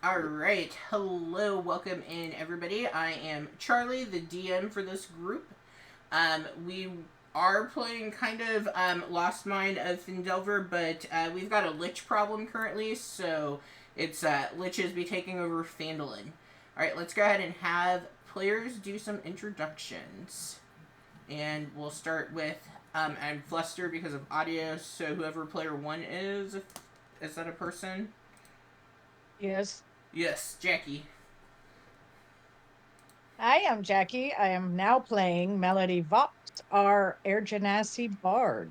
Alright, hello, welcome in everybody. I am Charlie, the DM for this group. We are playing kind of Lost Mine of Phandalin, but we've got a Lich problem currently, so it's Liches be taking over Phandalin. Alright, let's go ahead and have players do some introductions. And we'll start with, I'm flustered because of audio, so whoever player 1 is that a person? Yes. Yes, Jackie. I am Jackie. I am now playing Melody Vox, our Air Genasi Bard.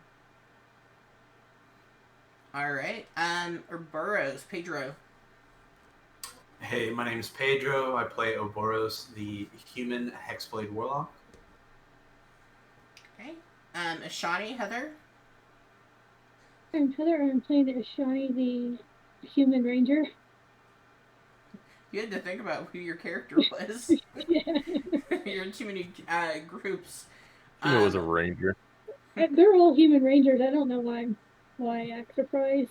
Alright, Burrows, Pedro. Hey, my name is Pedro. I play Oboros, the human Hexblade Warlock. Okay. Ashani, Heather. I'm Heather. I'm playing Ashani, the human ranger. You had to think about who your character was. Yeah. You're in too many groups. It was a ranger. They're all human rangers. I don't know why I act surprised.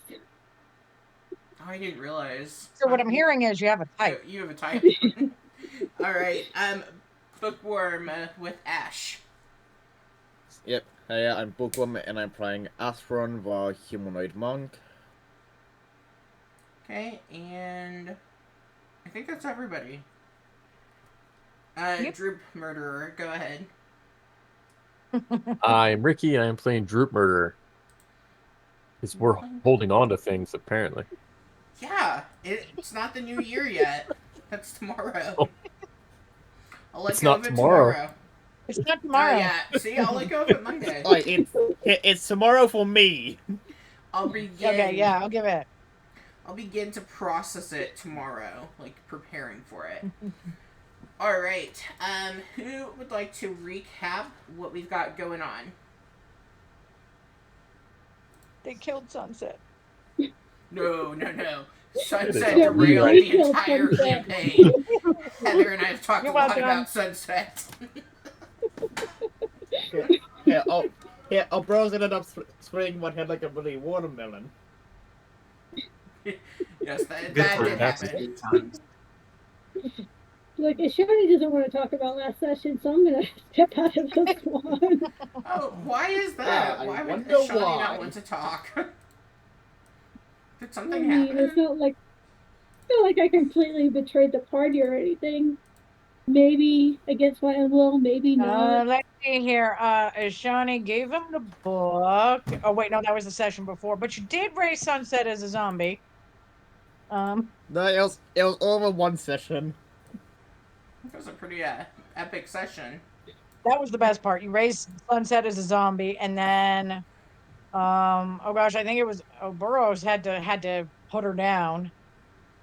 Oh, I didn't realize. So what I'm hearing is you have a type. You have a type. Alright, Bookworm with Ash. Yep, hey, I'm Bookworm and I'm playing Athron, the humanoid monk. Okay, and I think that's everybody. Yep. Droop Murderer, go ahead. I'm Ricky and I'm playing Droop Murderer. Because we're holding on to things, apparently. Yeah, it's not the new year yet. That's tomorrow. Oh. I'll let It's go not of it tomorrow. It's not tomorrow. Oh, yeah, see, I'll let go of it Monday. Oh, it's tomorrow for me. I'll begin. Okay, yeah, I'll give it. I'll begin to process it tomorrow, like preparing for it. Alright, who would like to recap what we've got going on? They killed Sunset. No. Sunset Yeah, derailed we the killed entire Sunset. campaign. Heather and I have talked You're a lot welcome. about Sunset. Oboros ended up spraying one head like a bloody watermelon. Yes, that Good did times. happen. Good times. Like, Ashani doesn't want to talk about last session, so I'm gonna step out of this one. Oh, why is that? Yeah, I Why would wonder Shani why. not want to talk? Did I something mean, happen? it's not like I completely betrayed the party or anything. Maybe against my own will, maybe not. Let's see here. Shani gave him the book. Oh wait, no, that was the session before. But you did raise Sunset as a zombie. No, it was over one session. It was a pretty epic session. That was the best part. You raised Sunset as a zombie, and then, oh gosh, I think it was Burroughs had to put her down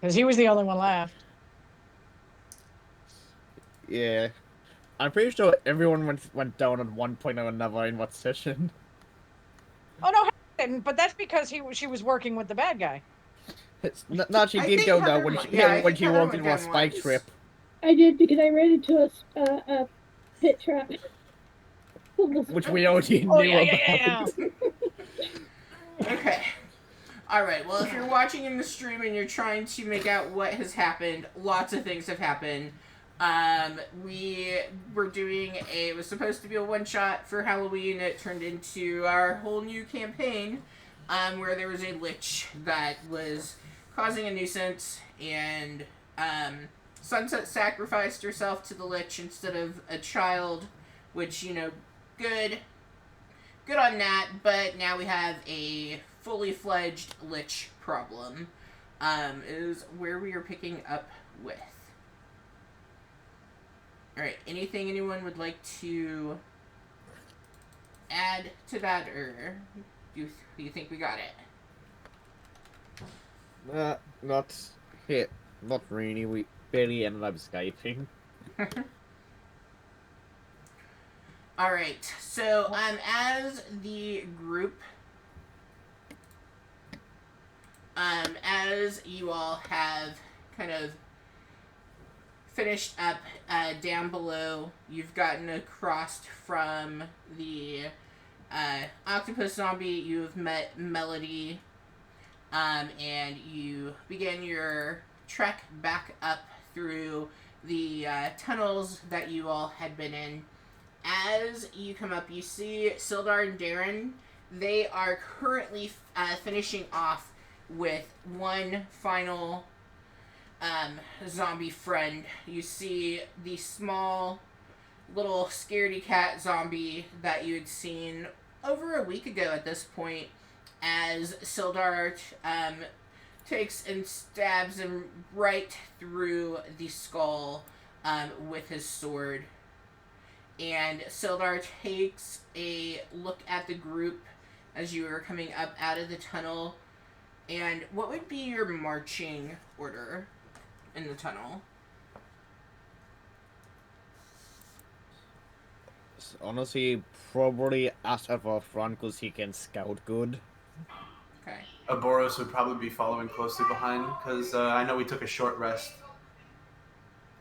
because he was the only one left. Yeah. I'm pretty sure everyone went down at one point or another in what session. Oh no, he didn't. But that's because she was working with the bad guy. Not she I did think go down Heather when went- yeah, I when think she Heather walked went into a down spike once. trip. I did because I ran into a pit trap. Which we already Oh knew about. Okay. Alright, well, if you're watching in the stream and you're trying to make out what has happened, lots of things have happened. We were doing it was supposed to be a one-shot for Halloween. It turned into our whole new campaign, where there was a lich that was causing a nuisance, and, Sunset sacrificed herself to the lich instead of a child, which, good on that, but now we have a fully fledged lich problem. Is where we are picking up with. Alright, anything anyone would like to add to that, or do you think we got it? Not really. We barely ended up escaping. Alright, so, as the group, as you all have kind of finished up down below, you've gotten across from the octopus zombie, you've met Melody, and you begin your trek back up through the tunnels that you all had been in. As you come up, you see Sildar and Darren. They are currently finishing off with one final zombie friend. You see the small little scaredy cat zombie that you had seen over a week ago at this point, as Sildar takes and stabs him right through the skull with his sword. And Sildar takes a look at the group as you are coming up out of the tunnel. And what would be your marching order in the tunnel? Honestly, probably us at our front because he can scout good. Okay. Aboros would probably be following closely behind because I know we took a short rest,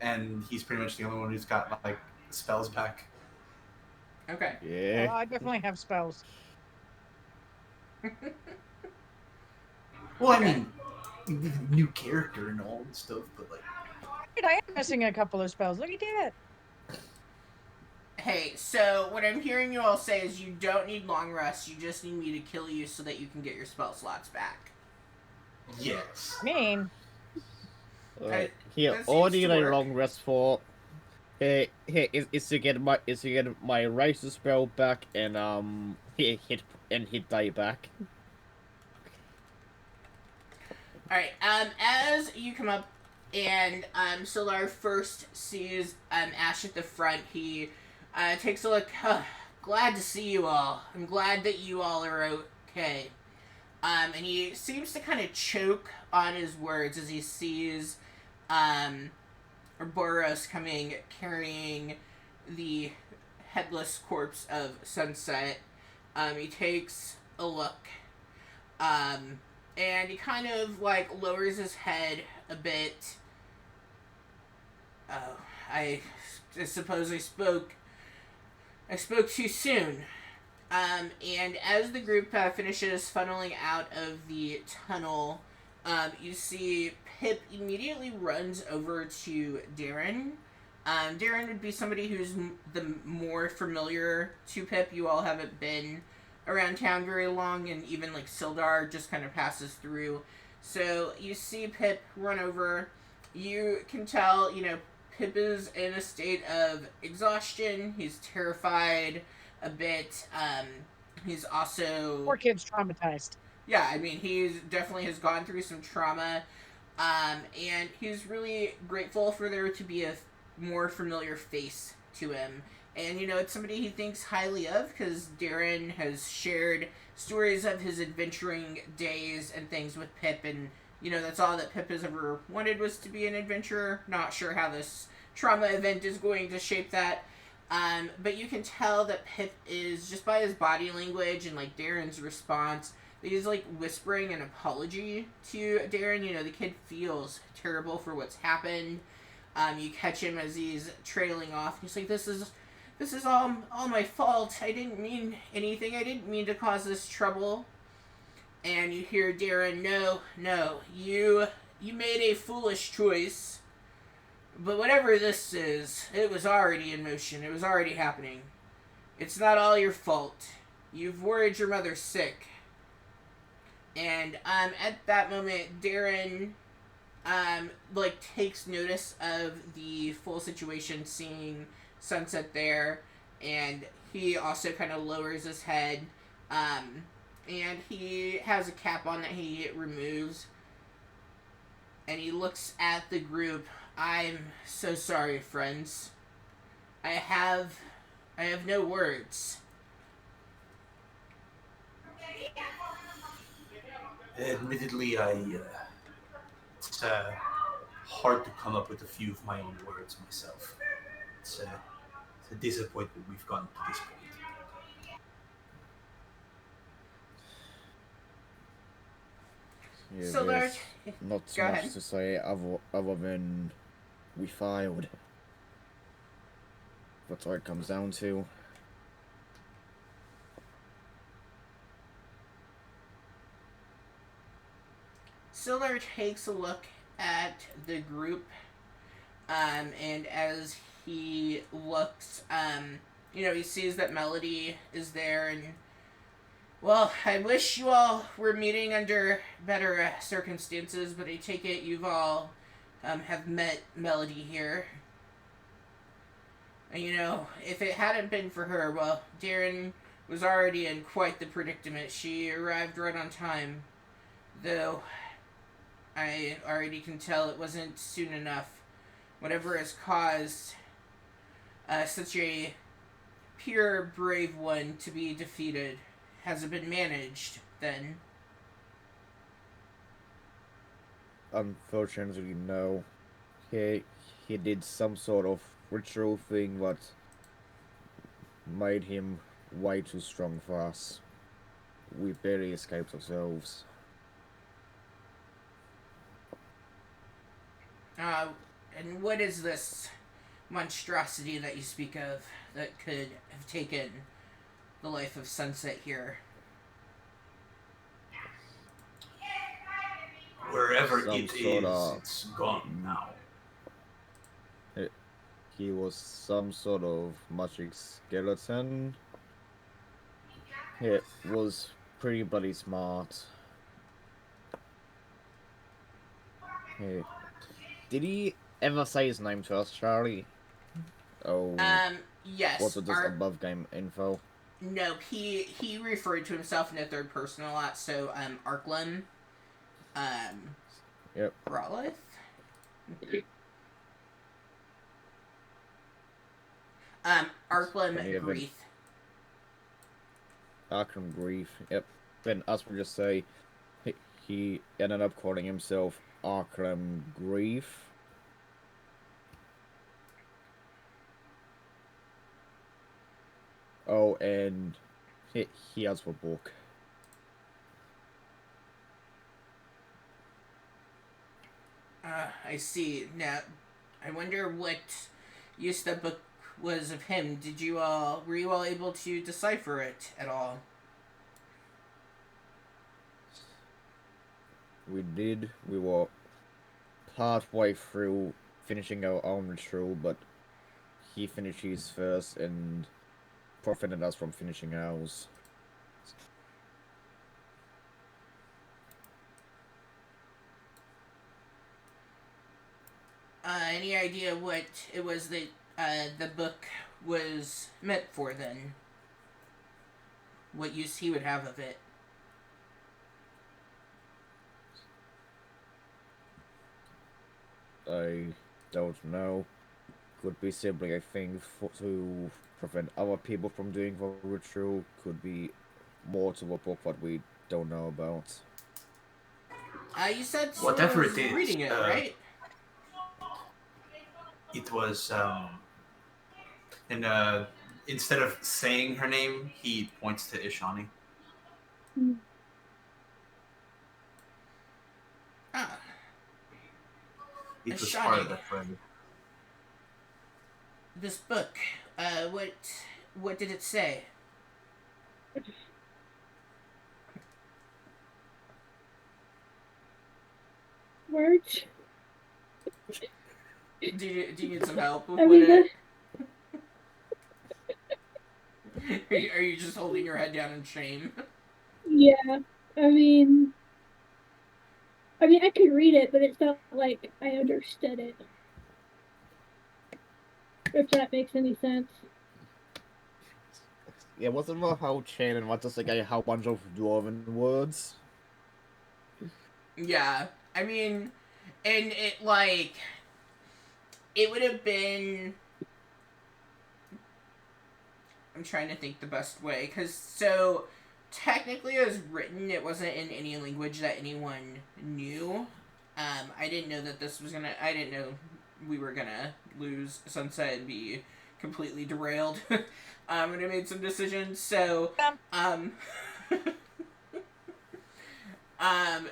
and he's pretty much the only one who's got like spells back. Okay. Yeah. I definitely have spells. Well, I mean, new character and all and stuff, but like, I am missing a couple of spells. Look at that. Hey, so what I'm hearing you all say is you don't need long rests, you just need me to kill you so that you can get your spell slots back. yes. I mean, Here, that all seems need to a work. long rest for. Is to get my Riser spell back and hit die back. Alright, as you come up and Solar first sees Ash at the front, he takes a look. Glad to see you all. I'm glad that you all are okay. And he seems to kind of choke on his words as he sees Boros coming, carrying the headless corpse of Sunset. He takes a look. And he kind of like lowers his head a bit. Oh, I suppose I spoke too soon. And as the group finishes funneling out of the tunnel, you see Pip immediately runs over to Darren. Darren would be somebody who's the more familiar to Pip. You all haven't been around town very long, and even like Sildar just kind of passes through. So you see Pip run over. You can tell, Pip is in a state of exhaustion. He's terrified a bit. He's also... poor kid's traumatized. Yeah, I mean, he definitely has gone through some trauma. And he's really grateful for there to be a more familiar face to him. And, it's somebody he thinks highly of because Darren has shared stories of his adventuring days and things with Pip. And, that's all that Pip has ever wanted was to be an adventurer. Not sure how this trauma event is going to shape that. But you can tell that Pip is, just by his body language and like Darren's response, that he's like whispering an apology to Darren. You know, the kid feels terrible for what's happened. You catch him as he's trailing off. He's like, this is all my fault. I didn't mean anything. I didn't mean to cause this trouble." And you hear Darren, no, you made a foolish choice. But whatever this is, it was already in motion. It was already happening. It's not all your fault. You've worried your mother sick. And at that moment, Darren like takes notice of the full situation, seeing Sunset there, and he also kind of lowers his head. And he has a cap on that he removes, and he looks at the group. "I'm so sorry, friends. I have no words." Admittedly, it's hard to come up with a few of my own words myself. It's a disappointment we've gotten to this point. Yeah, So there's Lord, not go much ahead. to say other than we failed. That's what it comes down to. Siller takes a look at the group, and as he looks, he sees that Melody is there, and well, I wish you all were meeting under better circumstances, but I take it you've all have met Melody here. And if it hadn't been for her, well, Darren was already in quite the predicament. She arrived right on time, though I already can tell it wasn't soon enough. Whatever has caused such a pure, brave one to be defeated, has it been managed, then? Unfortunately, no. He did some sort of ritual thing that made him way too strong for us. We barely escaped ourselves. And what is this monstrosity that you speak of that could have taken the life of Sunset here? Wherever Some it sort is, of- it's gone now. He was some sort of magic skeleton. He was pretty bloody smart. Hey, did he ever say his name to us, Charlie? Oh, Yes. was it just above game info? No, he referred to himself in the third person a lot, so, Arklam. Yep. Rowlith? Arklam Grief. Arkham Grief, yep. Then as we just say, he ended up calling himself Arkham Grief. Oh, and he has a book. I see. Now, I wonder what use the book was of him. Were you all able to decipher it at all? We did. We were partway through finishing our own ritual, but he finished his first and prevented us from finishing ours. Any idea what it was that the book was meant for then? What use he would have of it? I don't know. Could be simply a thing to prevent other people from doing the ritual. Could be more to a book that we don't know about. You said Whatever was it is, reading it, right? It was And instead of saying her name, he points to Ishani. Ah, It was Ishani. part of that friend. This book. What did it say? Words. Do you need some help with I what mean, it? Are you just holding your head down in shame? yeah. I mean, I could read it, but it's not like I understood it. If that makes any sense. Yeah, wasn't more how chain and what just like a whole bunch of dwarven words. Yeah, I mean, and it like it would have been. I'm trying to think the best way because so technically as written, it wasn't in any language that anyone knew. I didn't know that this was gonna. I didn't know we were gonna lose Sunset and be completely derailed. When I made some decisions, so um.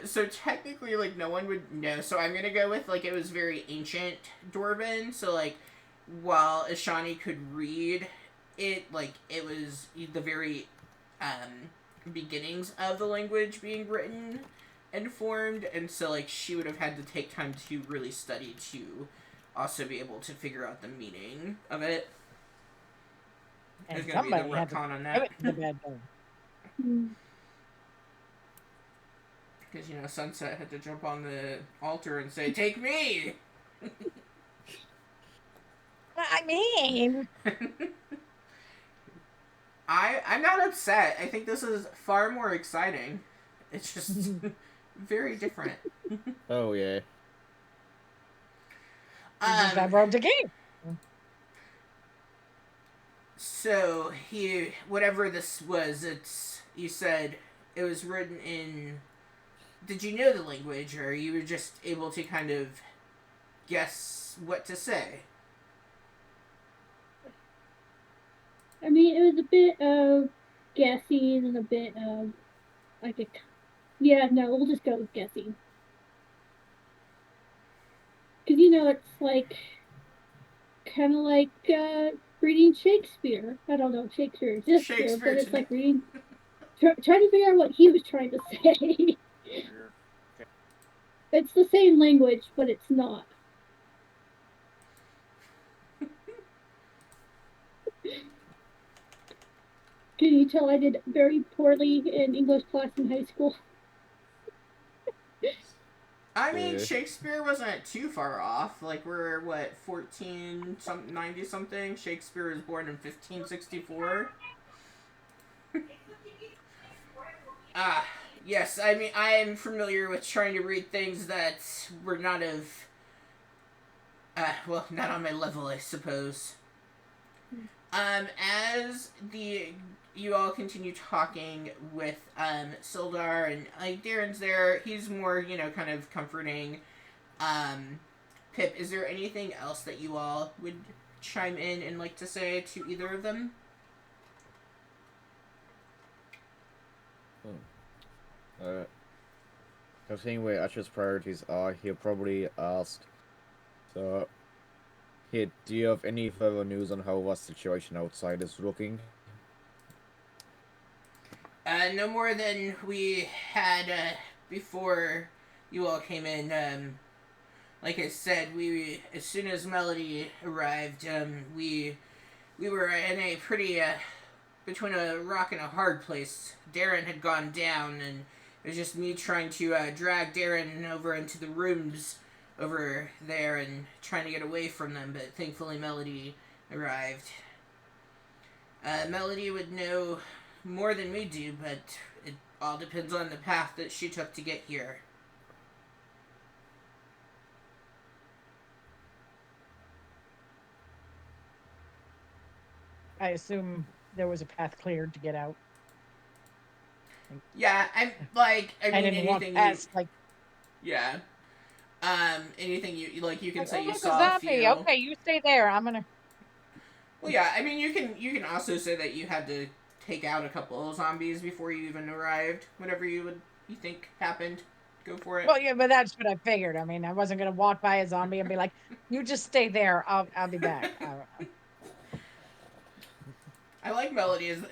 So technically, like, no one would know. So I'm gonna go with, like, it was very ancient Dwarven. So, like, while Ishani could read it, like, it was the very, beginnings of the language being written and formed. And so, like, she would have had to take time to really study to also be able to figure out the meaning of it. And There's gonna be the somebody had to retcon on give that. it to the bad guy. Because, Sunset had to jump on the altar and say, "Take me!" I mean, I'm not upset. I think this is far more exciting. It's just very different. Oh yeah. you just got broke the game. So whatever this was, you said it was written in. Did you know the language, or you were just able to kind of guess what to say? I mean, it was a bit of guessing and a bit of like a. Yeah, no, we'll just go with guessing. Because it's like kind of like reading Shakespeare. I don't know if Shakespeare exists here, but Shakespeare it's today. like reading, trying to figure out what he was trying to say. It's the same language, but it's not. Can you tell I did very poorly in English class in high school? I mean, Yeah. Shakespeare wasn't too far off. Like, we're, 90 something? Shakespeare was born in 1564. Ah, yes, I mean, I am familiar with trying to read things that were not of, not on my level, I suppose. As you all continue talking with, Sildar, and, like, Darren's there, he's more, kind of comforting. Pip, is there anything else that you all would chime in and like to say to either of them? I think where Asher's priorities are, he'll probably ask. So, hey, do you have any further news on how our situation outside is looking? No more than we had before you all came in. Like I said, as soon as Melody arrived, we were in a pretty between a rock and a hard place. Darren had gone down, and it was just me trying to drag Darren over into the rooms over there and trying to get away from them. But thankfully, Melody arrived. Melody would know more than we do, but it all depends on the path that she took to get here. I assume there was a path cleared to get out. Yeah, I mean, didn't walk anything past you. Yeah. Anything you like, you can like, say oh you look, a saw a zombie. few. Okay, you stay there. I'm gonna. Well, yeah. I mean, you can also say that you had to take out a couple of zombies before you even arrived. Whatever you think happened, go for it. Well, yeah, but that's what I figured. I mean, I wasn't gonna walk by a zombie and be like, "You just stay there. I'll be back." I like Melody. Is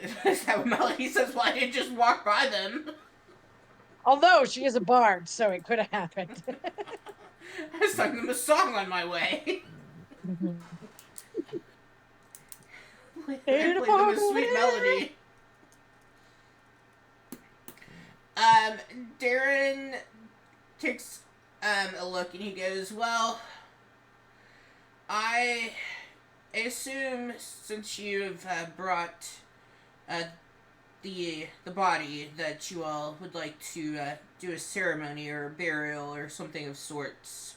that what Melody says? Why didn't just walk by them? Although she is a bard, so it could have happened. I sung them a song on my way. I In played them a sweet apocalypse. melody. Darren takes a look and he goes, "Well, I assume since you've brought uh, the body that you all would like to do a ceremony or a burial or something of sorts."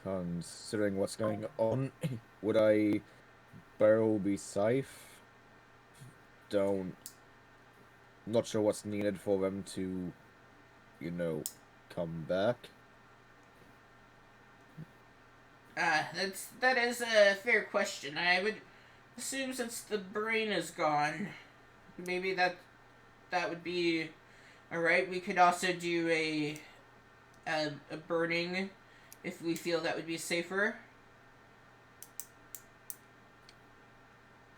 Considering what's going on, would I barrel be safe? Not sure what's needed for them to, come back. That is a fair question. I would assume since the brain is gone, maybe that would be all right. We could also do a burning if we feel that would be safer.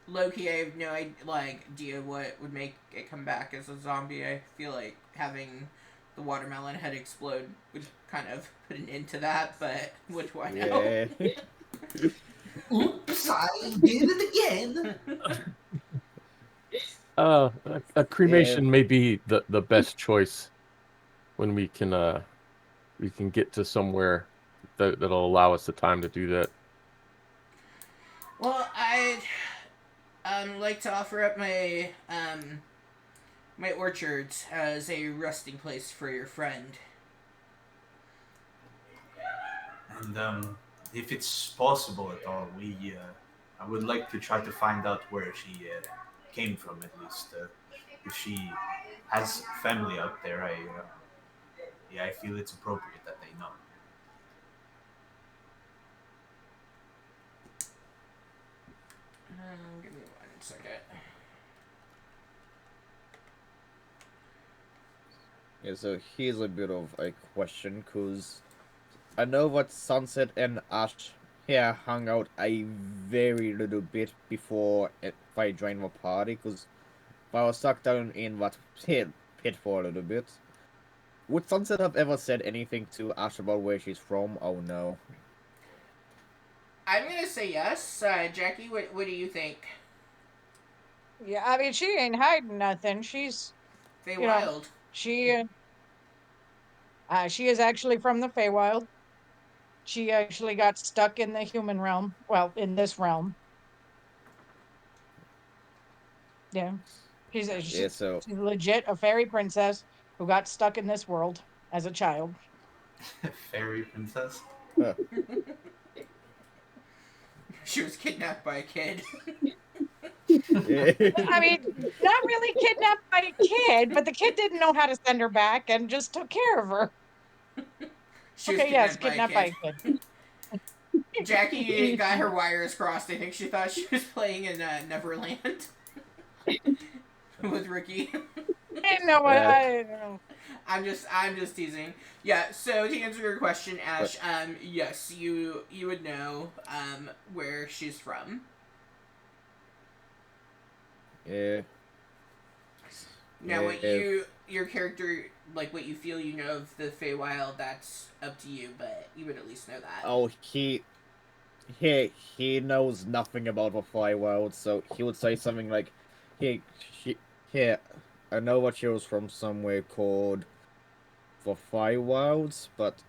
Loki, I have no idea what would make it come back as a zombie. I feel like having the watermelon head explode would kind of put an end to that, but what do I know? Yeah. Oops, I did it again. A cremation may be the best choice when we can get to somewhere that'll allow us the time to do that. Well, I'd like to offer up my orchard as a resting place for your friend. And if it's possible at all, I would like to try to find out where she came from at least. If she has family out there, I feel it's appropriate that they know. Give me 1 second. Yeah, so here's a bit of a question, because I know that Sunset and Ash here hung out a very little bit before they joined the party, because I was stuck down in that pit for a little bit. Would Sunset have ever said anything to Ash about where she's from? Oh no. I'm gonna say yes. Jackie, what do you think? Yeah, I mean, she ain't hiding nothing. She's, Fey you know, Wild. she she is actually from the Feywild. She actually got stuck in the human realm. Well, in this realm. Yeah. Yeah, so She's legit a fairy princess who got stuck in this world as a child. Fairy princess. She was kidnapped by a kid. I mean, not really kidnapped by a kid, but the kid didn't know how to send her back and just took care of her. She was Okay, yes, kidnapped by a kidnapped by kid. a kid. Jackie got her wires crossed. I think she thought she was playing in Neverland with Ricky. I know what Yeah. I know. I'm just teasing. Yeah. So to answer your question, Ash, But- yes, you would know where she's from. Yeah. Now, what Yeah. your character, like what you feel you know of the Feywild, that's up to you. But you would at least know that. Oh, he knows nothing about the Feywild, so he would say something like, "Hey, here, I know that she was from somewhere called the Feywilds, but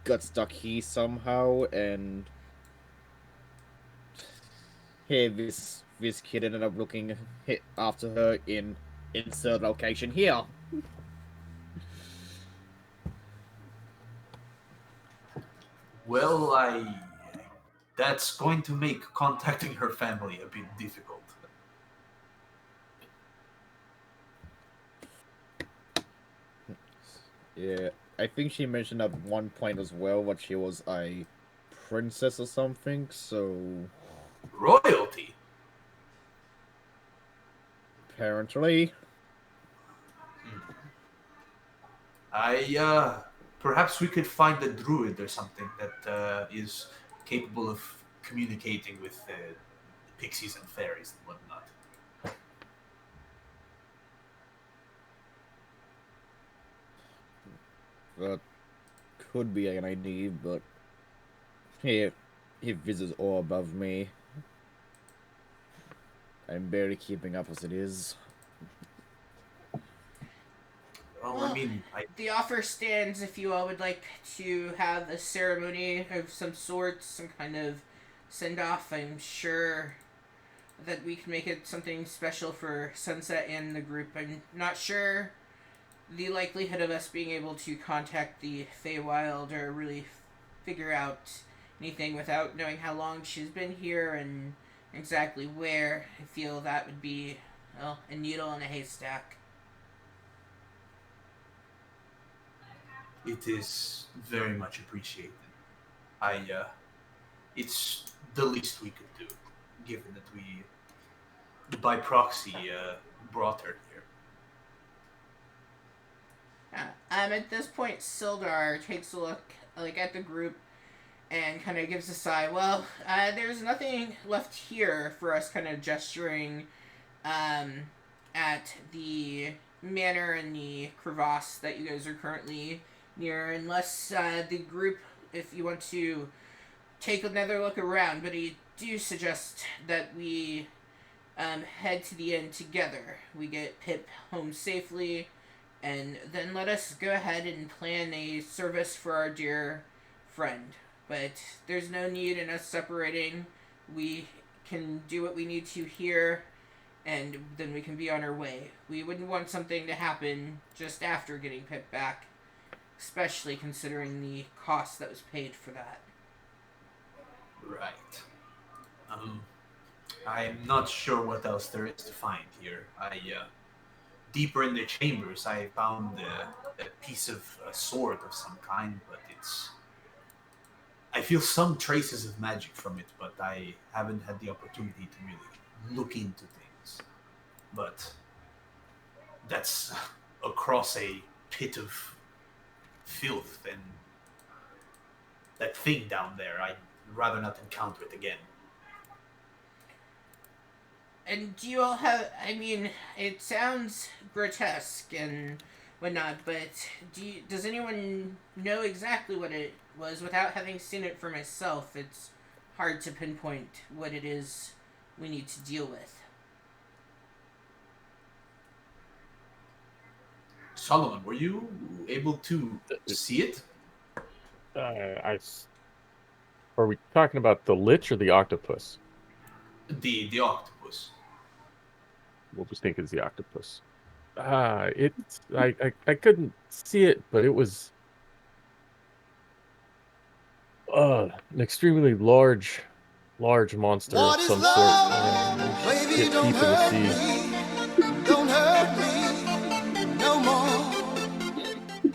got stuck here somehow, and here this kid ended up looking after her in insert location here." Well, that's going to make contacting her family a bit difficult. Yeah. I think she mentioned at one point as well that she was a princess or something, so Royalty. apparently. Perhaps we could find a druid or something that is capable of communicating with pixies and fairies and whatnot. That could be an idea, but he visits all above me. I'm barely keeping up as it is. Well, I Well, mean, the offer stands if you all would like to have a ceremony of some sort, some kind of send off. I'm sure that we can make it something special for Sunset and the group. I'm not sure the likelihood of us being able to contact the Feywild or really figure out anything without knowing how long she's been here and exactly where. I feel that would be, well, a needle in a haystack. it is very much appreciated. It's the least we could do, given that we, by proxy, brought her here. At this point, Sildar takes a look at the group and kind of gives a sigh. Well, there's nothing left here for us, kind of gesturing at the manor and the crevasse that you guys are currently near, unless the group, if you want to take another look around. But I do suggest that we head to the inn together. We get Pip home safely, and then let us go ahead and plan a service for our dear friend. But there's no need in us separating. We can do what we need to here, and then we can be on our way. We wouldn't want something to happen just after getting Pip back, especially considering the cost that was paid for that. Right. I'm not sure what else there is to find here. Deeper in the chambers, I found a piece of a sword of some kind, but I feel some traces of magic from it, but I haven't had the opportunity to really look into things. But that's across a pit of filth, and that thing down there, I'd rather not encounter it again. And do you all have? I mean, it sounds grotesque and whatnot, but does anyone know exactly what it was without having seen it for myself? It's hard to pinpoint what it is we need to deal with. Solomon, were you able to see it? Are we talking about the lich or the octopus? The octopus. What was thinking is the octopus. It's I couldn't see it, but it was an extremely large monster What of is some love? sort. Baby, Get don't deep in the hurt sea. me. Don't hurt me no more.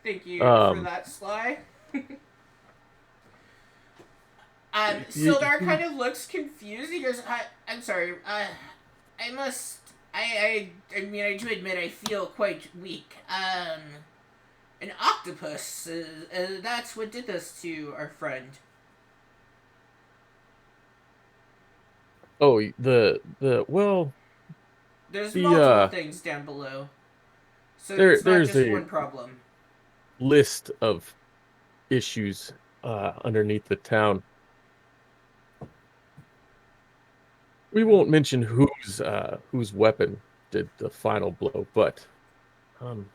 Thank you for Um, that, Sly. y- Sildar y- kind of looks confused. He goes, I'm sorry, I must, I mean, I do admit I feel quite weak. An octopus, that's what did this to our friend. Oh, well, There's the multiple things down below, so it's not there's just a one problem. list of issues underneath the town. We won't mention whose weapon did the final blow, but um,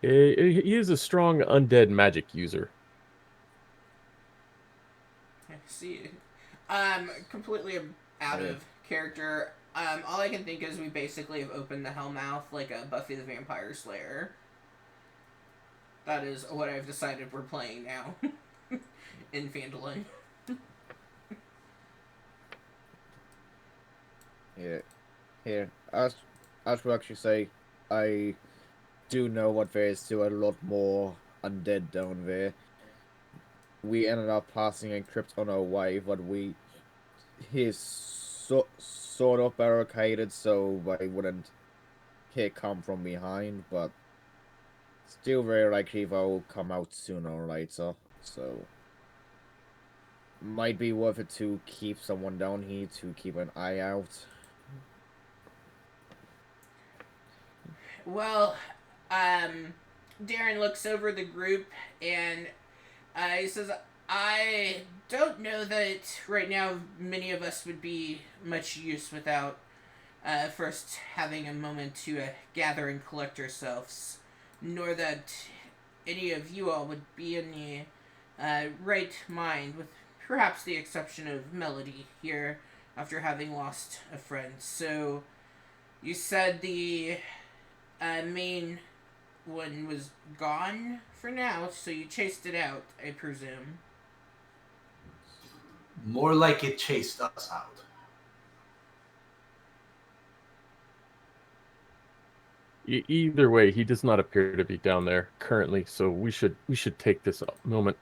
he is a strong undead magic user. See, completely out Yeah. of character. All I can think is we basically have opened the Hellmouth like a Buffy the Vampire Slayer. That is what I've decided we're playing now in Phandalin. Yeah. Here, as we actually say, I do know that there is still a lot more undead down there. We ended up passing a crypt on our way, but he's sort of barricaded so they wouldn't come from behind, but still very likely they'll come out sooner or later, so might be worth it to keep someone down here to keep an eye out. Well, Darren looks over the group and he says, I don't know that right now many of us would be much use without first having a moment to gather and collect ourselves, nor that any of you all would be in the right mind, with perhaps the exception of Melody here after having lost a friend. So, you said the main one was gone for now, so you chased it out, I presume. More like it chased us out. Either way, he does not appear to be down there currently, so we should take this moment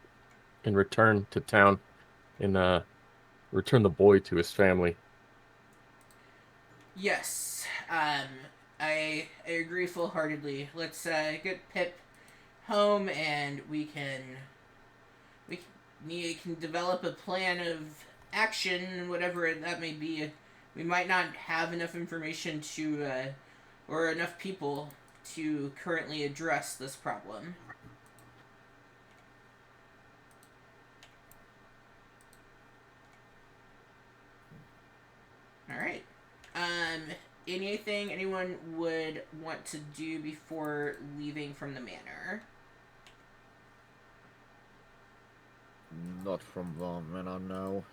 and return to town and return the boy to his family. Yes, I agree full-heartedly. Let's get Pip home, and we can develop a plan of action, whatever that may be. We might not have enough information to, or enough people to currently address this problem. All right. Anything anyone would want to do before leaving from the manor? Not from them, and I know.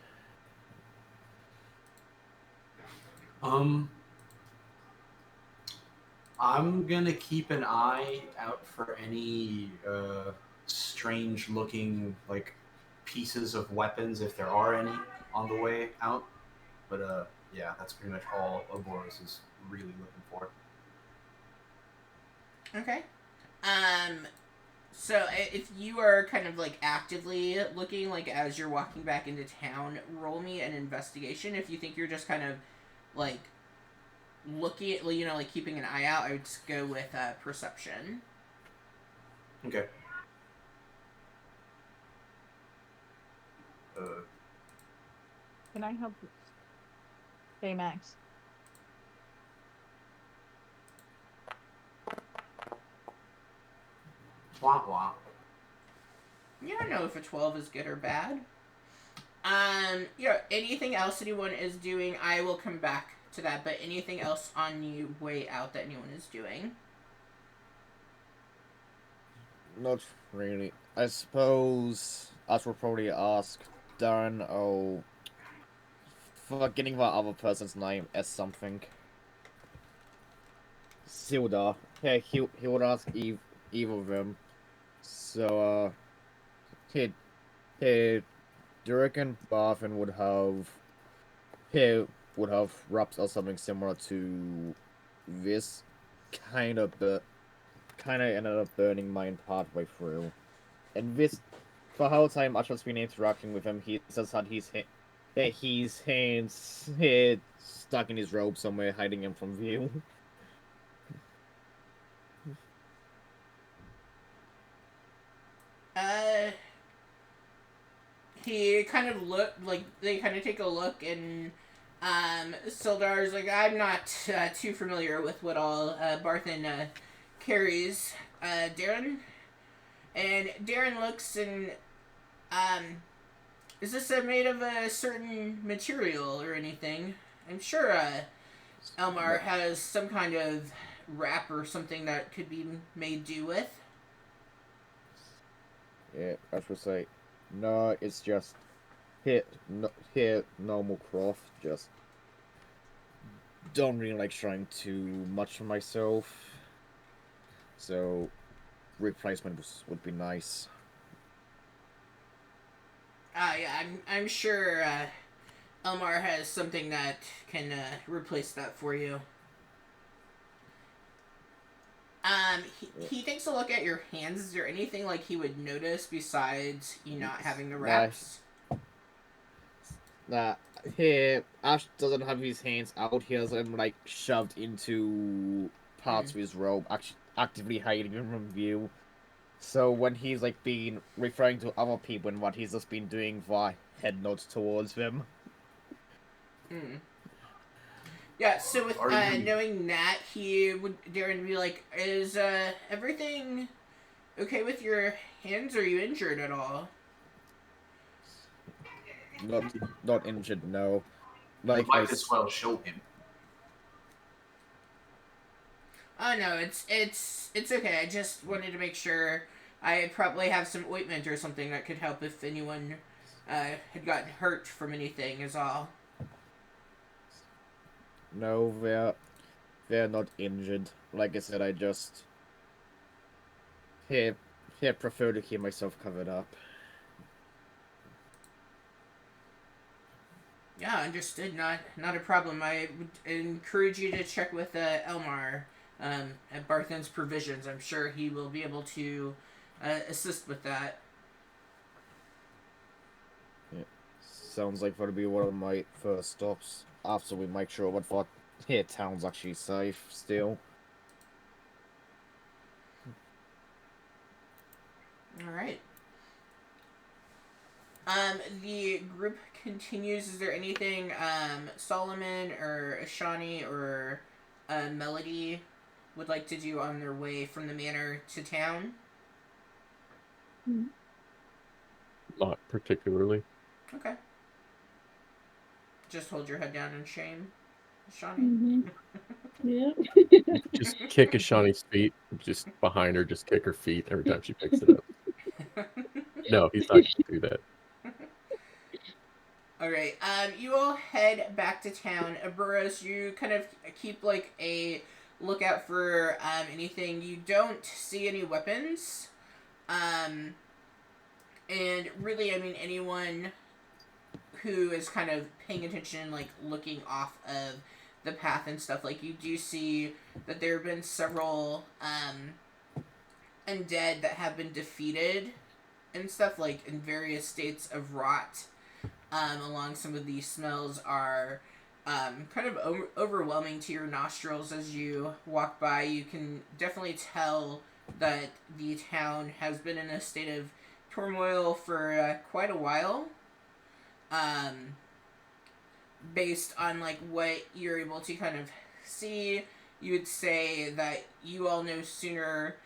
I'm gonna keep an eye out for any strange-looking like pieces of weapons, if there are any, on the way out. But yeah, that's pretty much all Aboros is really looking for. Okay. So if you are kind of like actively looking, like as you're walking back into town, roll me an investigation. If you think you're just kind of like looking at, you know, like keeping an eye out, I would just go with perception. Okay. Can I help you? Hey, Max. Wah wah. You don't know if a 12 is good or bad. Anything else anyone is doing, I will come back to that, but anything else on the way out that anyone is doing? Not really. I suppose I should probably ask Darren, forgetting the other person's name as something. Sildar. Yeah, he would ask either of them. So, he, Derek and Barthen would have wrapped or something similar to this, kind of ended up burning mine partway through. And this, the whole time I've just been interacting with him, he just had his hands stuck in his robe somewhere, hiding him from view. He kind of they kind of take a look, and Sildar's like, I'm not too familiar with what all Barthen carries. Darren? And Darren looks and, is this made of a certain material or anything? I'm sure Elmar has some kind of wrap or something that could be made do with. Yeah, I should say, no, it's just normal craft. Just don't really like trying too much for myself, so replacement would be nice. Yeah, I'm sure Elmar has something that can replace that for you. He takes a look at your hands. Is there anything like he would notice besides you not having the Nah, wraps? Nah, here Ash doesn't have his hands out. He has them like shoved into parts of his robe, actively hiding him from view. So when he's like been referring to other people and what he's just been doing via head nods towards them. Hmm. Yeah, so with Are you knowing that, he would Darren be like, "Is everything okay with your hands? Are you injured at all?" Not injured, no. you Like might as well show him. Oh no, it's okay. I just wanted to make sure. I probably have some ointment or something that could help if anyone had gotten hurt from anything. Is all. No, they're not injured. Like I said, I just here prefer to keep myself covered up. Yeah, understood. Not a problem. I would encourage you to check with Elmar at Barthen's Provisions. I'm sure he will be able to assist with that. Yeah. Sounds like that'll be one of my first stops after we make sure what here town's actually safe still. All right. The group continues. Is there anything Solomon or Ashani or Melody would like to do on their way from the manor to town? Not particularly. Okay. Just hold your head down in shame, Ashani. Mm-hmm. Yeah. Just kick Ashani's feet, just behind her, just kick her feet every time she picks it up. No, he's not going to do that. All right. You all head back to town. Burroughs, you kind of keep like a lookout for anything. You don't see any weapons. And really, I mean, anyone who is kind of paying attention, like looking off of the path and stuff, like you do see that there have been several undead that have been defeated and stuff, like in various states of rot. Along some of these smells are kind of overwhelming to your nostrils as you walk by. You can definitely tell that the town has been in a state of turmoil for quite a while. Based on like what you're able to kind of see, you would say that you all no sooner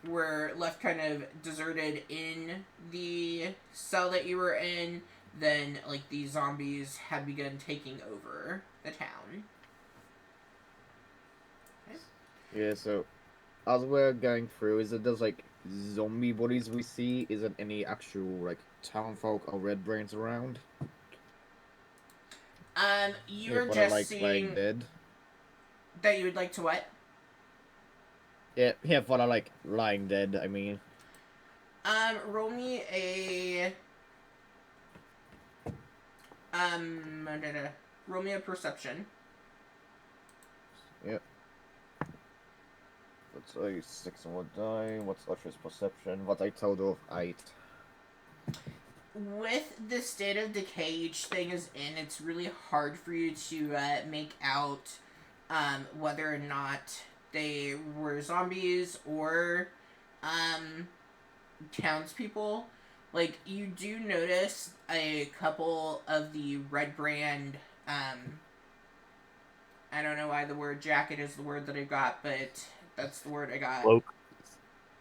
were left kind of deserted in the cell that you were in, then like the zombies had begun taking over the town. Okay. Yeah, so as we're going through, is it just like zombie bodies we see? Isn't any actual like town folk or red brains around? You're What I just like seeing dead. that you would like to what? Yeah, what I like lying dead, I mean. Roll me a roll me a perception. Yep. That's a 6 on what die. What's Usher's perception? What I total 8. With the state of decay each thing is in, it's really hard for you to make out whether or not they were zombies or townspeople. Like, you do notice a couple of the red brand, I don't know why the word jacket is the word that I got, but that's the word I got. Cloak.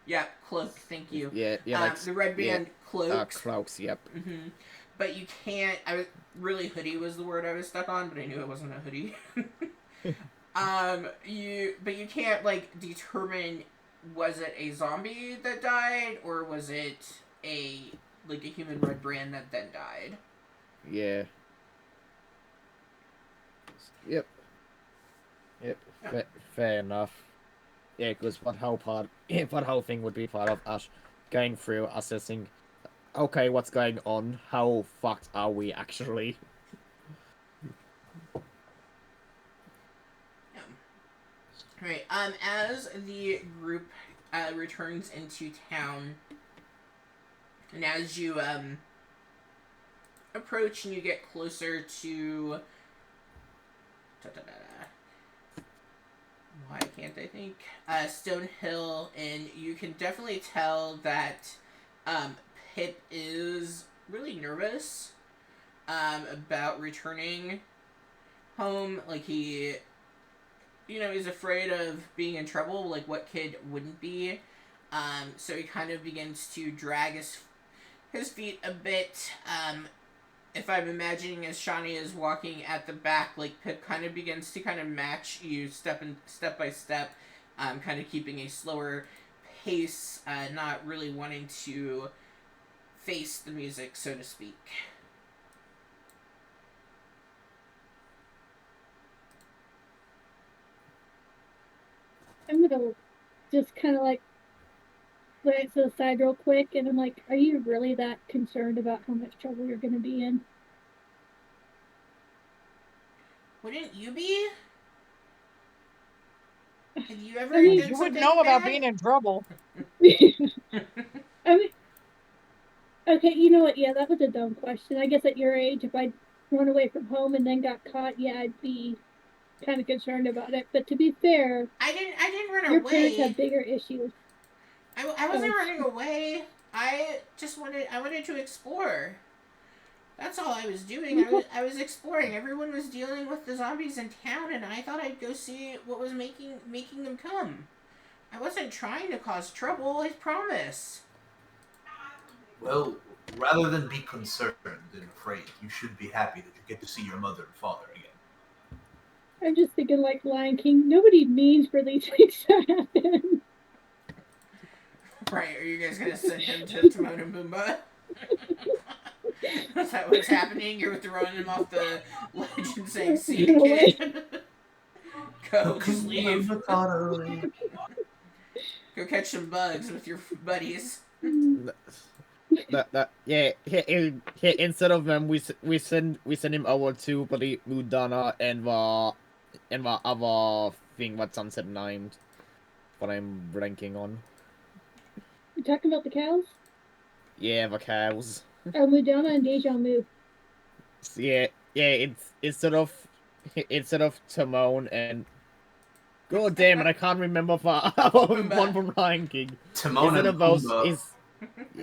Yeah, cloak, thank you. Yeah, like the red band cloaks. Cloaks, yep. Mm-hmm. But you can't. Really hoodie was the word I was stuck on, but I knew it wasn't a hoodie. You can't like determine, was it a zombie that died or was it a human red brand that then died? Yeah. Yep. Yeah. Fair enough. Yeah, because what whole thing would be part of us going through assessing. Okay, what's going on? How fucked are we actually? Right. As the group returns into town, and as you approach and you get closer to why can't I think Stone Hill, and you can definitely tell that Pip is really nervous about returning home. Like he, he's afraid of being in trouble. Like what kid wouldn't be? So he kind of begins to drag his feet a bit. If I'm imagining as Shawnee is walking at the back, like Pip kind of begins to kind of match you step by step, kind of keeping a slower pace, not really wanting to face the music, so to speak. I'm gonna just kind of like glance to the side real quick, and I'm like, "Are you really that concerned about how much trouble you're gonna be in?" Wouldn't you be? Have you I ever mean, done You wouldn't something know about bad? being in trouble. I mean, okay, you know what? Yeah, that was a dumb question. I guess at your age, if I'd run away from home and then got caught, yeah, I'd be kind of concerned about it. But to be fair, I didn't run your parents away. have bigger issues. I wasn't Oh, running away. I wanted to explore. That's all I was doing. I was exploring. Everyone was dealing with the zombies in town, and I thought I'd go see what was making them come. I wasn't trying to cause trouble. I promise. Well, rather than be concerned and afraid, you should be happy that you get to see your mother and father again. I'm just thinking like Lion King. Nobody means for these things to happen. Right? Are you guys gonna send him to Timon and Pumbaa? Is that what's happening? You're throwing him off the ledge and saying, "See you, Away. kid." Go, just leave. Go catch some bugs with your buddies. That yeah, instead of them, we send him over to Bloody Mudana and the other thing what Sunset named, what I'm ranking on. You talking about the cows? Yeah, the cows. Oh, Mudana and Deja Mu. Yeah, it's instead of Timon and God damn it, I can't remember one from Lion King. Timon Instead and of those Pumbaa. is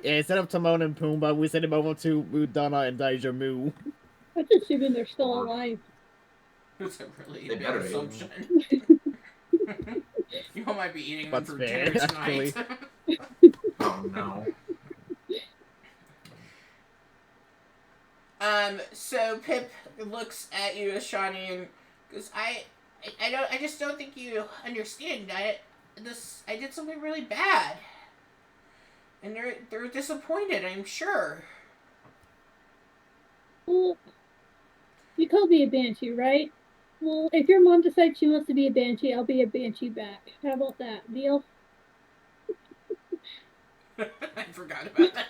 yeah, instead of Timon and Pumbaa, we send him over to Mudana and Deja Mu. I'm just assuming they're still Or- alive. It's a really They big better be. assumption. You all might be eating them That's for fair, dinner tonight. Oh no. So Pip looks at you, Shawnee, and goes, I just don't think you understand. I did something really bad. And they're disappointed, I'm sure. Well, you called me a banshee, right? Well, if your mom decides she wants to be a banshee, I'll be a banshee back. How about that? Deal? I forgot about that.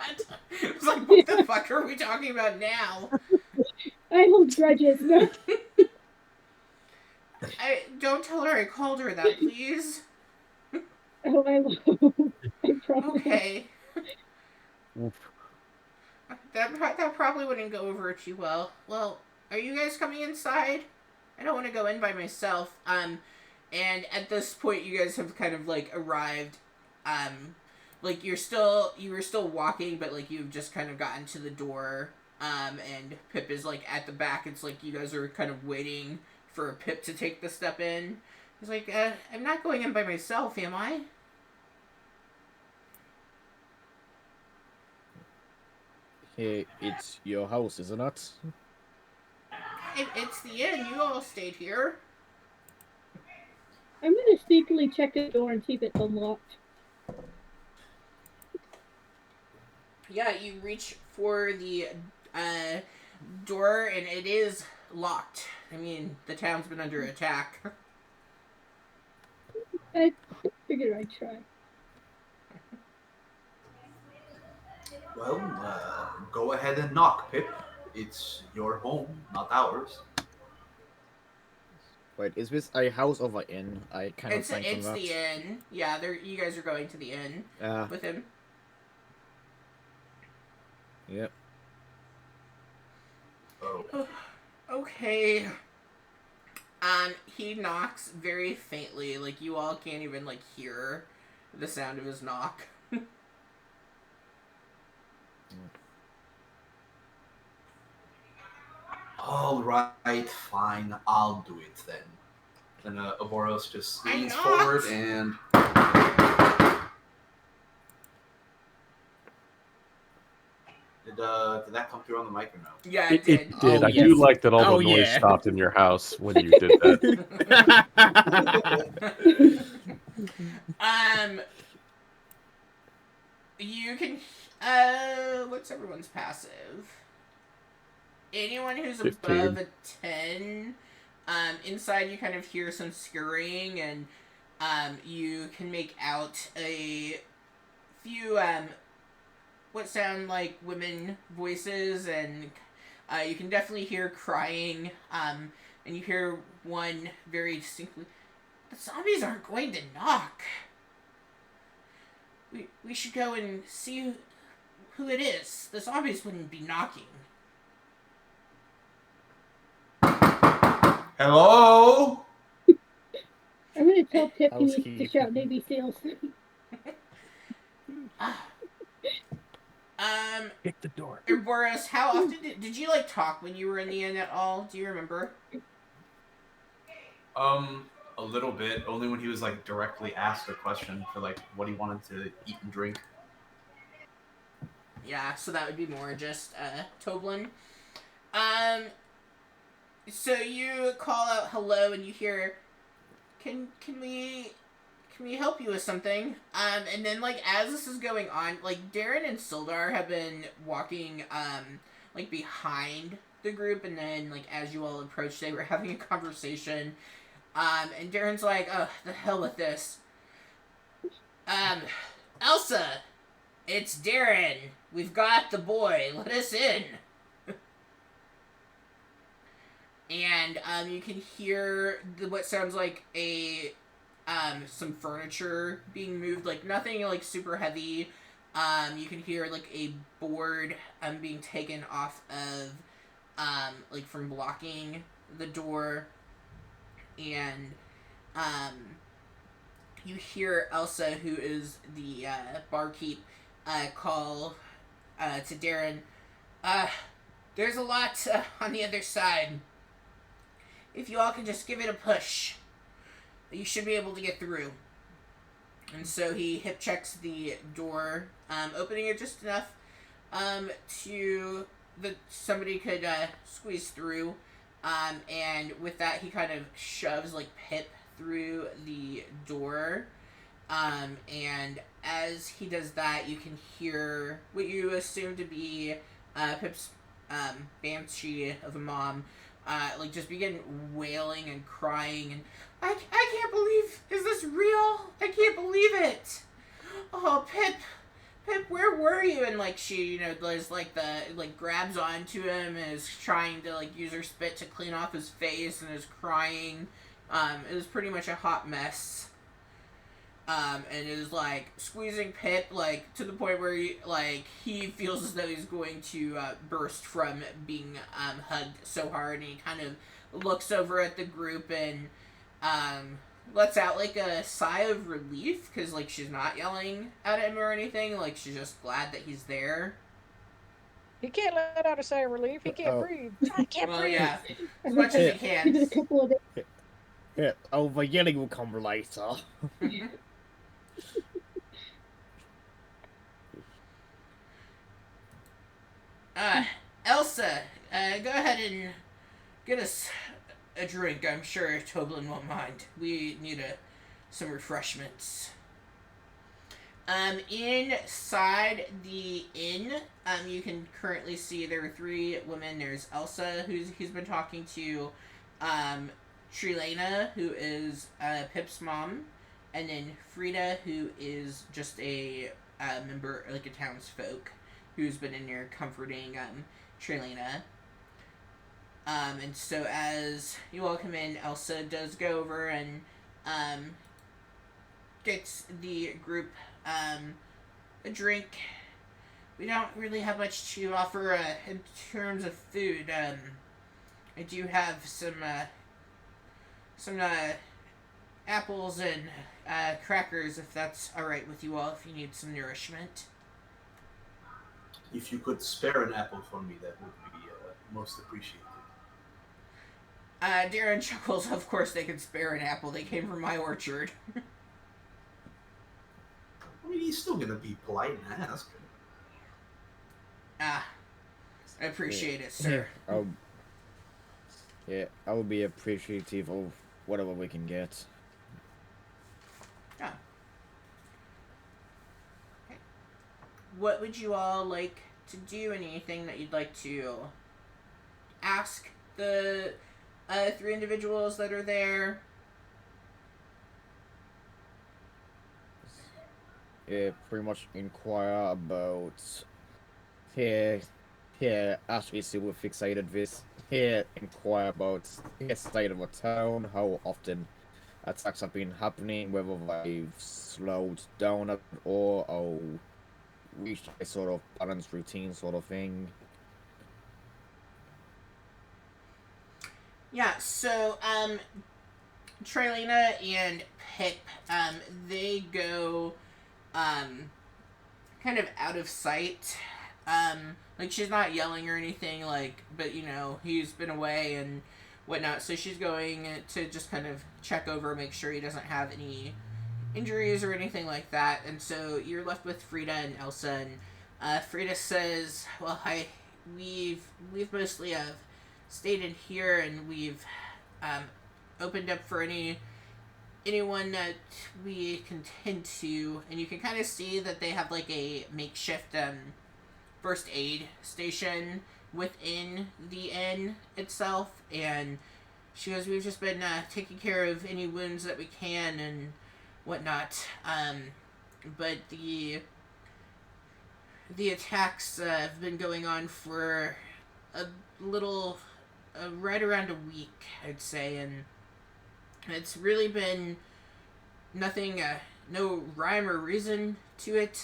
I was like, what the fuck are we talking about now? I hold grudges. No. I don't tell her I called her that, please. Oh, I will. I promise. Okay. That probably wouldn't go over too well. Well, are you guys coming inside? I don't want to go in by myself. And at this point, you guys have kind of like arrived. Like you were still walking, but like you've just kind of gotten to the door. And Pip is like at the back. It's like you guys are kind of waiting for Pip to take the step in. He's like, I'm not going in by myself, am I? Hey, it's your house, isn't it? It's the inn. You all stayed here. I'm gonna sneakily check the door and see if it's unlocked. Yeah, you reach for the door and it is locked. I mean, the town's been under attack. I figured I'd try. Well, go ahead and knock, Pip. It's your home, not ours. Wait, is this a house of an inn? I cannot It's think from that. the inn. Yeah, you guys are going to the inn with him. Yep. Oh. Okay. He knocks very faintly, like you all can't even like hear the sound of his knock. All right, fine, I'll do it then. And Aboros just leans knocked. forward and. Did that come through on the mic or no? Yeah, It did. did. Oh, I yes. do like that all Oh, the noise yeah. stopped in your house when you did that. You can. What's everyone's passive? Anyone who's 15. above a 10, inside you kind of hear some scurrying, and you can make out a few what sound like women voices, and you can definitely hear crying, and you hear one very distinctly. The zombies aren't going to knock. We should go and see who it is. The zombies wouldn't be knocking. Hello? I'm gonna tell Pip he needs to Housekeeping. shout Navy SEALs. Kick the door. Boris, how often did you like talk when you were in the inn at all? Do you remember? A little bit. Only when he was like directly asked a question for like what he wanted to eat and drink. Yeah, so that would be more just Toblin. So you call out hello and you hear, can we help you with something? And then like as this is going on, like Darren and Sildar have been walking like behind the group, and then like as you all approach, they were having a conversation. And Darren's like, oh, the hell with this. Elsa, it's Darren. We've got the boy. Let us in. And you can hear what sounds like a some furniture being moved, like nothing like super heavy. You can hear like a board being taken off of like from blocking the door, and you hear Elsa, who is the barkeep, call to Darren. There's a lot on the other side. If you all can just give it a push, you should be able to get through. And so he hip checks the door, opening it just enough to that somebody could squeeze through. And with that, he kind of shoves like Pip through the door. And as he does that, you can hear what you assume to be Pip's banshee of a mom, like just begin wailing and crying, and I can't believe, is this real? I can't believe it. Oh, Pip, where were you? And like she, does like grabs onto him and is trying to like use her spit to clean off his face and is crying. It was pretty much a hot mess. And it is like squeezing Pip like to the point where he feels as though he's going to burst from being hugged so hard, and he kind of looks over at the group and lets out like a sigh of relief, because like she's not yelling at him or anything, like she's just glad that he's there. He can't let out a sigh of relief. He can't breathe. I can't breathe. Yeah, as much as he can. Give it a couple of days. Yeah. Oh, the yelling will come later. Elsa, go ahead and get us a drink. I'm sure Toblin won't mind. We need some refreshments. Inside the inn, you can currently see there are 3 women. There's Elsa, he's been talking to, Trilena, who is Pip's mom, and then Frida, who is just a member, like a townsfolk, who's been in there comforting Trilena. And so as you all come in, Elsa does go over and gets the group a drink. We don't really have much to offer in terms of food. I do have some apples and crackers, if that's all right with you all. If you need some nourishment. If you could spare an apple for me, that would be most appreciated. Darren chuckles. Of course, they can spare an apple. They came from my orchard. I mean, he's still gonna be polite and ask. I appreciate it, sir. I would be appreciative of whatever we can get. Yeah. Okay. What would you all like to do? Anything that you'd like to ask the 3 individuals that are there? Yeah, pretty much inquire about. As we see, we're fixated this. Inquire about the state of the town, how often attacks have been happening, whether they've slowed down at all, or reached a sort of balanced routine sort of thing. Yeah, so, Trilena and Pip, they go, kind of out of sight. Like, she's not yelling or anything, like, but, you know, he's been away and whatnot, so she's going to just kind of check over, make sure he doesn't have any injuries or anything like that, and so you're left with Frida and Elsa, and, Frida says, well, we've mostly, stayed in here, and we've, opened up for anyone that we can tend to, and you can kind of see that they have, like, a makeshift, first aid station within the inn itself, and she goes, we've just been taking care of any wounds that we can and whatnot, but the attacks have been going on for a little, right around a week, I'd say, and it's really been nothing, no rhyme or reason to it.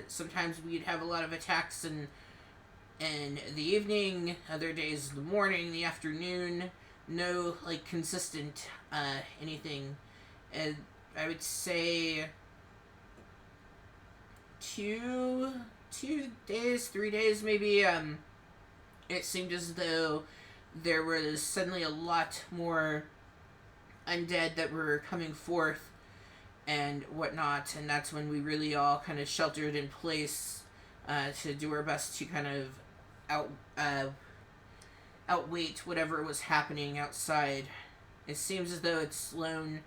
Sometimes we'd have a lot of attacks in the evening, other days in the morning, the afternoon. No, like, consistent anything. And I would say 2 days, 3 days maybe. It seemed as though there was suddenly a lot more undead that were coming forth and whatnot, and that's when we really all kind of sheltered in place to do our best to kind of outwait whatever was happening outside. It seems as though it's slowed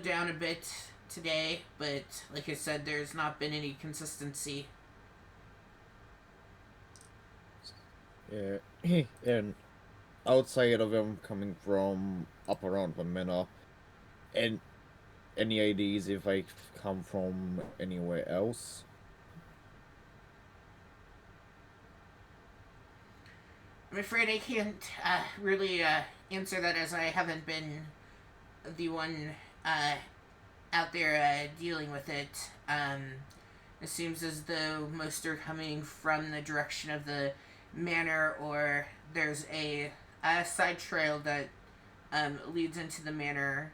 down a bit today, but like I said, there's not been any consistency. Yeah, and outside of them coming from up around the manor, and any ideas if I come from anywhere else? I'm afraid I can't really answer that, as I haven't been the one out there dealing with it. It seems as though most are coming from the direction of the manor, or there's a side trail that leads into the manor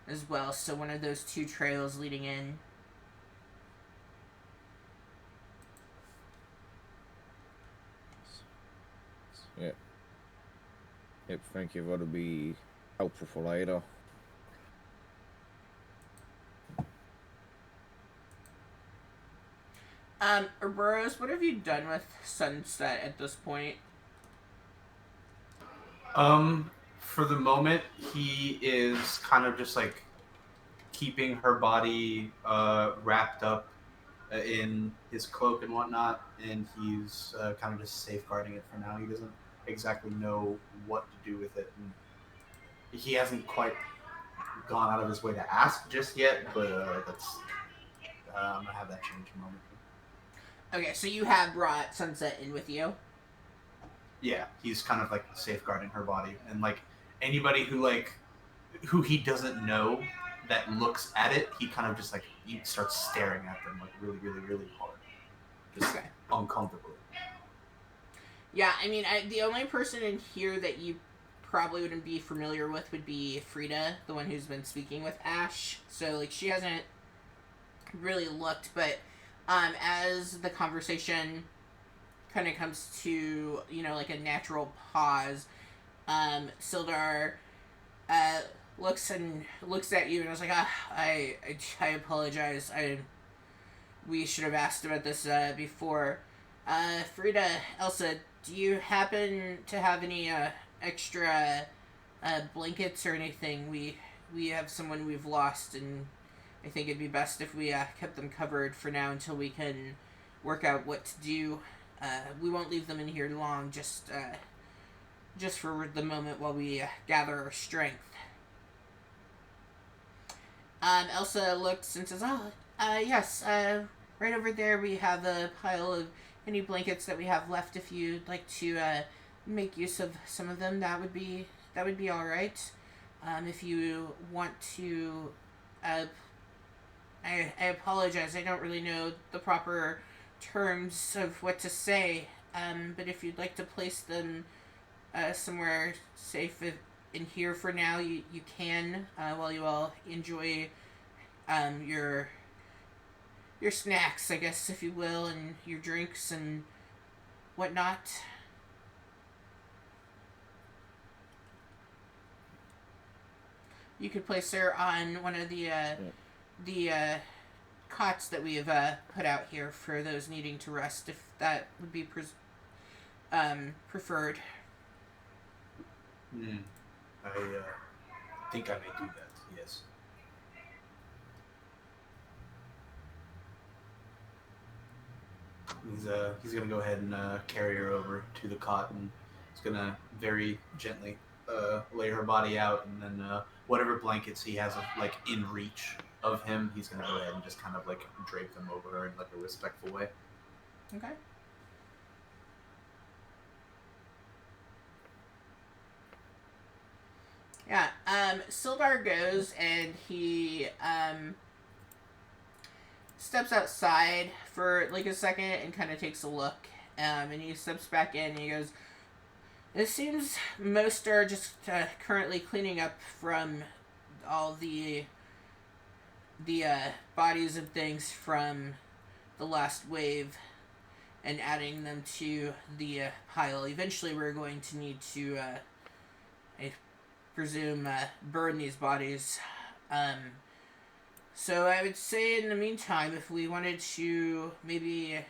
as well, so one of those 2 trails leading in. Yep. Yep, thank you. That'll be helpful for later. Ouroboros, what have you done with Sunset at this point? For the moment, he is kind of just like keeping her body wrapped up in his cloak and whatnot, and he's kind of just safeguarding it for now. He doesn't exactly know what to do with it, and he hasn't quite gone out of his way to ask just yet, but that's I'm gonna have that change in a moment. Okay, so you have brought Sunset in with you? Yeah, he's kind of like safeguarding her body, and like anybody who he doesn't know that looks at it, he kind of just like he starts staring at them like really, really, really hard, just Okay. uncomfortably. Yeah, I mean, the only person in here that you probably wouldn't be familiar with would be Frida, the one who's been speaking with Ash. So, like, she hasn't really looked, but as the conversation kind of comes to, like a natural pause, Sildar looks at you and was like, I apologize. We should have asked about this before. Frida, Elsa, do you happen to have any extra blankets or anything? We have someone we've lost, and I think it'd be best if we kept them covered for now until we can work out what to do. We won't leave them in here long, just for the moment while we gather our strength. Elsa looks and says, "Oh, yes, right over there we have a pile of any blankets that we have left. If you'd like to make use of some of them, that would be all right. If you want to, I apologize. I don't really know the proper terms of what to say. But if you'd like to place them somewhere safe in here for now, you can, while you all enjoy your snacks, I guess, if you will, and your drinks and whatnot." You could place her on one of the cots that we have put out here for those needing to rest, if that would be preferred. I think I may do that. Yes. He's gonna go ahead and carry her over to the cot, and he's gonna very gently lay her body out, and then whatever blankets he has like in reach of him, he's gonna go ahead and just kind of like drape them over her in like a respectful way. Okay. Yeah, Sildar goes and he steps outside for like a second and kind of takes a look. And he steps back in and he goes, "It seems most are just currently cleaning up from all the bodies of things from the last wave and adding them to the pile. Eventually we're going to need to, I presume, burn these bodies. So I would say in the meantime, if we wanted to maybe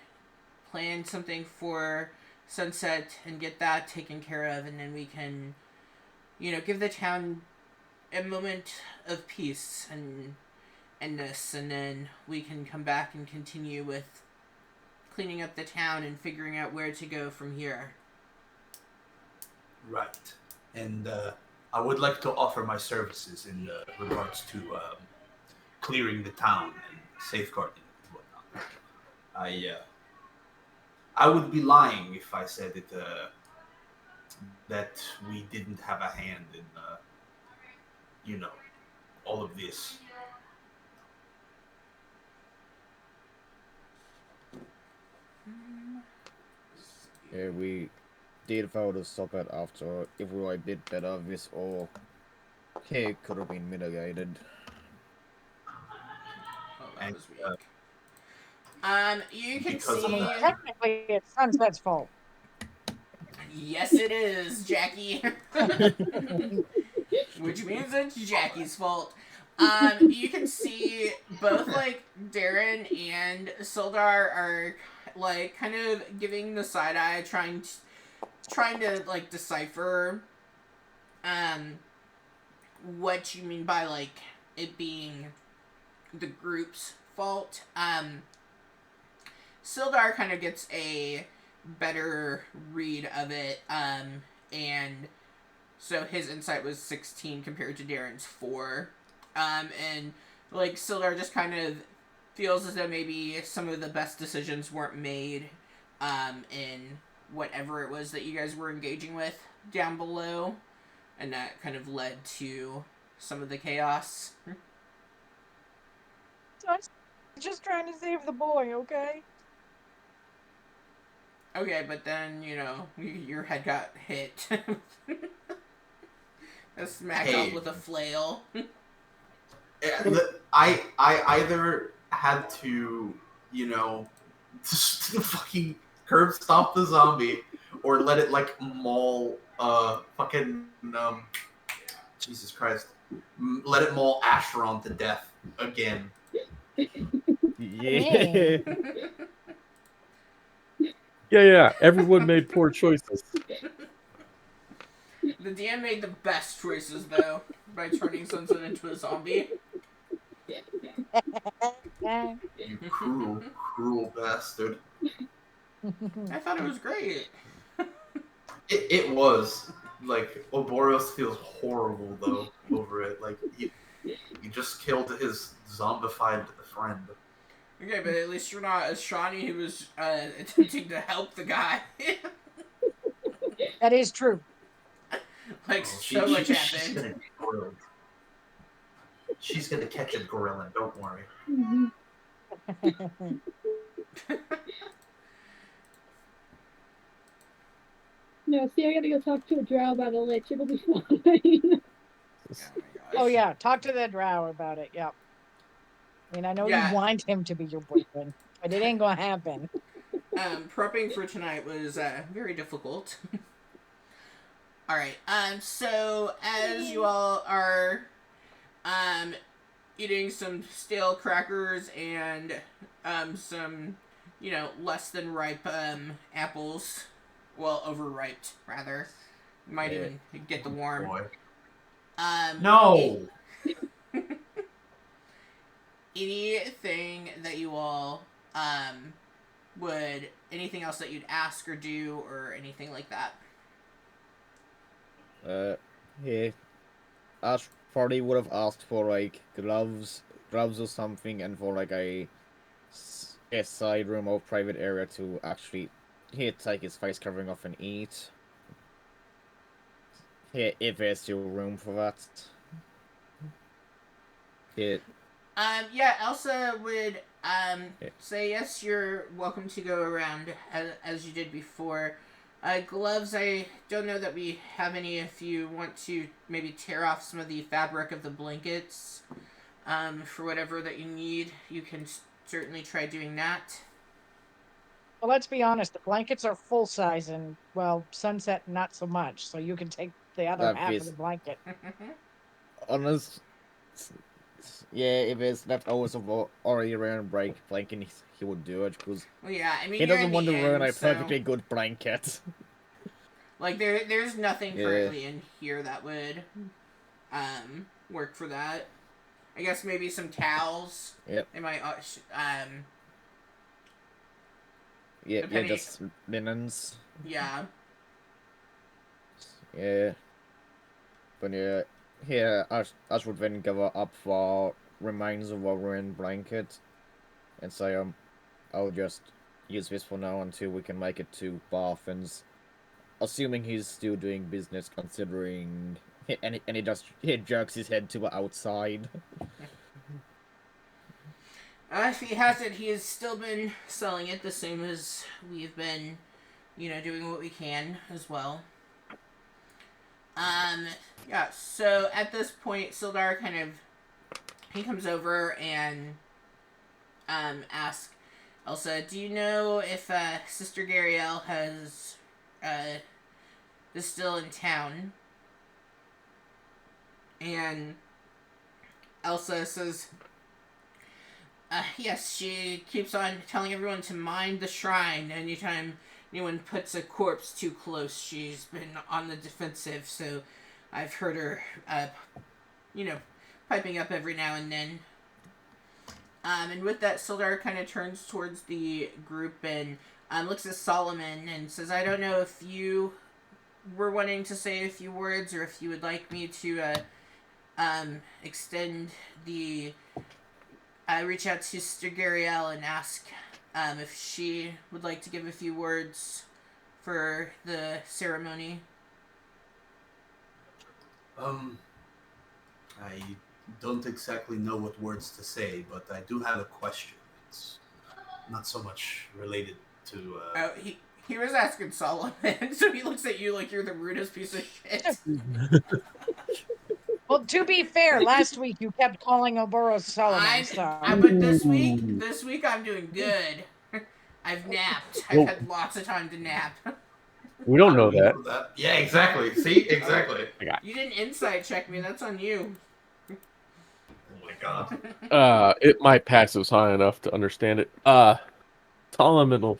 plan something for sunset and get that taken care of, and then we can, give the town a moment of peace and this, and then we can come back and continue with cleaning up the town and figuring out where to go from here." Right. And I would like to offer my services in regards to clearing the town and safeguarding it and whatnot. I would be lying if I said that we didn't have a hand in, all of this. Yeah, we did found a socket after if we were a bit better this or it could have been mitigated. Oh, that And was weak. You can because I of mean, see. technically, it's Sunset's fault. Yes, it is, Jackie. Which means it's Jackie's fault. You can see both like Darren and Sildar are like kind of giving the side eye, trying to like decipher what you mean by like it being the group's fault. Sildar kind of gets a better read of it, and so his insight was 16 compared to Darren's 4. And like Sildar just kind of feels as though maybe some of the best decisions weren't made in whatever it was that you guys were engaging with down below, and that kind of led to some of the chaos. I'm just trying to save the boy, okay? Okay, but then, your head got hit. Smacked off Hey. with a flail. I either had to, just fucking curb stomp the zombie, or let it like maul fucking Jesus Christ, let it maul Asheron to death again. Yeah. Yeah. Everyone made poor choices. The DM made the best choices, though, by turning Sunset into a zombie. You cruel, cruel bastard. I thought it was great. It was. Like, Oboros feels horrible, though, over it. Like, he just killed his zombified friend. Okay, but at least you're not as Shawnee who was attempting to help the guy. That is true. Like, Oh, so much she's happened. gonna get grilled. She's gonna catch a gorilla, don't worry. No, see, I gotta go talk to a drow about a lich. It'll be fine. Oh my gosh. Oh yeah, talk to the drow about it. Yep. I mean, I know Yeah. you want him to be your boyfriend, but it ain't gonna happen. Prepping for tonight was very difficult. All right. So as you all are eating some stale crackers and some less than ripe apples, well, overripe rather. Might even get the worm. Boy. Um, No! Anything that you all would, anything else that you'd ask or do or anything like that? Yeah. Ash probably would have asked for like gloves or something, and for like a side room or private area to actually take his face covering off and eat. Yeah, if there's still room for that. Yeah. Yeah, Elsa would say yes, you're welcome to go around as you did before. Gloves, I don't know that we have any. If you want to maybe tear off some of the fabric of the blankets for whatever that you need, you can certainly try doing that. Well, let's be honest. The blankets are full size, and well, Sunset not so much. So you can take the other That half of is the blanket. honest. Yeah, if it's leftovers of already around blanket, he would do it because Well, yeah, I mean, he you're in doesn't want the to ruin inn, a so perfectly good blanket. like there's nothing Yeah. currently in here that would work for that. I guess maybe some towels. Yep. They might Yeah, depending. just linens. Yeah. Yeah. But yeah, Ash would then gather up for remains of our ruined blanket and say, I'll just use this for now until we can make it to Barthen's. Assuming he's still doing business, considering and he jerks his head to the outside. If he hasn't, he has still been selling it the same as we've been, doing what we can as well. Yeah, so at this point, Sildar he comes over and, asks Elsa, do you know if, Sister Gariel is still in town? And Elsa says, yes, she keeps on telling everyone to mind the shrine. Anytime anyone puts a corpse too close, she's been on the defensive, so I've heard her, piping up every now and then. And with that, Sildar kind of turns towards the group and looks at Solomon and says, I don't know if you were wanting to say a few words or if you would like me to extend the... reach out to Sister Gariel and ask if she would like to give a few words for the ceremony? I don't exactly know what words to say, but I do have a question. It's not so much related to. Oh, he was asking Solomon, so he looks at you like you're the rudest piece of shit. Well, to be fair, last week you kept calling Oboros Solomon, But Ooh. this week I'm doing good. I've napped. I've Well, had lots of time to nap. we don't How do know we that. know that? Yeah, exactly. See, exactly. You didn't insight check me. That's on you. Oh my god. My passive's high enough to understand it. Solomon will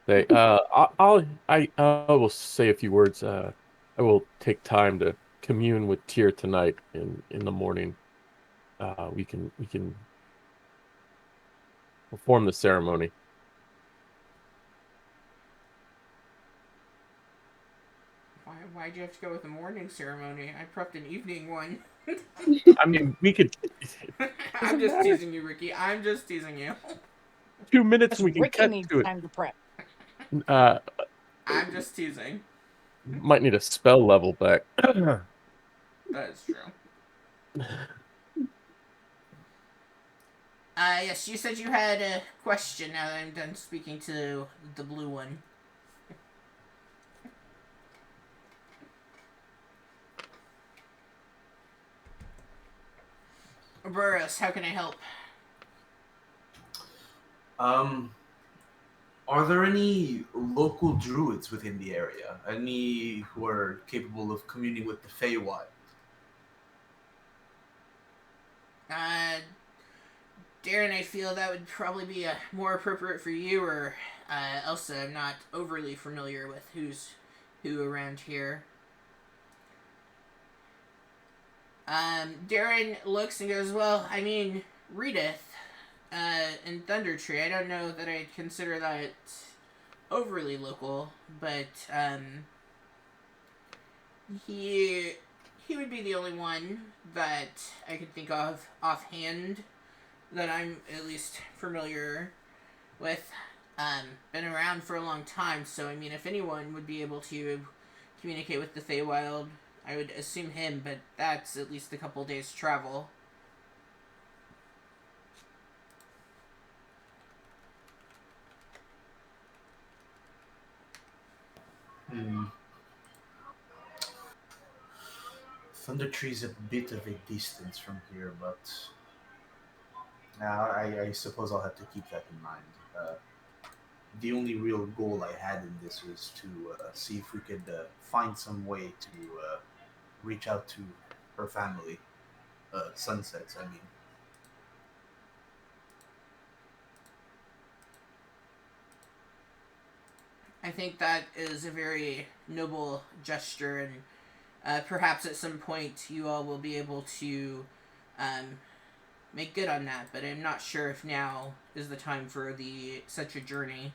say, I will say a few words. I will take time to commune with Tyr tonight in the morning. We can perform the ceremony. Why'd you have to go with a morning ceremony? I prepped an evening one. I mean, we could. I'm just matter. teasing you, Ricky. I'm just teasing you. 2 minutes Because and we can Ricky cut needs to it. time to prep. I'm just teasing. Might need a spell level back. That is true. Yes, you said you had a question now that I'm done speaking to the blue one. Burris, how can I help? Are there any local druids within the area? Any who are capable of communing with the Feywild? Darren, I feel that would probably be more appropriate for you or Elsa. I'm not overly familiar with who's who around here. Darren looks and goes, well, I mean, Redith, and Thunder Tree. I don't know that I'd consider that overly local, but, he would be the only one that I could think of offhand that I'm at least familiar with. Been around for a long time, so I mean, if anyone would be able to communicate with the Feywild, I would assume him, but that's at least a couple days' travel. Thunder Tree's a bit of a distance from here, but I suppose I'll have to keep that in mind. The only real goal I had in this was to see if we could find some way to reach out to her family. Sunsets, I mean. I think that is a very noble gesture, and perhaps at some point you all will be able to make good on that, but I'm not sure if now is the time for such a journey.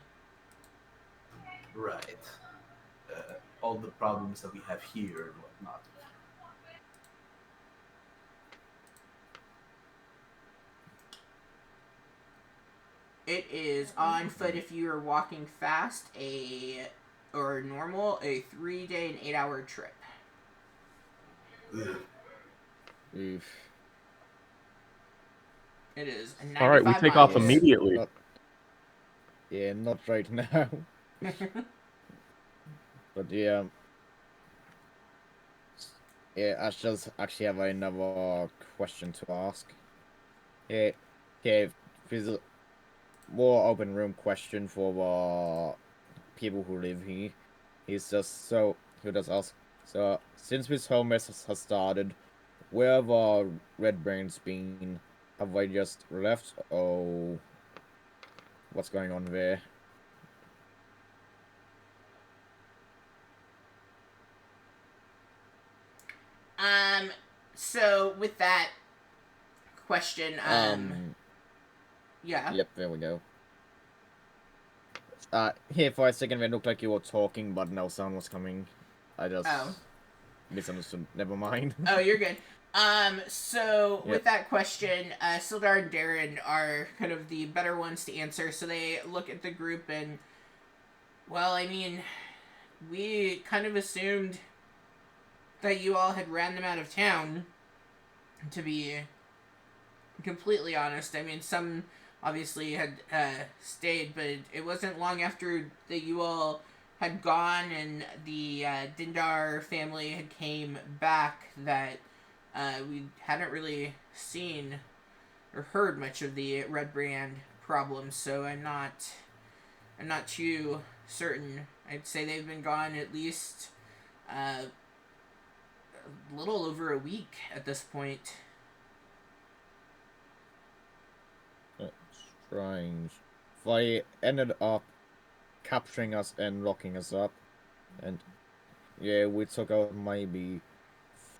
Right. All the problems that we have here and whatnot. It is on foot if you are walking fast, or normal, a 3-day and 8-hour trip. Ugh. Oof. It is a 95 All right, we take off miles. immediately. Not right now. But yeah. Yeah, I just actually have another question to ask. Yeah, there's a more open room question for people who live here. He's just so who does ask. So since this whole mess has started, where have our red brains been? Have they just left? Oh, what's going on there? So with that question, yeah. Yep, there we go. Here for a second, it looked like you were talking, but no sound was coming. I just misunderstood. Never mind. Oh, you're good. So Yep. with that question, Sildar and Darren are kind of the better ones to answer. So they look at the group and, well, I mean, we kind of assumed that you all had ran them out of town, to be completely honest. I mean, some obviously had stayed, but it wasn't long after that you all had gone and the Dindar family had came back that we hadn't really seen or heard much of the Red Brand problems, so I'm not too certain. I'd say they've been gone at least a little over a week at this point. Strange. They ended up capturing us and locking us up, and yeah, we took out maybe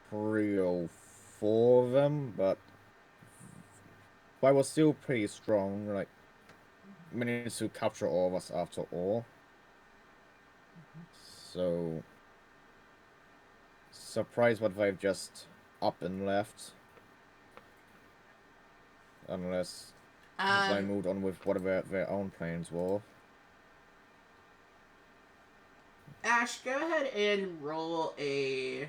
3 or 4 of them, but they were still pretty strong. Like, managed to capture all of us after all. So surprised what they've just up and left, unless they moved on with whatever their own plans were. Ash, go ahead and roll a...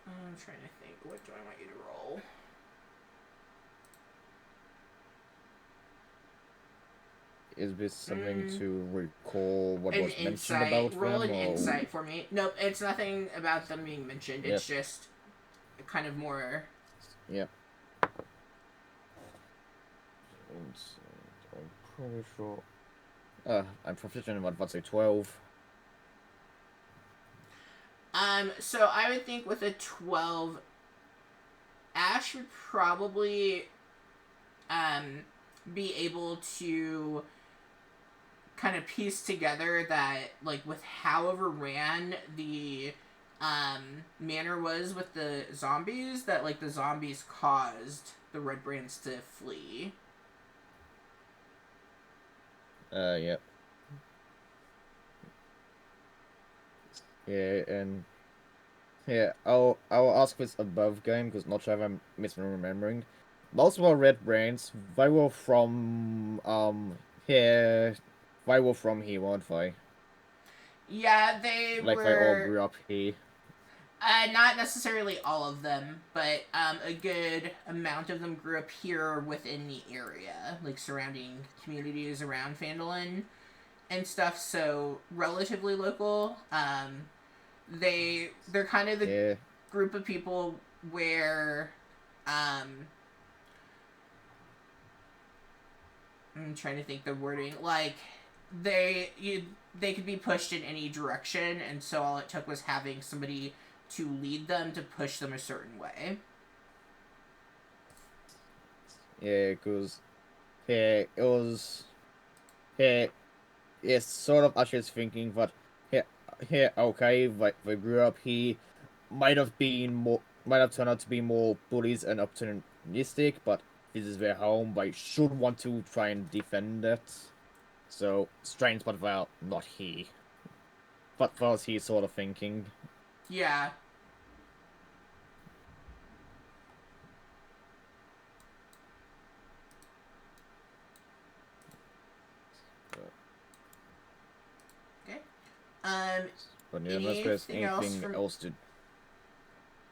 I'm trying to think. What do I want you to roll? Is this something to recall what An was mentioned insight. about Roll them? an Or... insight for me. Nope, it's nothing about them being mentioned. It's just kind of more... Yep. I'm pretty sure... I'm proficient in what, let's say 12. So I would think with a 12, Ash would probably, be able to kind of piece together that, like, with how overran the, manor was with the zombies, that, like, the zombies caused the Red Brands to flee. Yep. Yeah, and yeah, I'll ask this above game because not sure if I'm misremembering. Most of our red brands, they were from here. They were from here, weren't they? Yeah, they Like were... they all grew up here. Not necessarily all of them, but a good amount of them grew up here within the area, like surrounding communities around Phandalin and stuff. So relatively local. They're kind of the group of people where I'm trying to think the wording, like they could be pushed in any direction, and so all it took was having somebody to lead them to push them a certain way. Yeah, because it was it's sort of Usher's thinking that okay, like they grew up here, might have turned out to be more bullies and opportunistic, but this is their home. They should want to try and defend it. So strange, but well, not he. But was he sort of thinking? Yeah. Okay. But yeah, unless there's anything else to...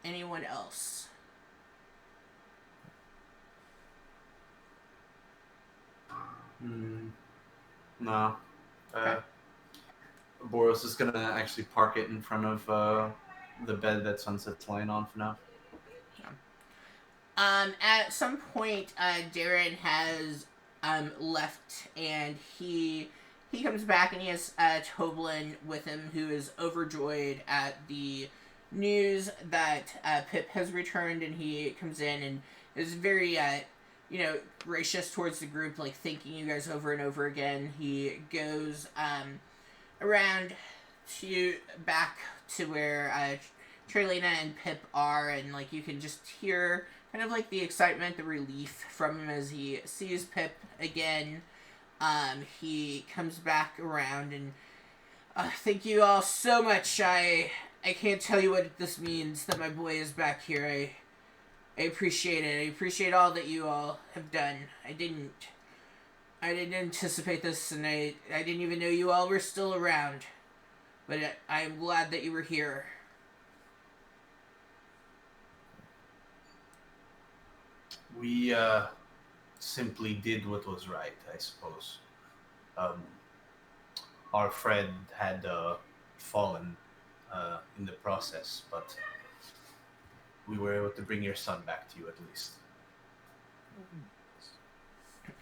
Anyone else? No. Okay. Boros is gonna actually park it in front of the bed that Sunset's laying on for now. At some point, Darren has left, and he comes back, and he has Toblin with him, who is overjoyed at the news that Pip has returned, and he comes in and is very gracious towards the group, like thanking you guys over and over again. He goes around to back to where Trelina and Pip are, and like you can just hear kind of like the excitement, the relief from him as he sees Pip again. He comes back around and thank you all so much. I can't tell you what this means that my boy is back here. I appreciate it. I appreciate all that you all have done. I didn't I didn't anticipate this, and I didn't even know you all were still around. But I'm glad that you were here. We simply did what was right, I suppose. Um, our friend had fallen in the process, but we were able to bring your son back to you at least.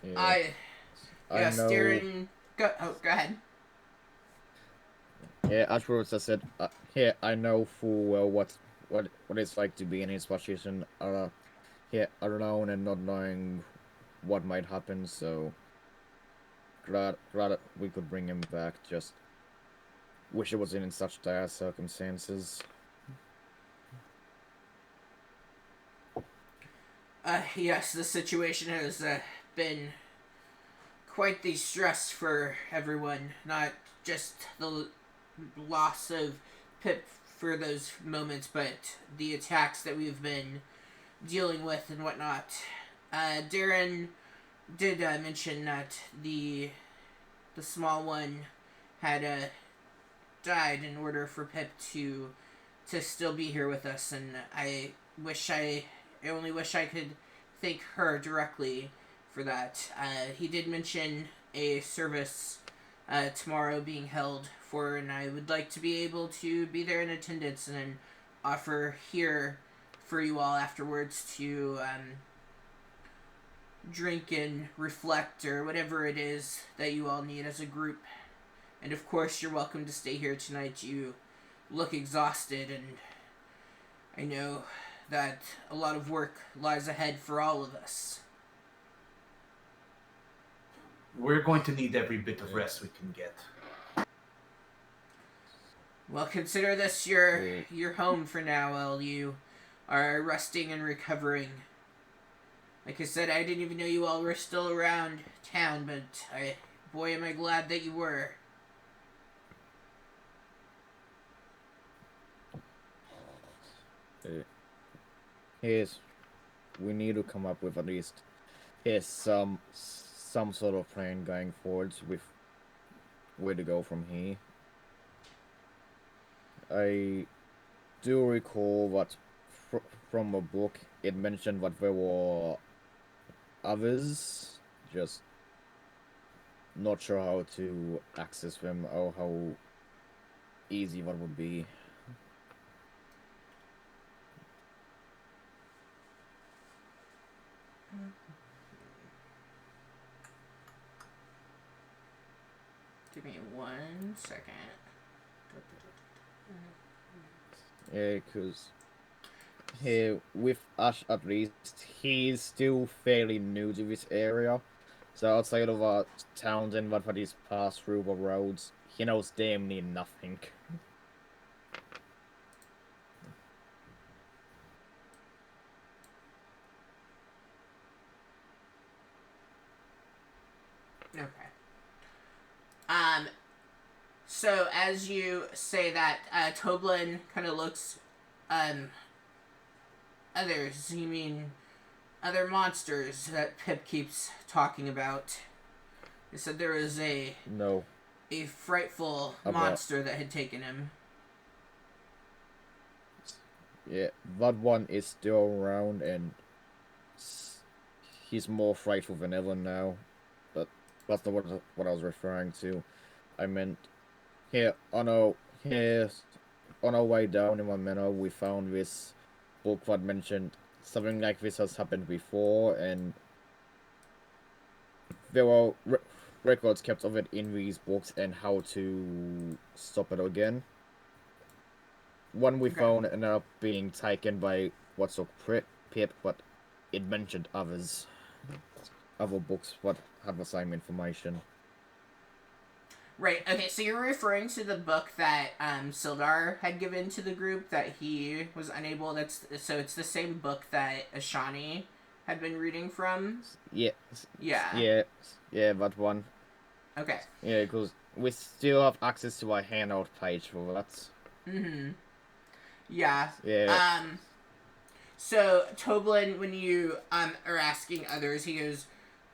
Yeah, I Yes, know. Darren. Go ahead. Yeah, afterwards I said, yeah, I know full well what it's like to be in his position. Yeah, alone and not knowing what might happen. So glad we could bring him back. Just wish it wasn't in such dire circumstances. Yes, the situation has been quite the stress for everyone. Not just the loss of Pip for those moments, but the attacks that we've been dealing with and whatnot. Darren did mention that the small one had died in order for Pip to still be here with us, and I only wish I could thank her directly for that. He did mention a service tomorrow being held for, and I would like to be able to be there in attendance and offer here for you all afterwards to drink and reflect or whatever it is that you all need as a group. And of course, you're welcome to stay here tonight. You look exhausted, and I know that a lot of work lies ahead for all of us. We're going to need every bit of rest we can get. Well, consider this your home for now while you are resting and recovering. Like I said, I didn't even know you all were still around town, but boy, am I glad that you were. Yes, we need to come up with at least some sort of plan going forwards with where to go from here. I do recall that from a book it mentioned that there were others, just not sure how to access them or how easy that would be. Give me 1 second. Yeah, because here with Ash at least, he's still fairly new to this area. So outside of our towns and what he's passed through the roads, he knows damn near nothing. Okay. Um, so as you say that, Toblin kind of looks, um, others, you mean other monsters that Pip keeps talking about. He said there was No, a frightful about monster that had taken him. yeah, that one is still around and he's more frightful than ever now. But that's not what I was referring to. I meant here here on our way down in Manor, we found this book that mentioned something like this has happened before, and there were records kept of it in these books and how to stop it again. One we Okay. found ended up being taken by what's up Pip, but it mentioned other books what had the same information. Right. Okay. So you're referring to the book that Sildar had given to the group that he was unable. So it's the same book that Ashani had been reading from. Yeah, Yeah. that one. Okay. Yeah, because we still have access to our handout page for that. Mm-hmm. Yeah. Yeah, So Toblin, when you are asking others, he goes,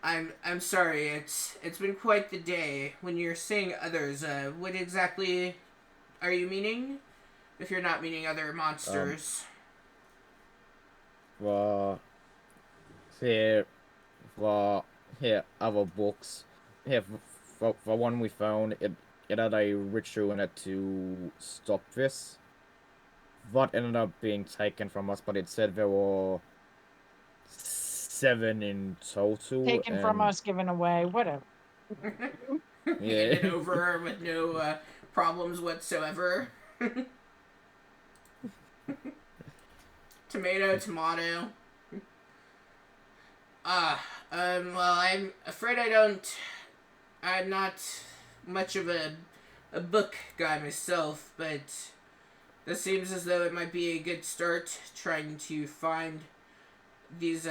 I'm sorry. It's been quite the day. When you're saying others, what exactly are you meaning? If you're not meaning other monsters. For here, for here, other books. Here, for one we found, it had a ritual in it to stop this. What ended up being taken from us, but it said there were 7 in total, Taken from and us, given away, whatever. yeah, Handed over with no problems whatsoever. Tomato, tomato. Well, I'm afraid I'm not much of a book guy myself, but this seems as though it might be a good start trying to find these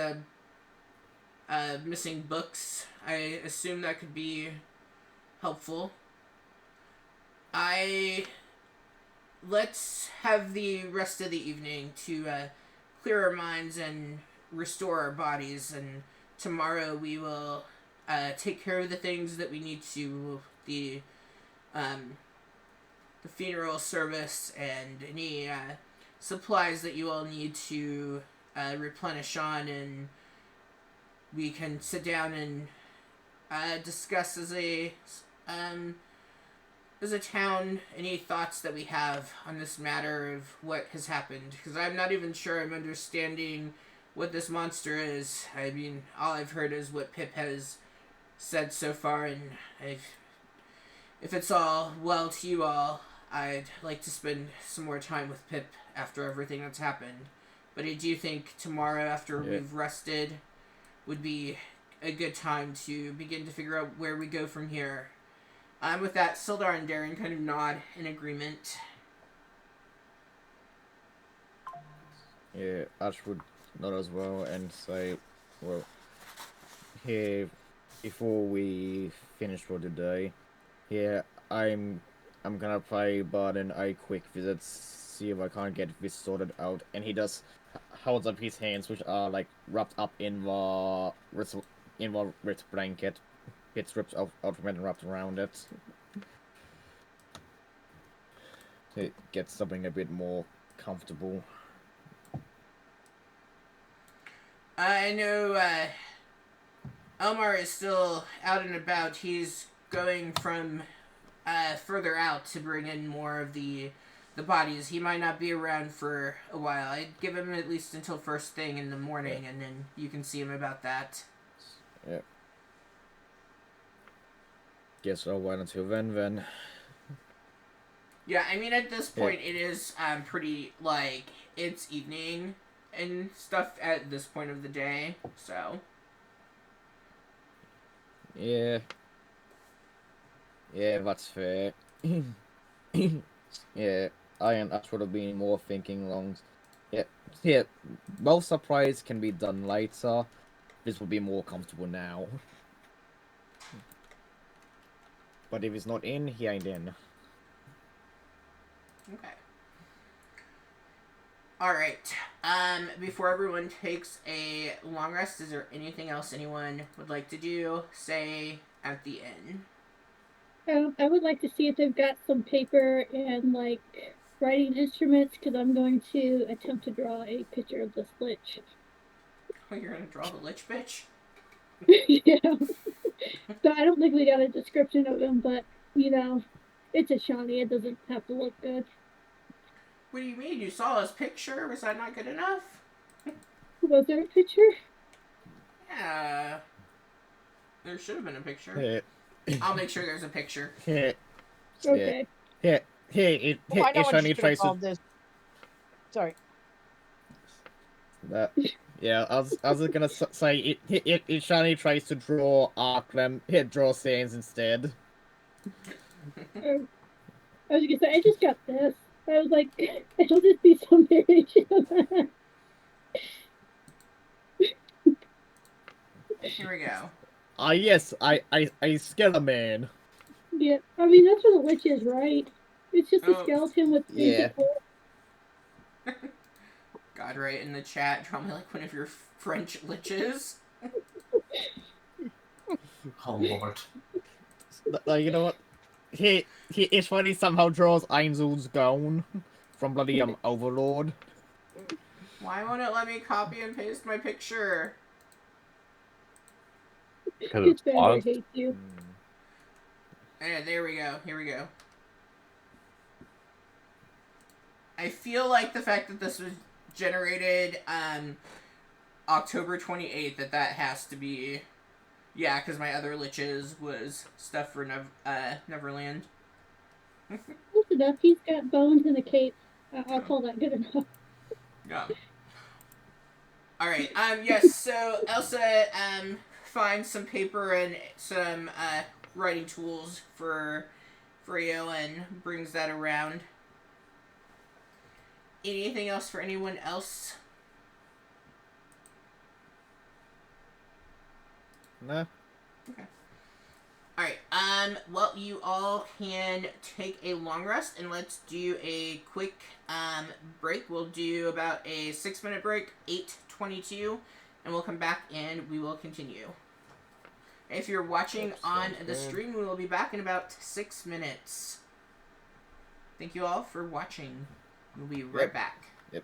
missing books. I assume that could be helpful. I Let's have the rest of the evening to clear our minds and restore our bodies, and tomorrow we will take care of the things that we need to, um, the funeral service and any supplies that you all need to replenish on, and we can sit down and discuss um, as a town any thoughts that we have on this matter of what has happened, because I'm not even sure I'm understanding what this monster is. I mean, all I've heard is what Pip has said so far, and if it's all well to you all, I'd like to spend some more time with Pip after everything that's happened. But I do think tomorrow, after yeah, we've rested, would be a good time to begin to figure out where we go from here. With that, Sildar and Darren kind of nod in agreement. yeah, Ash would nod as well and say, well, here, before we finish for the day, here, I'm gonna play Barden a quick visit, see if I can't get this sorted out. And he does holds up his hands, which are like wrapped up in the wrist blanket. It's ripped out from it and wrapped around it. To get something a bit more comfortable. I know Elmar is still out and about. He's going from further out to bring in more of the bodies. He might not be around for a while. I'd give him at least until first thing in the morning, and then you can see him about that. Yeah. Guess I'll wait until then. Yeah, I mean, at this point, it is pretty, like, it's evening and stuff at this point of the day, so. Yeah. Yeah, that's fair. Yeah, I and Ash would have been more thinking long. Yeah, yeah. Both surprise can be done later. This would be more comfortable now. But if he's not in, he ain't in. Okay. Alright. Before everyone takes a long rest, is there anything else anyone would like to do, say, at the inn? I would like to see if they've got some paper and like writing instruments because I'm going to attempt to draw a picture of this lich. Oh, you're gonna draw the Lich bitch? Yeah. So I don't think we got a description of him, but it's a Shawnee. It doesn't have to look good. What do you mean? You saw his picture? Was that not good enough? Was there a picture? Yeah. There should have been a picture. Yeah. I'll make sure there's a picture. Yeah. Okay. Yeah. Oh, I know what you Shiny should have tries to. called this. Sorry. Yeah, I was just gonna say it Shiny tries to draw Arkham, it draws Sans instead. I was gonna say I just got this. I was like, it'll just be some variation of that. Here we go. Yes, I scared a man. Yeah, I mean that's what a lich is, right? It's just a Oh. skeleton with Yeah. God, right in the chat, draw me like one of your French liches. Oh lord. You know what? It's when he somehow draws Einzel's gown from bloody Overlord. Why won't it let me copy and paste my picture? Because His it's vendor paused. hates you. There we go. Here we go. I feel like the fact that this was generated October 28th, that has to be... Yeah, because my other Liches was stuff for Neverland. Close enough. He's got bones and a cape. I'll call that good enough. Yeah. Alright, yes, so Elsa, finds some paper and some, writing tools for you and brings that around. Anything else for anyone else? Nah. Okay. Alright, well, you all can take a long rest, and let's do a quick, break. We'll do about a 6-minute break, 8:22, and we'll come back and we will continue. If you're watching Yep, on sounds the good. stream, we will be back in about 6 minutes. Thank you all for watching. We'll be right Yep. back. Yep.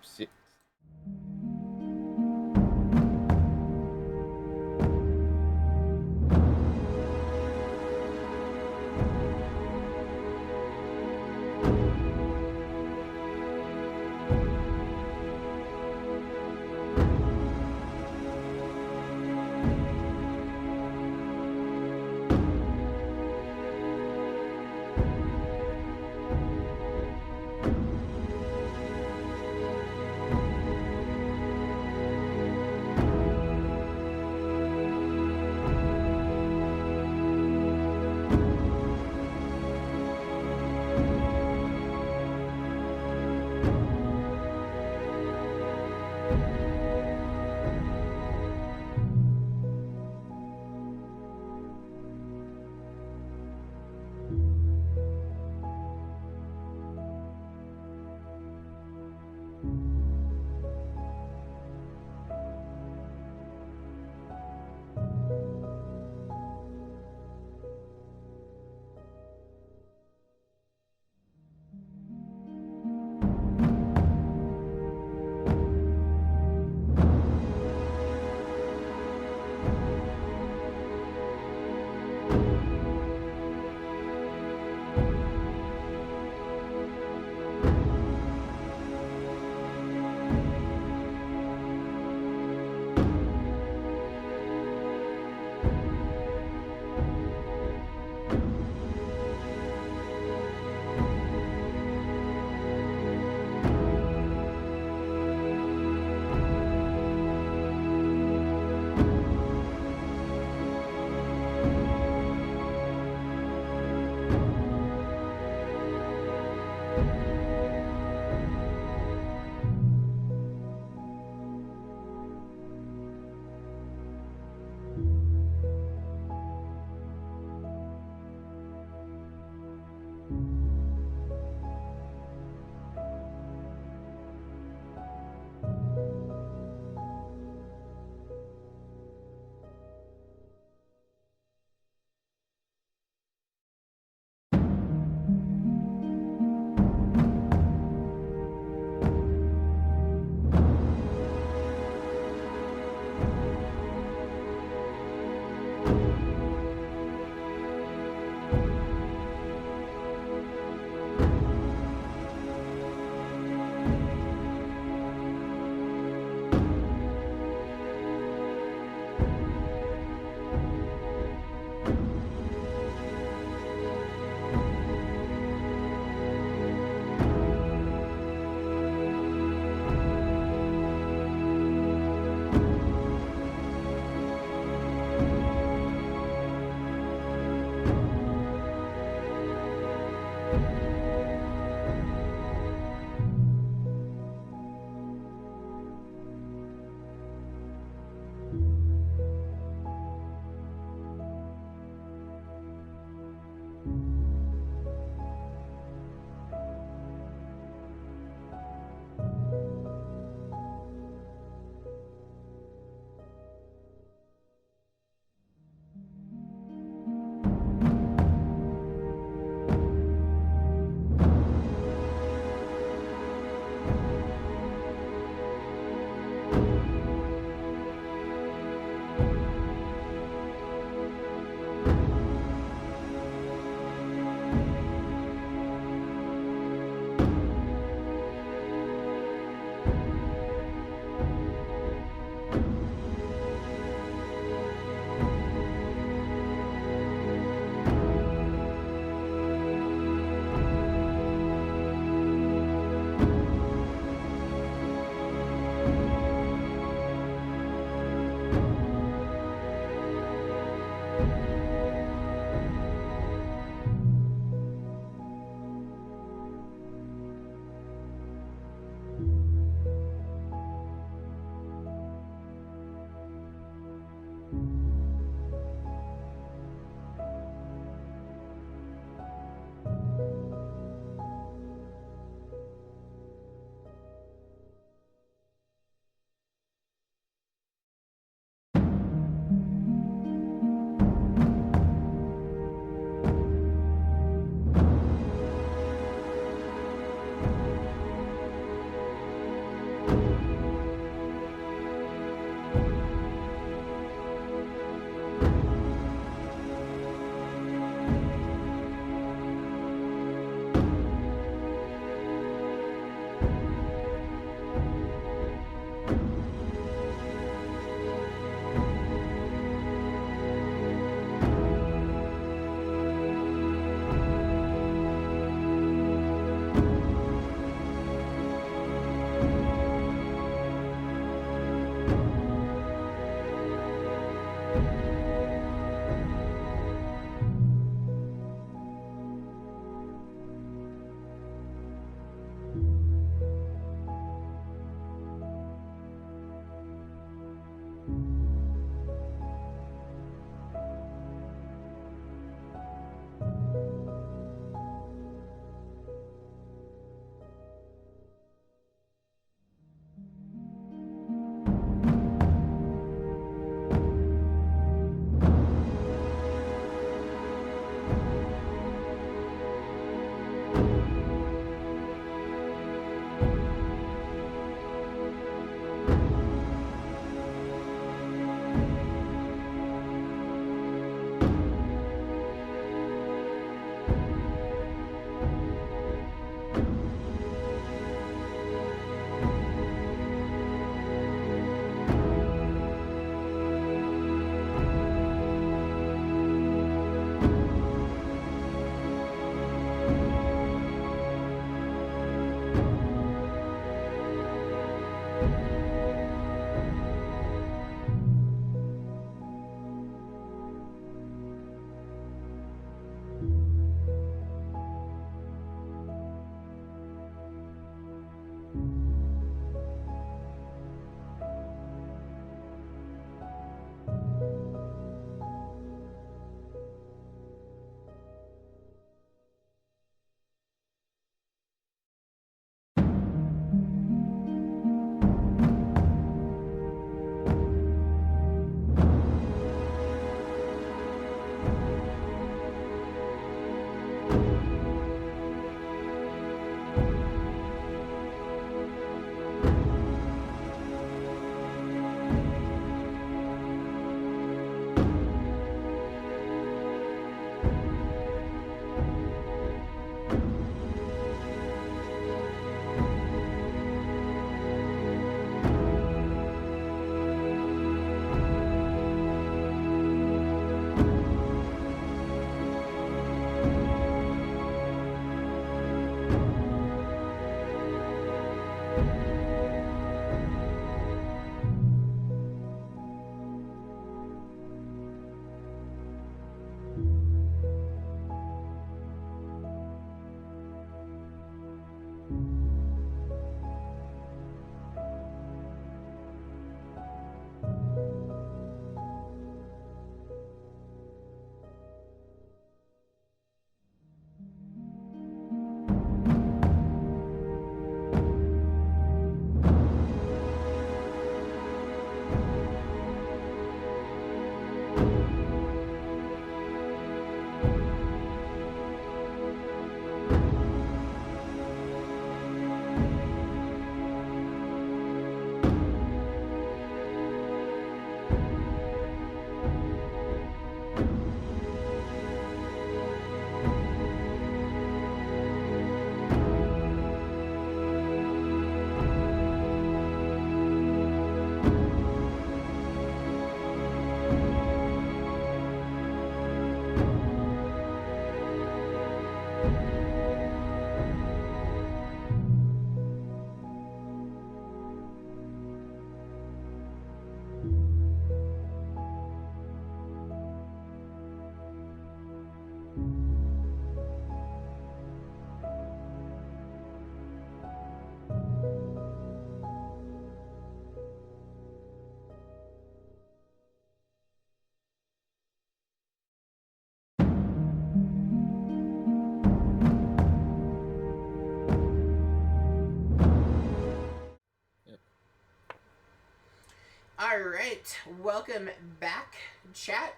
All right, welcome back, chat.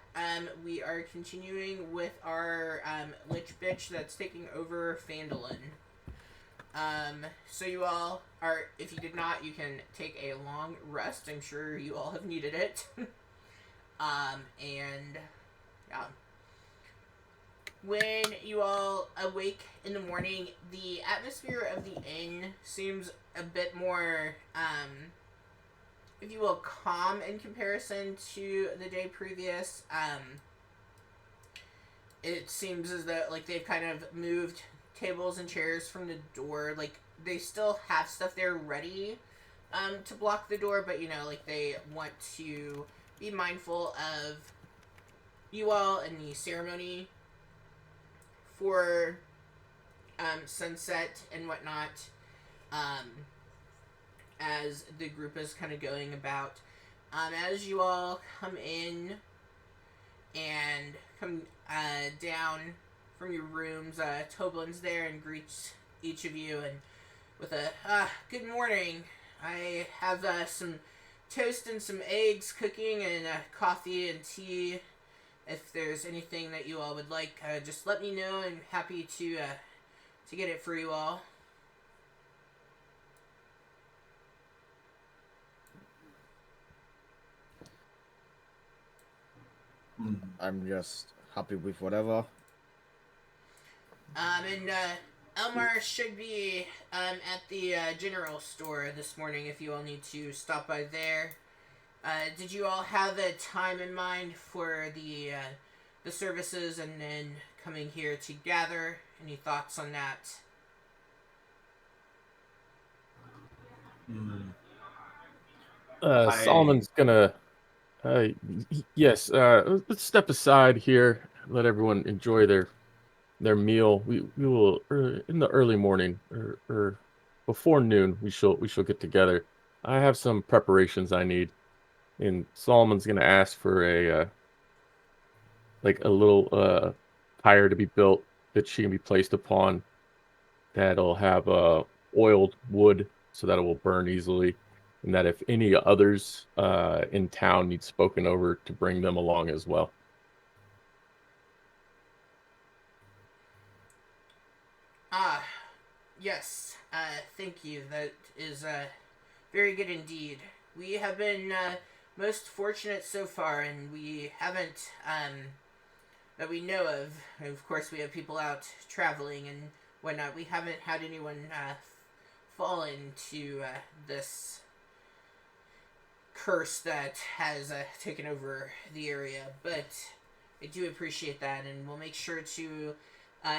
We are continuing with our Lich bitch that's taking over Phandalin. So you all are, if you did not, you can take a long rest. I'm sure you all have needed it. And yeah. when you all awake in the morning, the atmosphere of the inn seems a bit more, if you will, calm in comparison to the day previous. It seems as though, like, they've kind of moved tables and chairs from the door. Like, they still have stuff there ready to block the door, but, you know, like, they want to be mindful of you all and the ceremony for sunset and whatnot, as the group is kind of going about. As you all come in and come down from your rooms, Toblin's there and greets each of you and with a good morning. I have some toast and some eggs cooking and coffee and tea. If there's anything that you all would like, just let me know. I'm happy to get it for you all. I'm just happy with whatever. And Elmar should be at the general store this morning if you all need to stop by there. Did you all have a time in mind for the services and then coming here to gather? Any thoughts on that? Solomon's gonna. Yes. Let's step aside here. Let everyone enjoy their meal. We will in the early morning or before noon. We shall get together. I have some preparations I need, and Solomon's gonna ask for a like a little pyre to be built that she can be placed upon. That'll have oiled wood so that it will burn easily, and that if any others in town need spoken over, to bring them along as well. Ah, yes. Thank you. That is very good indeed. We have been most fortunate so far, and we haven't, that we know of course, we have people out traveling and whatnot. We haven't had anyone fall into this curse that has taken over the area, but I do appreciate that, and we'll make sure to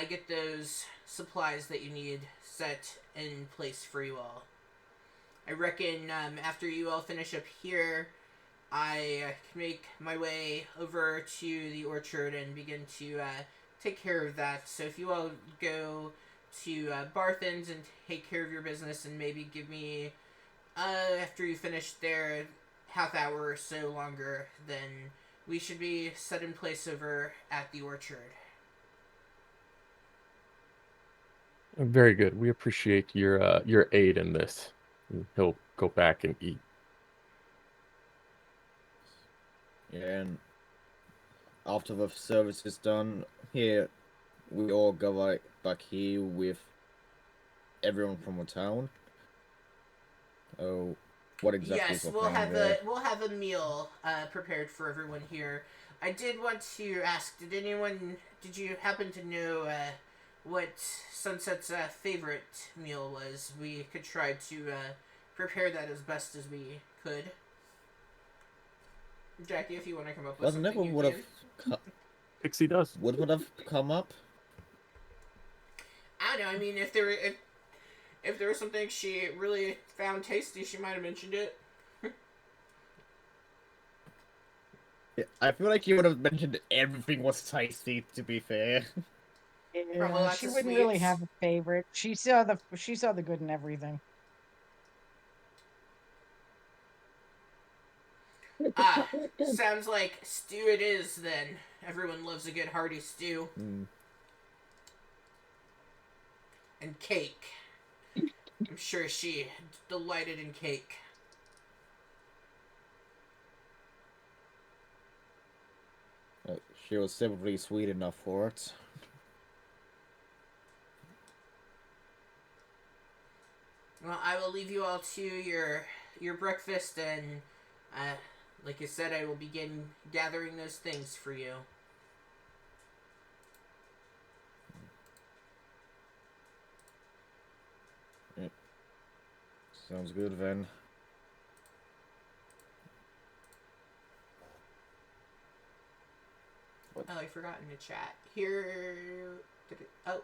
get those supplies that you need set in place for you all. I reckon after you all finish up here, I can make my way over to the orchard and begin to take care of that. So if you all go to Barthen's and take care of your business and maybe give me, after you finish there, half hour or so longer, then we should be set in place over at the orchard. Very good. We appreciate your aid in this. And he'll go back and eat. And after the service is done, here we all go right back here with everyone from the town. Oh, what exactly? Yes, is the we'll plan have there? we'll have a meal prepared for everyone here. I did want to ask, did you happen to know what Sunset's favorite meal was? We could try to prepare that as best as we could. Jackie, if you want to come up with That something, never you would can. have. Pixie does. Would have come up? I don't know. I mean, if there was something she really found tasty, she might have mentioned it. I feel like you would have mentioned everything was tasty. To be fair. Probably Yeah, lots she of wouldn't really sweets. have a favorite. She saw the good in everything. With the Ah, potluck done. sounds like stew it is then. Everyone loves a good hearty stew. Mm. And cake. I'm sure she delighted in cake. She was simply sweet enough for it. Well, I will leave you all to your breakfast, and like I said, I will begin gathering those things for you. Sounds good then. Oh, I forgot in the chat. Here. Oh.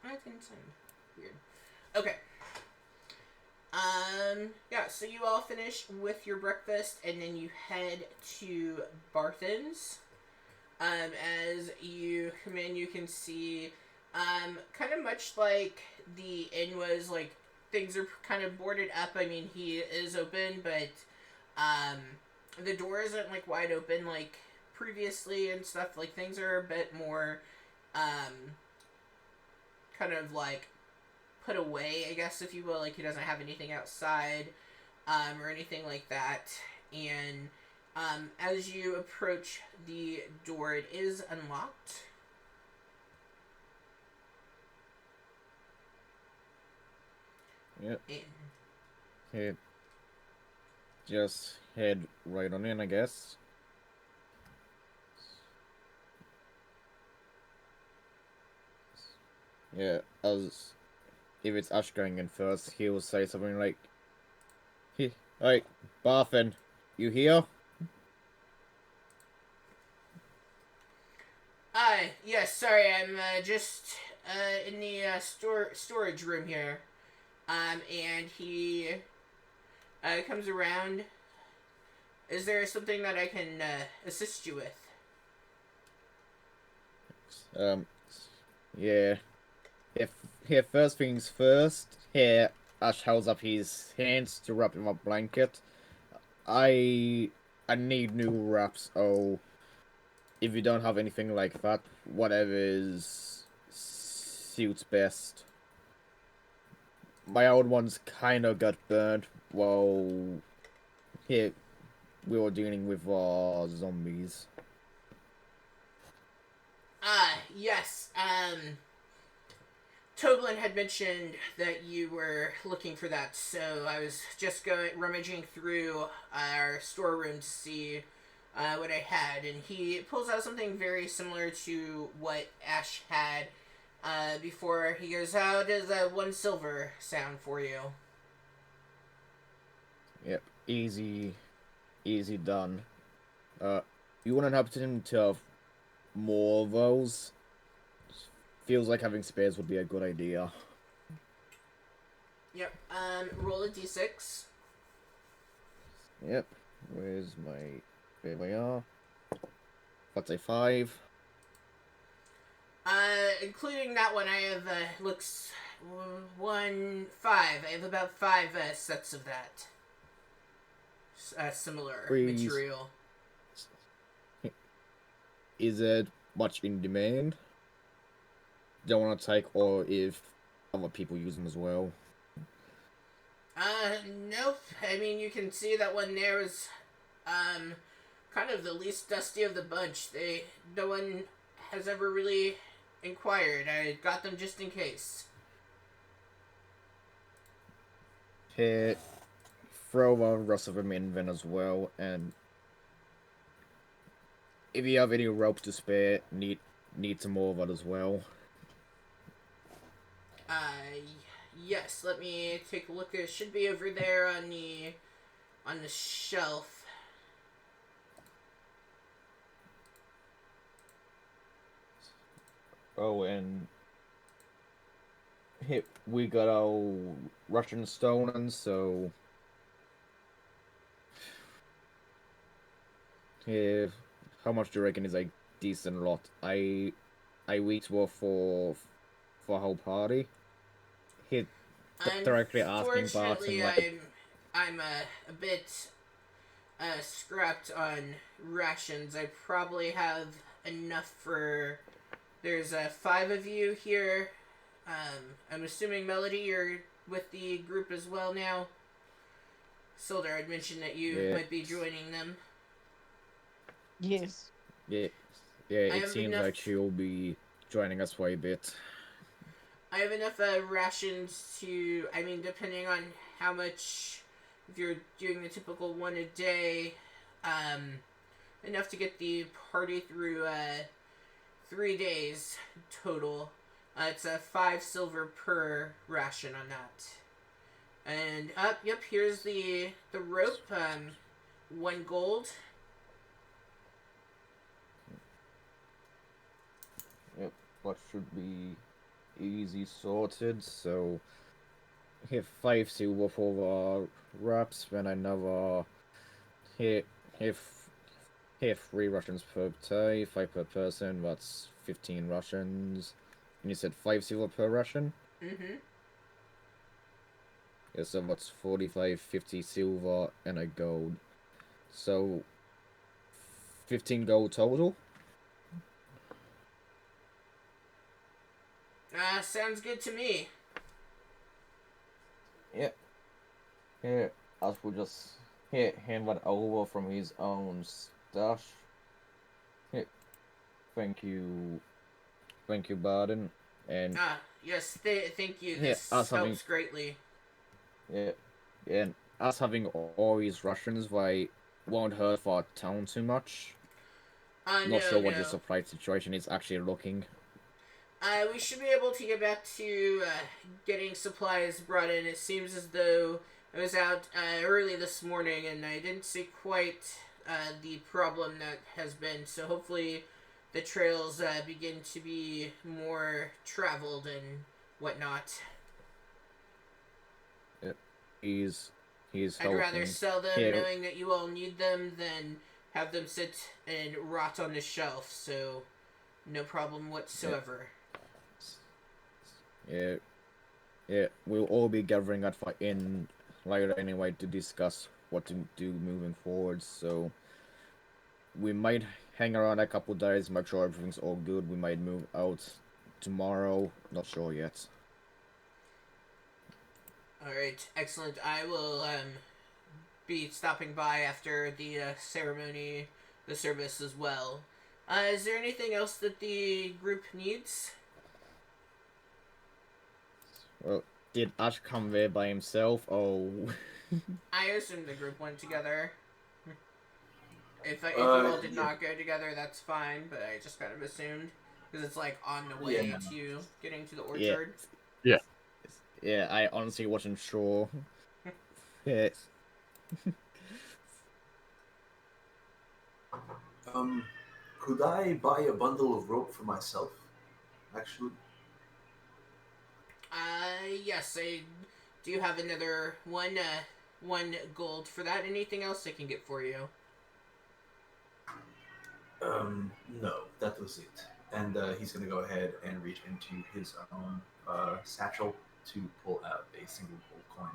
I didn't send. Weird. Okay. Yeah, so you all finish with your breakfast and then you head to Barthen's. As you come in, you can see, kind of much like the inn was, like, things are kind of boarded up. I mean, he is open, but, the door isn't, like, wide open like previously and stuff. Like, things are a bit more, kind of, like, put away, I guess, if you will. Like, he doesn't have anything outside, or anything like that. And, as you approach the door, it is unlocked. Yep. And, Okay. Just head right on in, I guess. Yeah, as if it's Ash going in first, he will say something like, "Hey, Barthen, you here?" yes, sorry, I'm, just, in the, storage room here. And he, comes around. Is there something that I can, assist you with? Yeah. Here, first things first. Here, Ash holds up his hands to wrap him up blanket. I need new wraps. Oh, if you don't have anything like that, whatever suits best. My old ones kind of got burned while here we were dealing with zombies. Yes, Toblin had mentioned that you were looking for that, so I was just rummaging through our storeroom to see what I had, and he pulls out something very similar to what Ash had before. He goes, "How does 1 silver sound for you?" Yep, easy done. You wouldn't happen to have more of those? Feels like having spares would be a good idea. Yep. Roll a d6. Yep. Where's my... There we are. That's a 5. Including that one, I have, looks 1, 5. I have about 5 sets of that. Similar material. Is it much in demand? Don't want to take, or if other people use them as well? Nope. I mean, you can see that one there is, kind of the least dusty of the bunch. No one has ever really inquired. I got them just in case. Here, throw the rest of them in then as well, and if you have any ropes to spare, need some more of that as well. Yes. Let me take a look. It should be over there on the shelf. Oh, and here, we got our Russian stone, so here, how much do you reckon is a decent lot? I wait for whole party. He directly asking Barton Unfortunately, like, I'm a bit scrapped on rations. I probably have enough for. There's 5 of you here. I'm assuming Melody, you're with the group as well now. Sildar had mentioned that you might be joining them. Yes. yeah, I it have seems enough. like she'll be joining us for a bit. I have enough rations to. I mean, depending on how much. If you're doing the typical 1 a day, enough to get the party through 3 days total. It's a 5 silver per ration on that. And yep, here's the rope. 1 gold. Yep, what should be easy sorted. So here 5 silver for the wraps, then another here here here 3 Russians per day, 5 per person. That's 15 Russians. And you said 5 silver per Russian. Mm-hmm. Yeah, so that's 45, 50 silver and a gold. So 15 gold total. Sounds good to me. Yeah. Here, as we just here hand that over from his own stash. Here, thank you, Baden. And Yes, thank you. yeah, This us having helps greatly. yeah, and us having all these Russians, they won't hurt for our town too much. Not No, sure what no. the supply situation is actually looking. We should be able to get back to getting supplies brought in. It seems as though I was out early this morning and I didn't see quite the problem that has been. So hopefully the trails begin to be more traveled and whatnot. Yeah, he's I'd helping. rather sell them Yeah. knowing that you all need them than have them sit and rot on the shelf. So no problem whatsoever. Yeah, yeah, we'll all be gathering at in later anyway to discuss what to do moving forward. So we might hang around a couple days, make sure everything's all good. We might move out tomorrow. Not sure yet. All right, excellent. I will be stopping by after the ceremony, the service as well. Is there anything else that the group needs? Well, did Ash come there by himself? Oh, I assume the group went together. If you all did not go together, that's fine, but I just kind of assumed. Because it's like on the way to getting to the orchard. Yeah. yeah. I honestly wasn't sure. Yeah. Could I buy a bundle of rope for myself? Actually, Yes, I do have another one gold for that. Anything else I can get for you? no, that was it. And he's gonna go ahead and reach into his own satchel to pull out a single gold coin,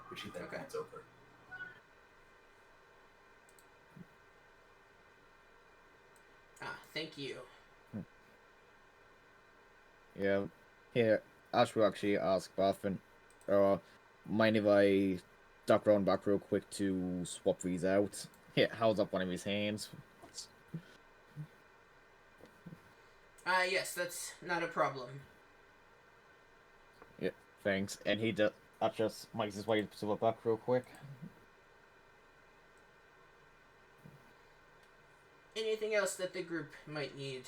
which he then hands over. Thank you. Yeah. Here, Ash will actually ask Buffin, mind if I duck around back real quick to swap these out? He holds up one of his hands. Yes, that's not a problem. Yeah, thanks. And he just makes his way to the back real quick. Anything else that the group might need?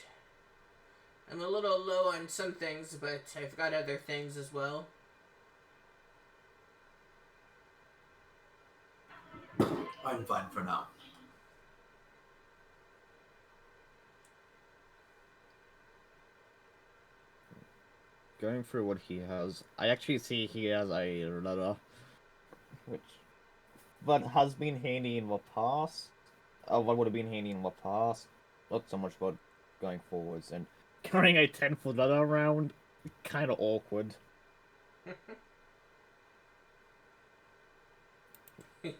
I'm a little low on some things, but I've got other things as well. I'm fine for now. Going through what he has, I actually see he has a letter, which has been handy in the past. What would have been handy in the past. Not so much about going forwards, and carrying a 10-foot letter around, kind of awkward. Yeah.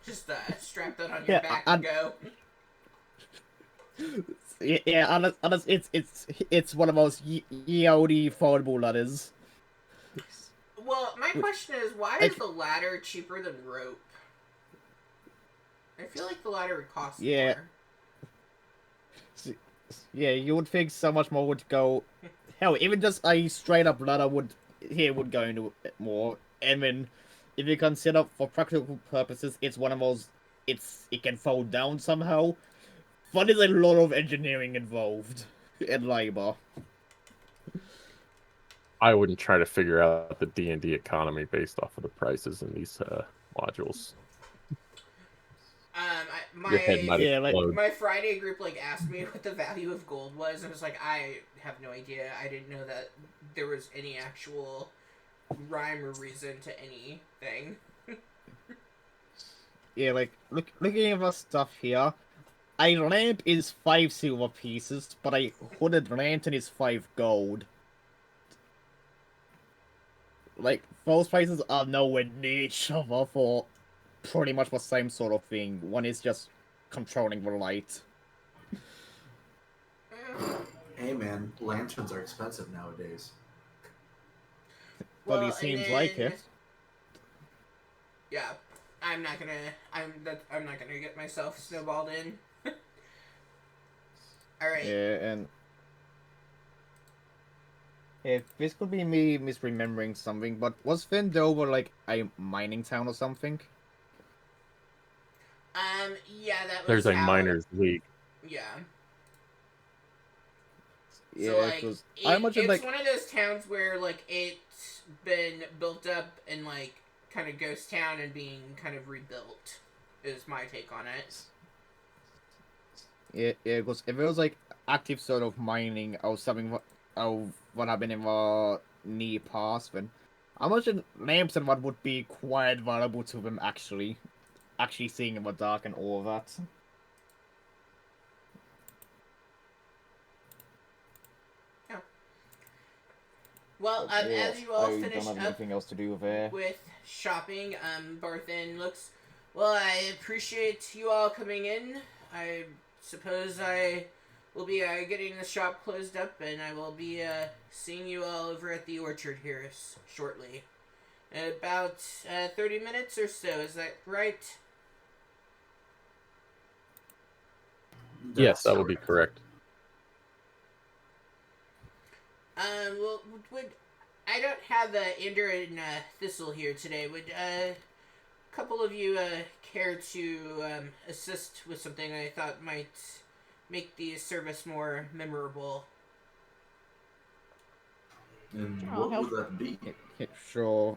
Just strap that on your back and go. Yeah, it's one of those EOD foldable letters. Well, my question is, why is the ladder cheaper than rope? I feel like the ladder would cost more. Yeah, you would think so much more would go. Hell, even just a straight up ladder would go into it more. And then, if you consider for practical purposes, it's one of those. It can fold down somehow. But there's a lot of engineering involved and labor. I wouldn't try to figure out the D&D economy based off of the prices in these modules. Your head might Yeah, like explode. my Friday group like asked me what the value of gold was. I was like, I have no idea. I didn't know that there was any actual rhyme or reason to anything. yeah, like looking at the stuff here. A lamp is 5 silver pieces, but a hooded lantern is 5 gold. Like, those prices are nowhere near each other for pretty much the same sort of thing. One is just controlling the light. Hey man, lanterns are expensive nowadays. But Well, it and seems then like it. yeah, I'm not gonna get myself snowballed in. All right. Yeah, and yeah, this could be me misremembering something, but was Vendover like a mining town or something? Yeah, that was There's a how. miners league. Yeah. So Yeah, like because I imagine it's like one of those towns where like it's been built up and like kind of ghost town and being kind of rebuilt is my take on it. yeah, because if it was like active sort of mining or something of what happened in the near past, then I imagine lamps and what would be quite valuable to them actually seeing in the dark and all of that. Yeah. Well, But yeah, as you all I don't finish have up anything else to do there. with shopping, Barthen looks. Well, I appreciate you all coming in. I suppose I will be getting the shop closed up, and I will be seeing you all over at the orchard here shortly. In about 30 minutes or so, is that right? Yes, that would be correct. correct. Well, would I don't have Ender and Thistle here today. Would a couple of you care to assist with something I thought might make the service more memorable? And I'll what help. would that be? Sure,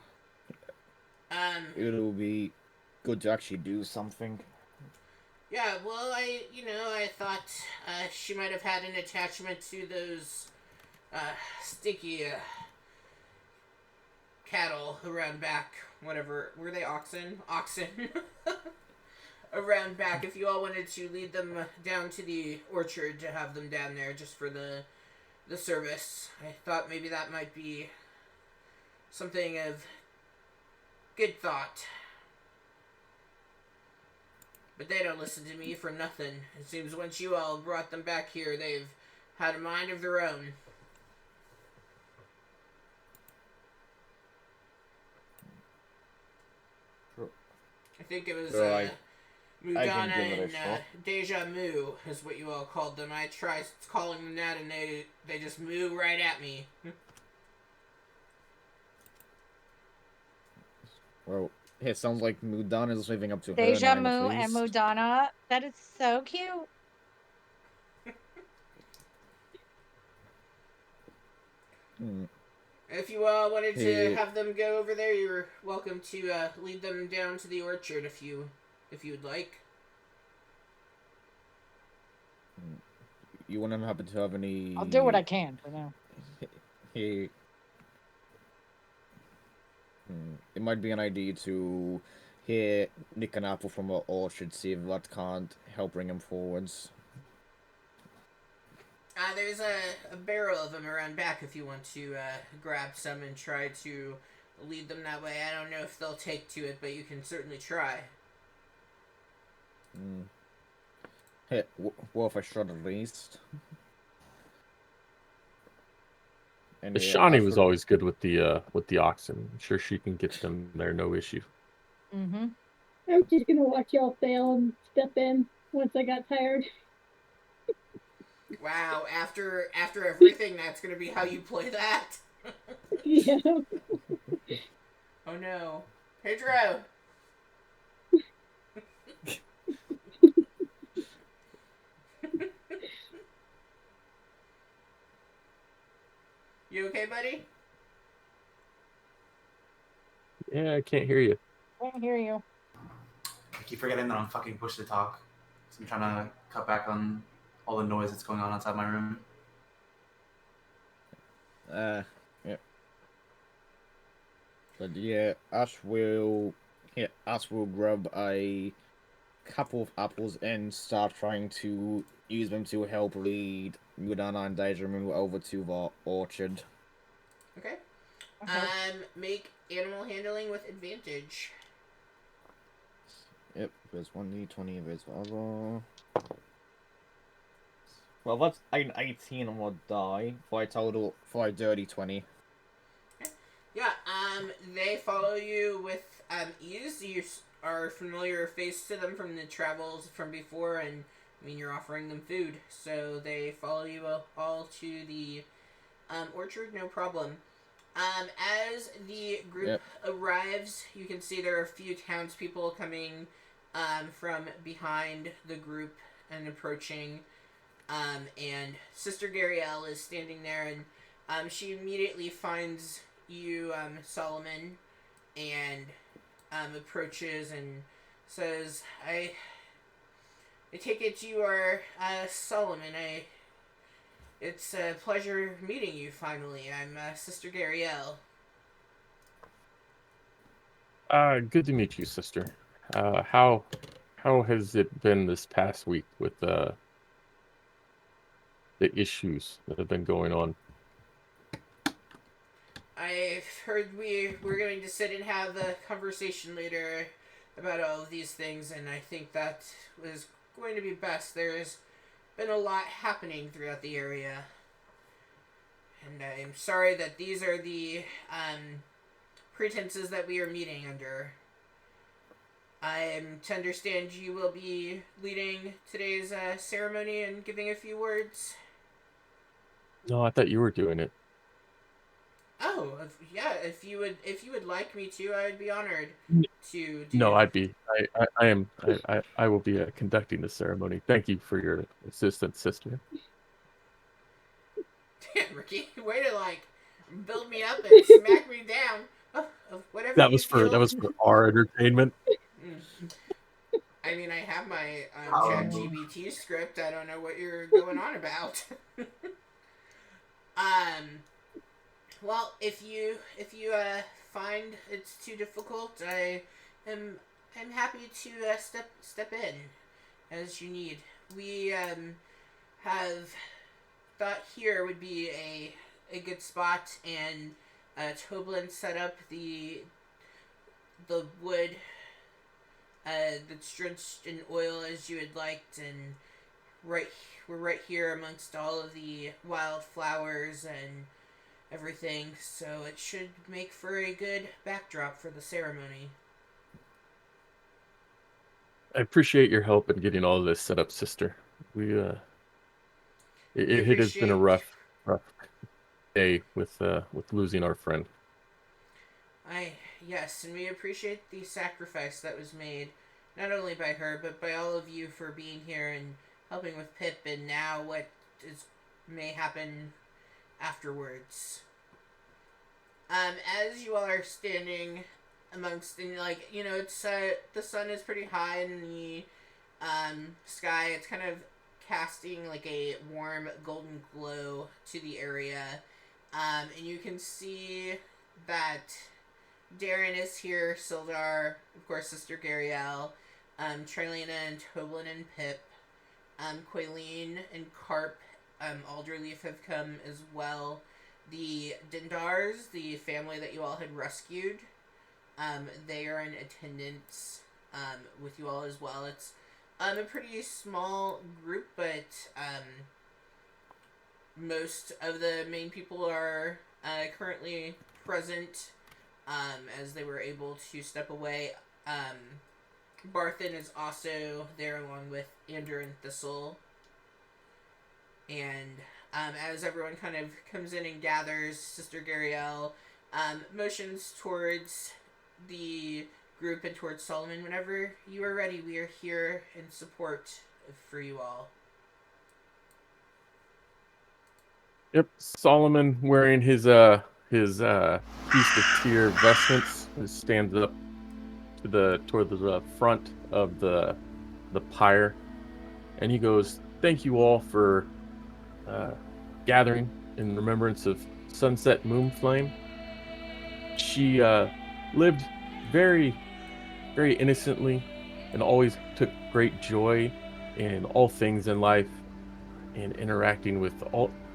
Um, it'll be good to actually do something. yeah, well, I thought she might have had an attachment to those stinky cattle around back. Whatever, were they oxen? Oxen. Around back. If you all wanted to lead them down to the orchard to have them down there just for the service, I thought maybe that might be something of good thought. But they don't listen to me for nothing. It seems once you all brought them back here, they've had a mind of their own. I think it was Sure, I Mudana can give it a and shot. Deja Moo is what you all called them. I tried calling them that and they just moo right at me. Well, it sounds like Mudan is living up to her Deja name at Moo and least. Mudana. That is so cute. Hmm. If you all wanted to Hey. have them go over there, you're welcome to lead them down to the orchard if you would like. You wouldn't happen to have any... I'll do what I can for now. Hey. It might be an idea to nick an apple from an orchard, see if that can't help bring him forwards. There's a barrel of them around back if you want to grab some and try to lead them that way. I don't know if they'll take to it, but you can certainly try. Hey, worth a shot at least. And yeah, Shawnee as was for- always good with the oxen. I'm sure she can get them there, no issue. Mm-hmm. I was just gonna watch y'all fail and step in once I got tired. Wow, after everything, that's gonna be how you play that? Yeah. Oh no. Pedro! You okay, buddy? Yeah, I can't hear you. Can't hear you. I keep forgetting that I'm fucking push to talk. So I'm trying to cut back on all the noise that's going on outside my room. Yeah. But yeah, Ash will grab a couple of apples and start trying to use them to help lead Gudana and Daedra over to the orchard. Okay. Okay. Make animal handling with advantage. Yep, there's 1d20, there's the other. Well, that's an 18 on what die for a total for a dirty 20. Yeah, they follow you with ease. You are familiar face to them from the travels from before, and I mean, you're offering them food, so they follow you all to the orchard, no problem. As the group arrives, you can see there are a few townspeople coming from behind the group and approaching. And Sister Gariel is standing there, and she immediately finds you, Solomon, and approaches and says, I take it you are Solomon. It's a pleasure meeting you finally. I'm Sister Gariel. Good to meet you, sister. How has it been this past week with the issues that have been going on? I've heard we're going to sit and have a conversation later about all of these things, and I think that was going to be best. There's been a lot happening throughout the area, and I'm sorry that these are the pretenses that we are meeting under. I am to understand you will be leading today's ceremony and giving a few words. No, I thought you were doing it. Oh, yeah. If you would like me to, I would be honored to do. No, I'd be. I am. I will be conducting the ceremony. Thank you for your assistance, sister. Damn, Ricky, way to build me up and smack me down. Whatever That you was for feel. our entertainment. I mean, I have my Oh. Chat GBT script. I don't know what you're going on about. Well, if you find it's too difficult, I'm happy to step in as you need. We have thought here would be a good spot, and Toblin set up the wood that's drenched in oil as you had liked, and we're right here amongst all of the wildflowers and everything, so it should make for a good backdrop for the ceremony. I appreciate your help in getting all of this set up, sister. It has been a rough day with losing our friend. Yes, and we appreciate the sacrifice that was made, not only by her, but by all of you for being here and helping with Pip, and now what may happen afterwards. As you all are standing amongst, and it's the sun is pretty high in the sky. It's kind of casting like a warm golden glow to the area, and you can see that Darren is here, Sildar, of course, Sister Gariel, Trilena and Toblin and Pip, Quaileen and Carp, Alderleaf have come as well. The Dindars, the family that you all had rescued, they are in attendance with you all as well. It's a pretty small group, but most of the main people are currently present as they were able to step away. Barthen is also there along with Andrew and Thistle. And as everyone kind of comes in and gathers, Sister Gariel motions towards the group and towards Solomon. Whenever you are ready, we are here in support for you all. Yep, Solomon wearing his Feast of Tyr vestments stands up toward the front of the pyre, and he goes, "Thank you all for gathering in remembrance of Sunset Moonflame. She lived very, very innocently and always took great joy in all things in life and interacting with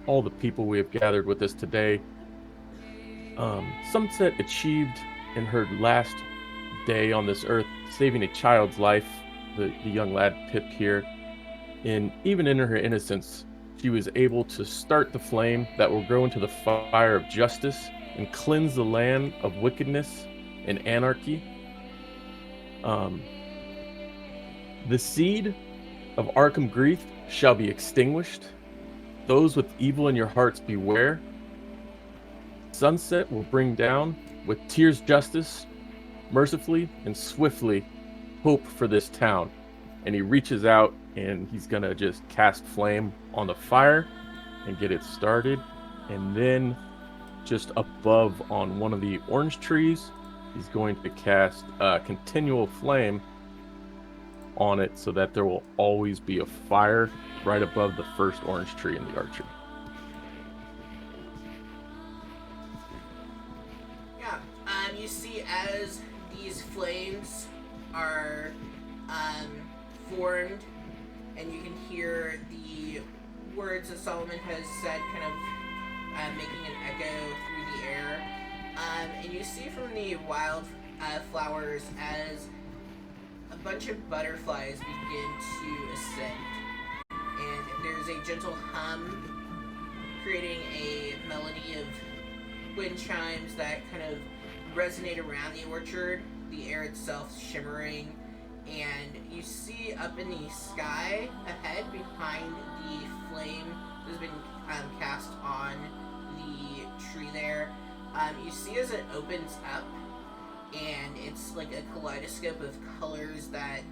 all the people we have gathered with us today. Sunset achieved in her last day on this earth, saving a child's life, the young lad Pip here. And even in her innocence, she was able to start the flame that will grow into the fire of justice and cleanse the land of wickedness and anarchy. Um, the seed of Arkham grief shall be extinguished. Those with evil in your hearts beware. Sunset will bring down, with tears justice, mercifully and swiftly, hope for this town. And he reaches out and he's gonna just cast flame on the fire and get it started. And then just above on one of the orange trees, he's going to cast continual flame on it so that there will always be a fire right above the first orange tree in the archery. Yeah. You see as these flames are formed, and you can hear the words that Solomon has said kind of making an echo through the air. And you see from the wild flowers as a bunch of butterflies begin to ascend. And there's a gentle hum creating a melody of wind chimes that kind of resonate around the orchard, the air itself shimmering, and you see up in the sky ahead behind the flame that has been cast on the tree there. You see as it opens up, and it's like a kaleidoscope of colors that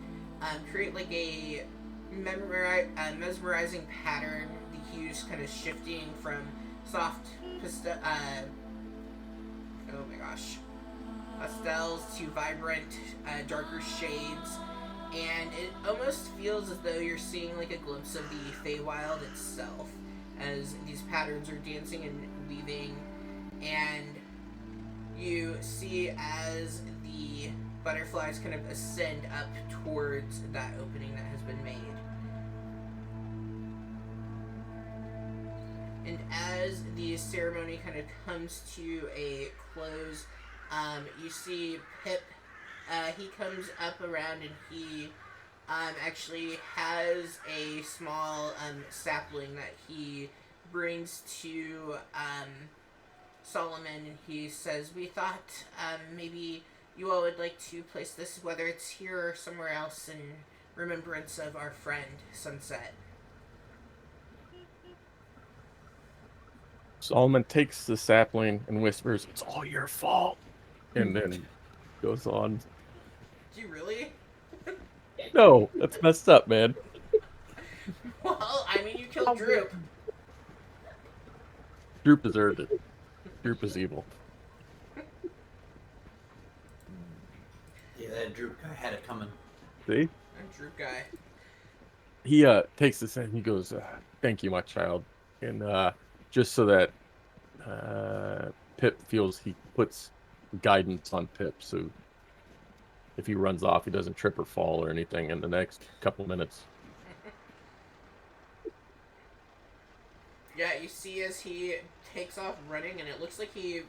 create like a mesmerizing pattern. The hues kind of shifting from soft pastels to vibrant, darker shades, and it almost feels as though you're seeing like a glimpse of the Feywild itself, as these patterns are dancing and weaving, and you see as the butterflies kind of ascend up towards that opening that has been made. And as the ceremony kind of comes to a close, you see Pip. He comes up around and he actually has a small sapling that he brings to Solomon, and he says, "We thought maybe you all would like to place this, whether it's here or somewhere else, in remembrance of our friend, Sunset." Solomon takes the sapling and whispers, "It's all your fault," and then goes on. Do you really? No, that's messed up, man. Well, I mean, you killed Droop. Droop deserved it. Droop is evil. Yeah, that Droop guy had it coming. See? I'm Droop guy. He takes this and he goes, "Thank you, my child," and just so that Pip feels, he puts guidance on Pip, so if he runs off, he doesn't trip or fall or anything in the next couple minutes. Yeah, you see as he takes off running, and it looks like he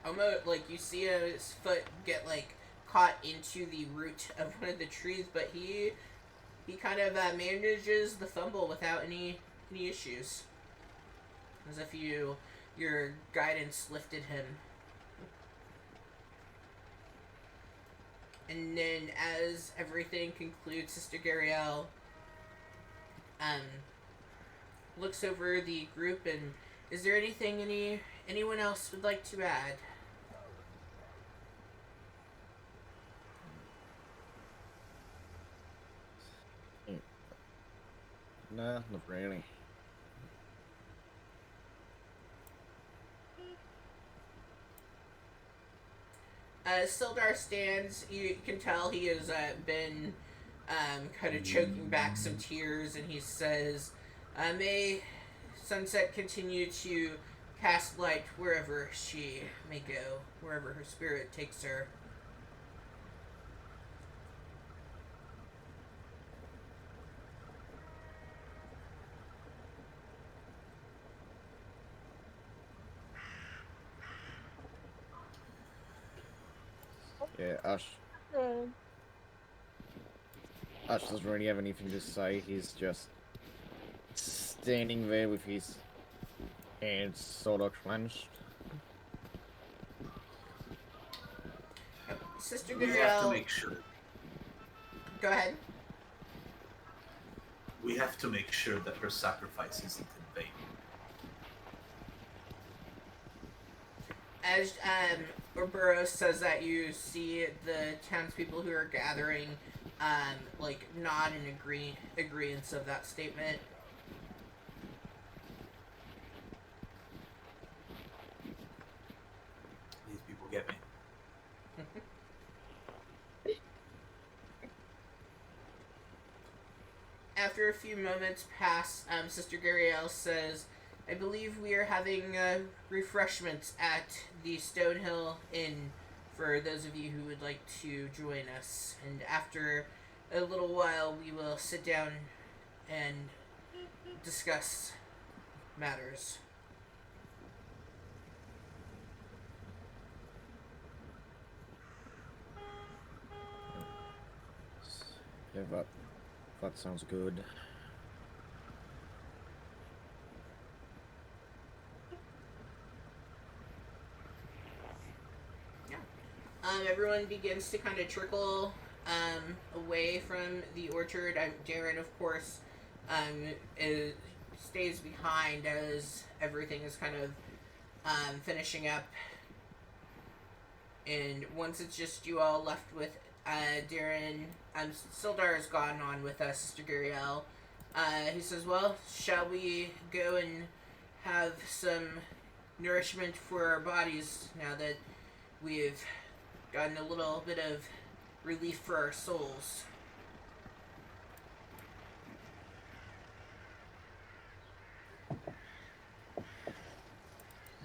almost like you see his foot get like caught into the root of one of the trees, but he kind of manages the fumble without any issues, as if your guidance lifted him. And then as everything concludes, Sister Gariel looks over the group, and is there anything anyone else would like to add? Nah, not really. Sildar stands. You can tell he has been kind of choking back some tears, and he says, "May Sunset continue to cast light wherever she may go, wherever her spirit takes her." Yeah, Ash doesn't really have anything to say. He's just standing there with his hands sort of clenched. Sister We have to Guriel, make sure. go ahead. We have to make sure that her sacrifice isn't in vain. As Ouroboros says that, you see the townspeople who are gathering, like nod in agreement of that statement. These people get me. After a few moments pass, Sister Guriel says, "I believe we are having refreshments at the Stonehill Inn for those of you who would like to join us. And after a little while, we will sit down and discuss matters." Yeah, that sounds good. Everyone begins to kind of trickle away from the orchard. Darren, of course, stays behind as everything is kind of finishing up. And once it's just you all left with Darren, Sildar has gone on with us, Sister Guriel. He says, "Well, shall we go and have some nourishment for our bodies now that we've gotten a little bit of relief for our souls?"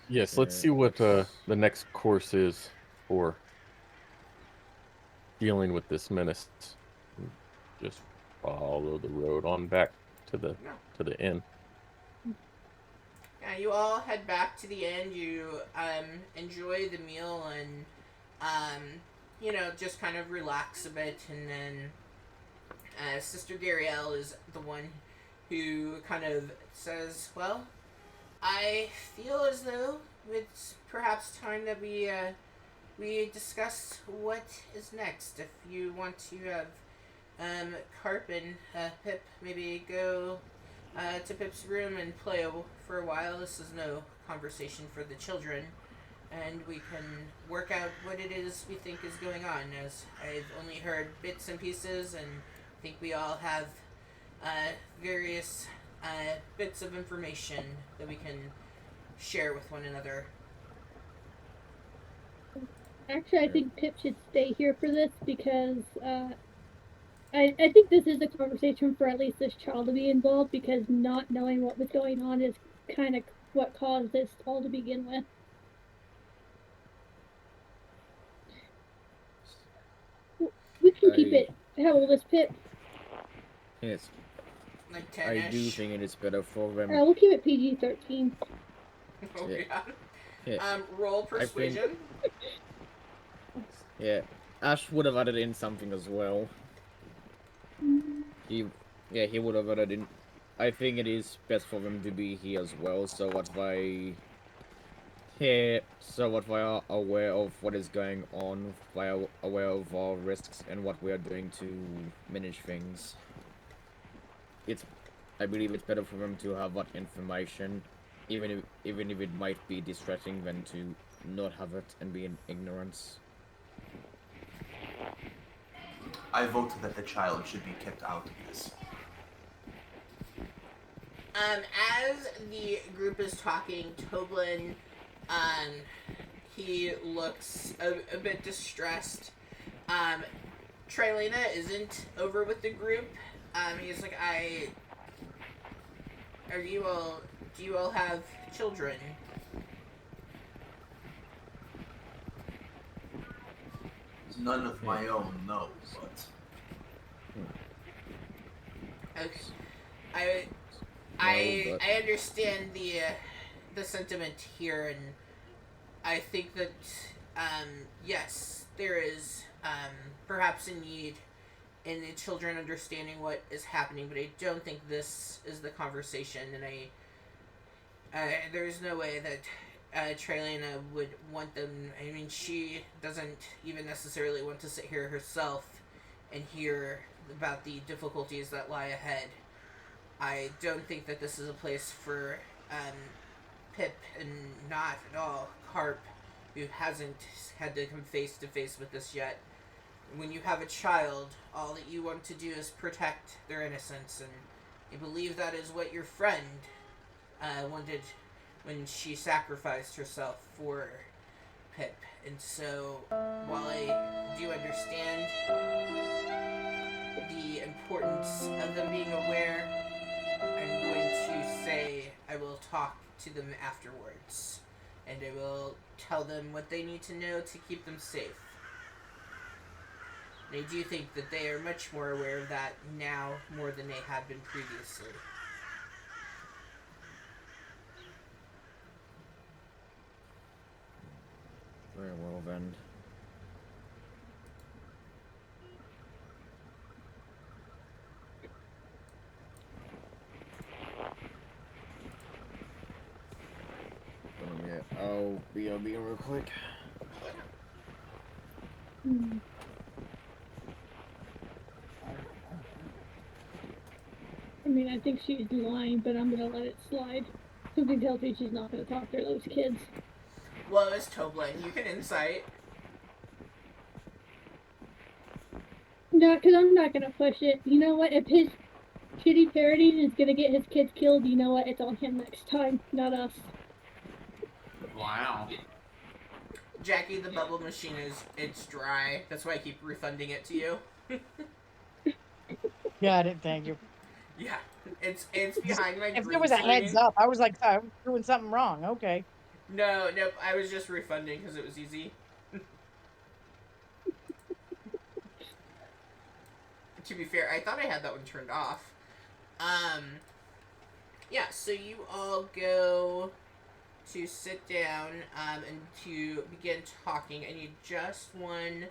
Yes, let's see what the next course is for dealing with this menace. Just follow the road on back to the inn. Yeah, you all head back to the inn. You enjoy the meal and just kind of relax a bit, and then Sister Guriel is the one who kind of says, "Well, I feel as though it's perhaps time that we discuss what is next. If you want to have Carp and Pip maybe go to Pip's room and play for a while. This is no conversation for the children, and we can work out what it is we think is going on, as I've only heard bits and pieces, and I think we all have various bits of information that we can share with one another." Actually, I think Pip should stay here for this because I think this is a conversation for at least this child to be involved, because not knowing what was going on is kind of what caused this all to begin with. We can keep it. How old is Pip? Yes, Like 10-ish. I do think it is better for them. We'll keep it PG-13. Oh, Yeah. yeah. Yeah. Roll persuasion. Yeah, Ash would have added in something as well. He would have added in. I think it is best for them to be here as well, so what they are aware of what is going on, they are aware of our risks and what we are doing to manage things. I believe it's better for them to have that information, even if it might be distracting, than to not have it and be in ignorance. I vote that the child should be kept out of this. As the group is talking, Toblin, He looks a bit distressed. Trilena isn't over with the group. He's like, do you all have children? None of my own, no, but Okay. I understand the sentiment here, and I think that yes, there is perhaps a need in the children understanding what is happening, but I don't think this is the conversation, and there's no way that Trelena would want them. I mean, she doesn't even necessarily want to sit here herself and hear about the difficulties that lie ahead. I don't think that this is a place for Pip, and not at all Carp, who hasn't had to come face to face with this yet. When you have a child, all that you want to do is protect their innocence, and I believe that is what your friend wanted when she sacrificed herself for Pip. And so, while I do understand the importance of them being aware, I'm going to say I will talk to them afterwards, and I will tell them what they need to know to keep them safe. And I do think that they are much more aware of that now more than they have been previously. Very well then. I'll be real quick. I mean, I think she's lying, but I'm gonna let it slide. Something tells me she's not gonna talk to those kids. Well, it's Toblin. You can insight. No, because I'm not gonna push it. You know what? If his shitty parodying is gonna get his kids killed, you know what? It's on him next time, not us. wow. Jackie, the bubble machine it's dry. That's why I keep refunding it to you. Got it. Thank you. Yeah, it's behind my. If green there was a screen. heads up, I was like, I'm doing something wrong. Okay. No, nope. I was just refunding because it was easy. To be fair, I thought I had that one turned off. Yeah. So you all go to sit down and to begin talking. I need just one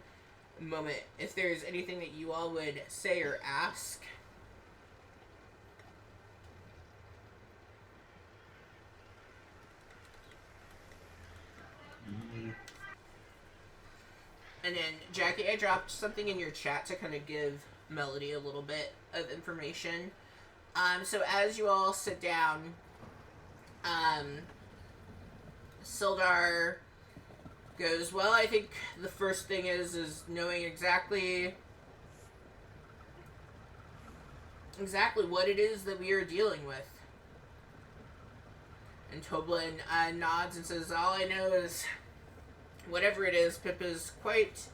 moment. If there's anything that you all would say or ask. And then, Jackie, I dropped something in your chat to kind of give Melody a little bit of information. So as you all sit down, Sildar goes, well, I think the first thing is knowing exactly what it is that we are dealing with. And Toblin nods and says, all I know is whatever it is, Pip is quite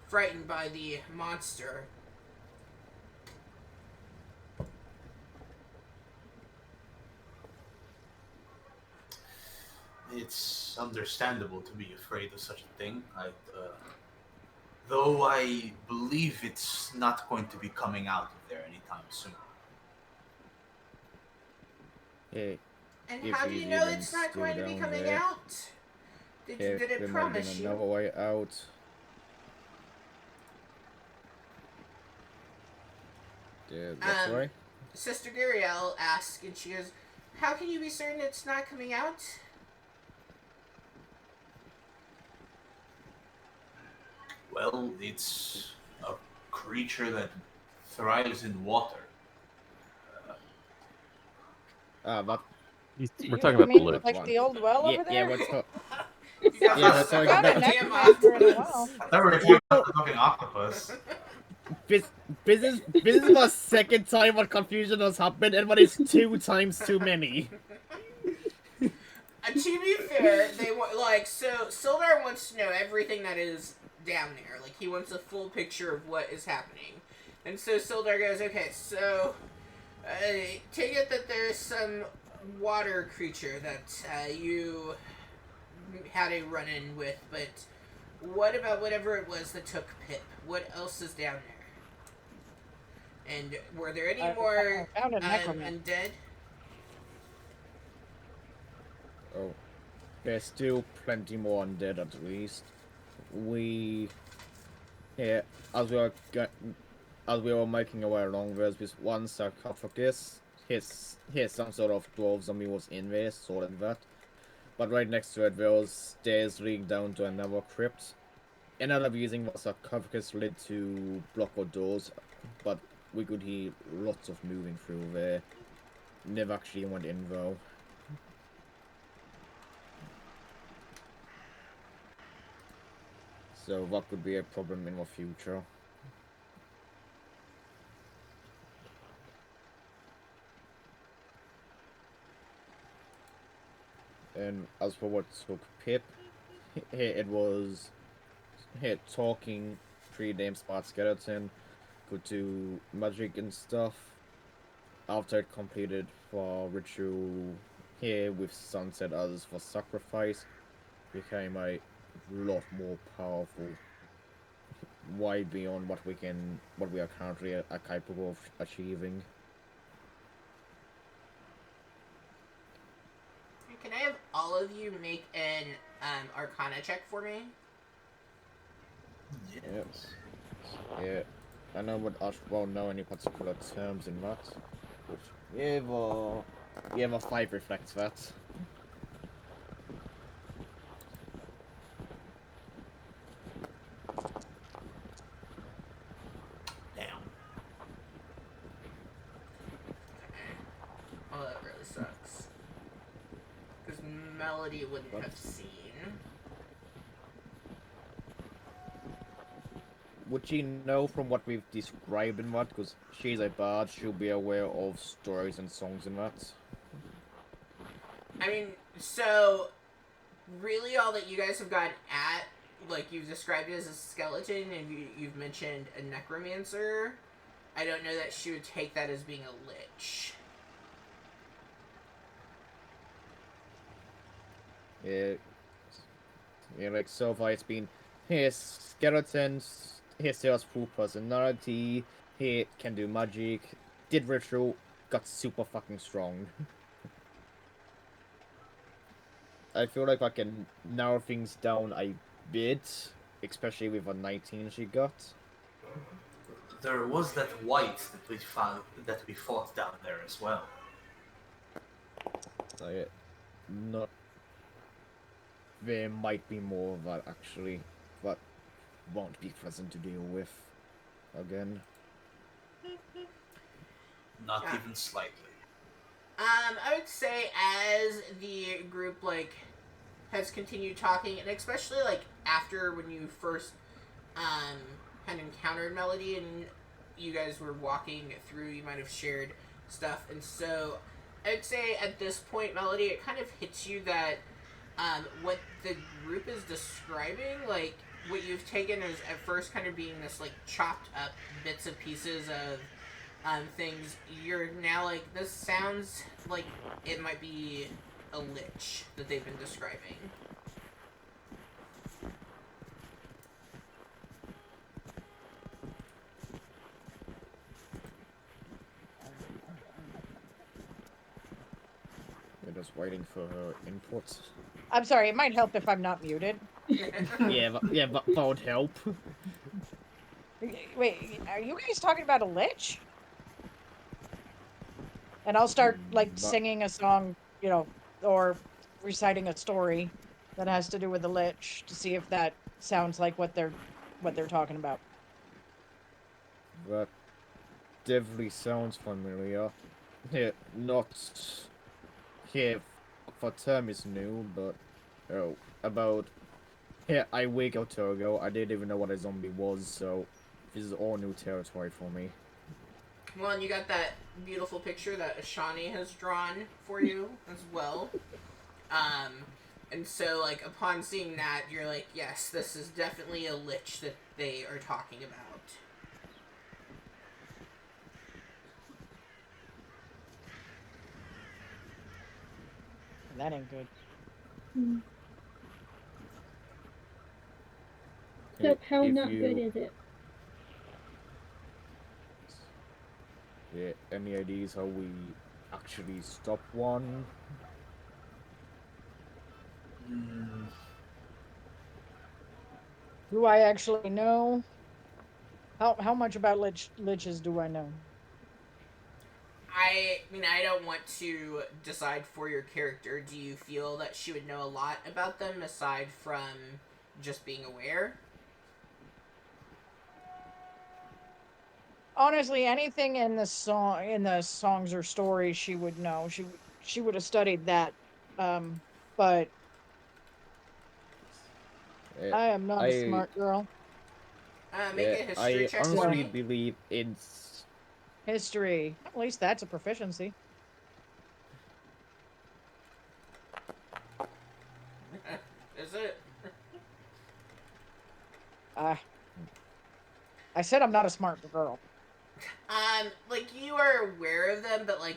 frightened by the monster. It's understandable to be afraid of such a thing. Though I believe it's not going to be coming out of there anytime soon. Hey, And if how do you he's know even it's not still going to be down coming there. out? Did there it might have promise been you? another way out. Yeah, that's right. Sister Gariel asks, and she goes, how can you be certain it's not coming out? Well, it's a creature that thrives in water. But We're talking about the mean, lid. like the old well over yeah, there. what's up? You guys Yeah, are that's so all I Got got. a goddamn necromancer in a octopus. while. I thought we were talking about the fucking octopus. This is my second time what confusion has happened, and what is 2 times too many. To be fair, they want so Sildar wants to know everything that is down there. Like he wants a full picture of what is happening, and so Sildar goes, "Okay, so take it that there's some water creature that you had a run-in with, but what about whatever it was that took Pip? What else is down there? And were there any more I found a necromancer. undead?" Oh, there's still plenty more undead at least. We, yeah, as we were making our way along, there's this one sarcophagus. Here's some sort of dwarf zombie was in there, sort of that. But right next to it, there was stairs leading down to another crypt. Another using the sarcophagus led to block or doors, but we could hear lots of moving through there. Never actually went in though. So that could be a problem in the future. And as for what took Pip, it was talking pretty damn smart skeleton, could do magic and stuff. After it completed for ritual here with sunset as for sacrifice, became a lot more powerful, way beyond what we are currently are capable of achieving. Can I have all of you make an Arcana check for me? Yes. Yeah, I know what I won't know any particular terms in that. But yeah, the 5 reflects that. Damn. Oh, that really sucks. Because Melody wouldn't What? have seen. Would she know from what we've described in that? Because she's a bard, she'll be aware of stories and songs in that. I mean, so really all that you guys have gotten at, like you've described it as a skeleton and you've mentioned a necromancer, I don't know that she would take that as being a lich. Yeah, like so far it's been his skeletons, his sales full personality, he can do magic, did ritual, got super fucking strong. I feel like I can narrow things down a bit, especially with a 19 she got. There was that white that we fought down there as well. Like, not. There might be more of that actually, but won't be present to deal with again. Not Yeah. even slightly. I would say as the group has continued talking, and especially after when you first had encountered Melody and you guys were walking through, you might have shared stuff, and so I would say at this point, Melody, it kind of hits you that what the group is describing, what you've taken is at first kind of being this chopped up bits and pieces of things, you're now this sounds like it might be a lich that they've been describing. We're just waiting for her input. I'm sorry, it might help if I'm not muted. That would help. Wait, are you guys talking about a lich? And I'll start singing a song, or reciting a story that has to do with the lich to see if that sounds like what they're talking about. That definitely sounds familiar. Yeah, not here. For term is new, but about a week or two ago, I didn't even know what a zombie was, so this is all new territory for me. Well, and you got that beautiful picture that Ashani has drawn for you as well. Um, and so, like, upon seeing that, you're like, yes, this is definitely a lich that they are talking about. That ain't good. Mm. Okay, So how if not good you is it? yeah, any ideas how we actually stop one? Mm, Do I actually know? How much about liches do I know? I mean, I don't want to decide for your character. Do you feel that she would know a lot about them aside from just being aware? Honestly, anything in the songs or stories she would know. She would have studied that. But Uh, I am not a I smart girl. Make yeah, a history I check for So honestly me. believe in history, at least that's a proficiency. Is it? Uh, I said I'm not a smart girl. Like, you are aware of them, but, like,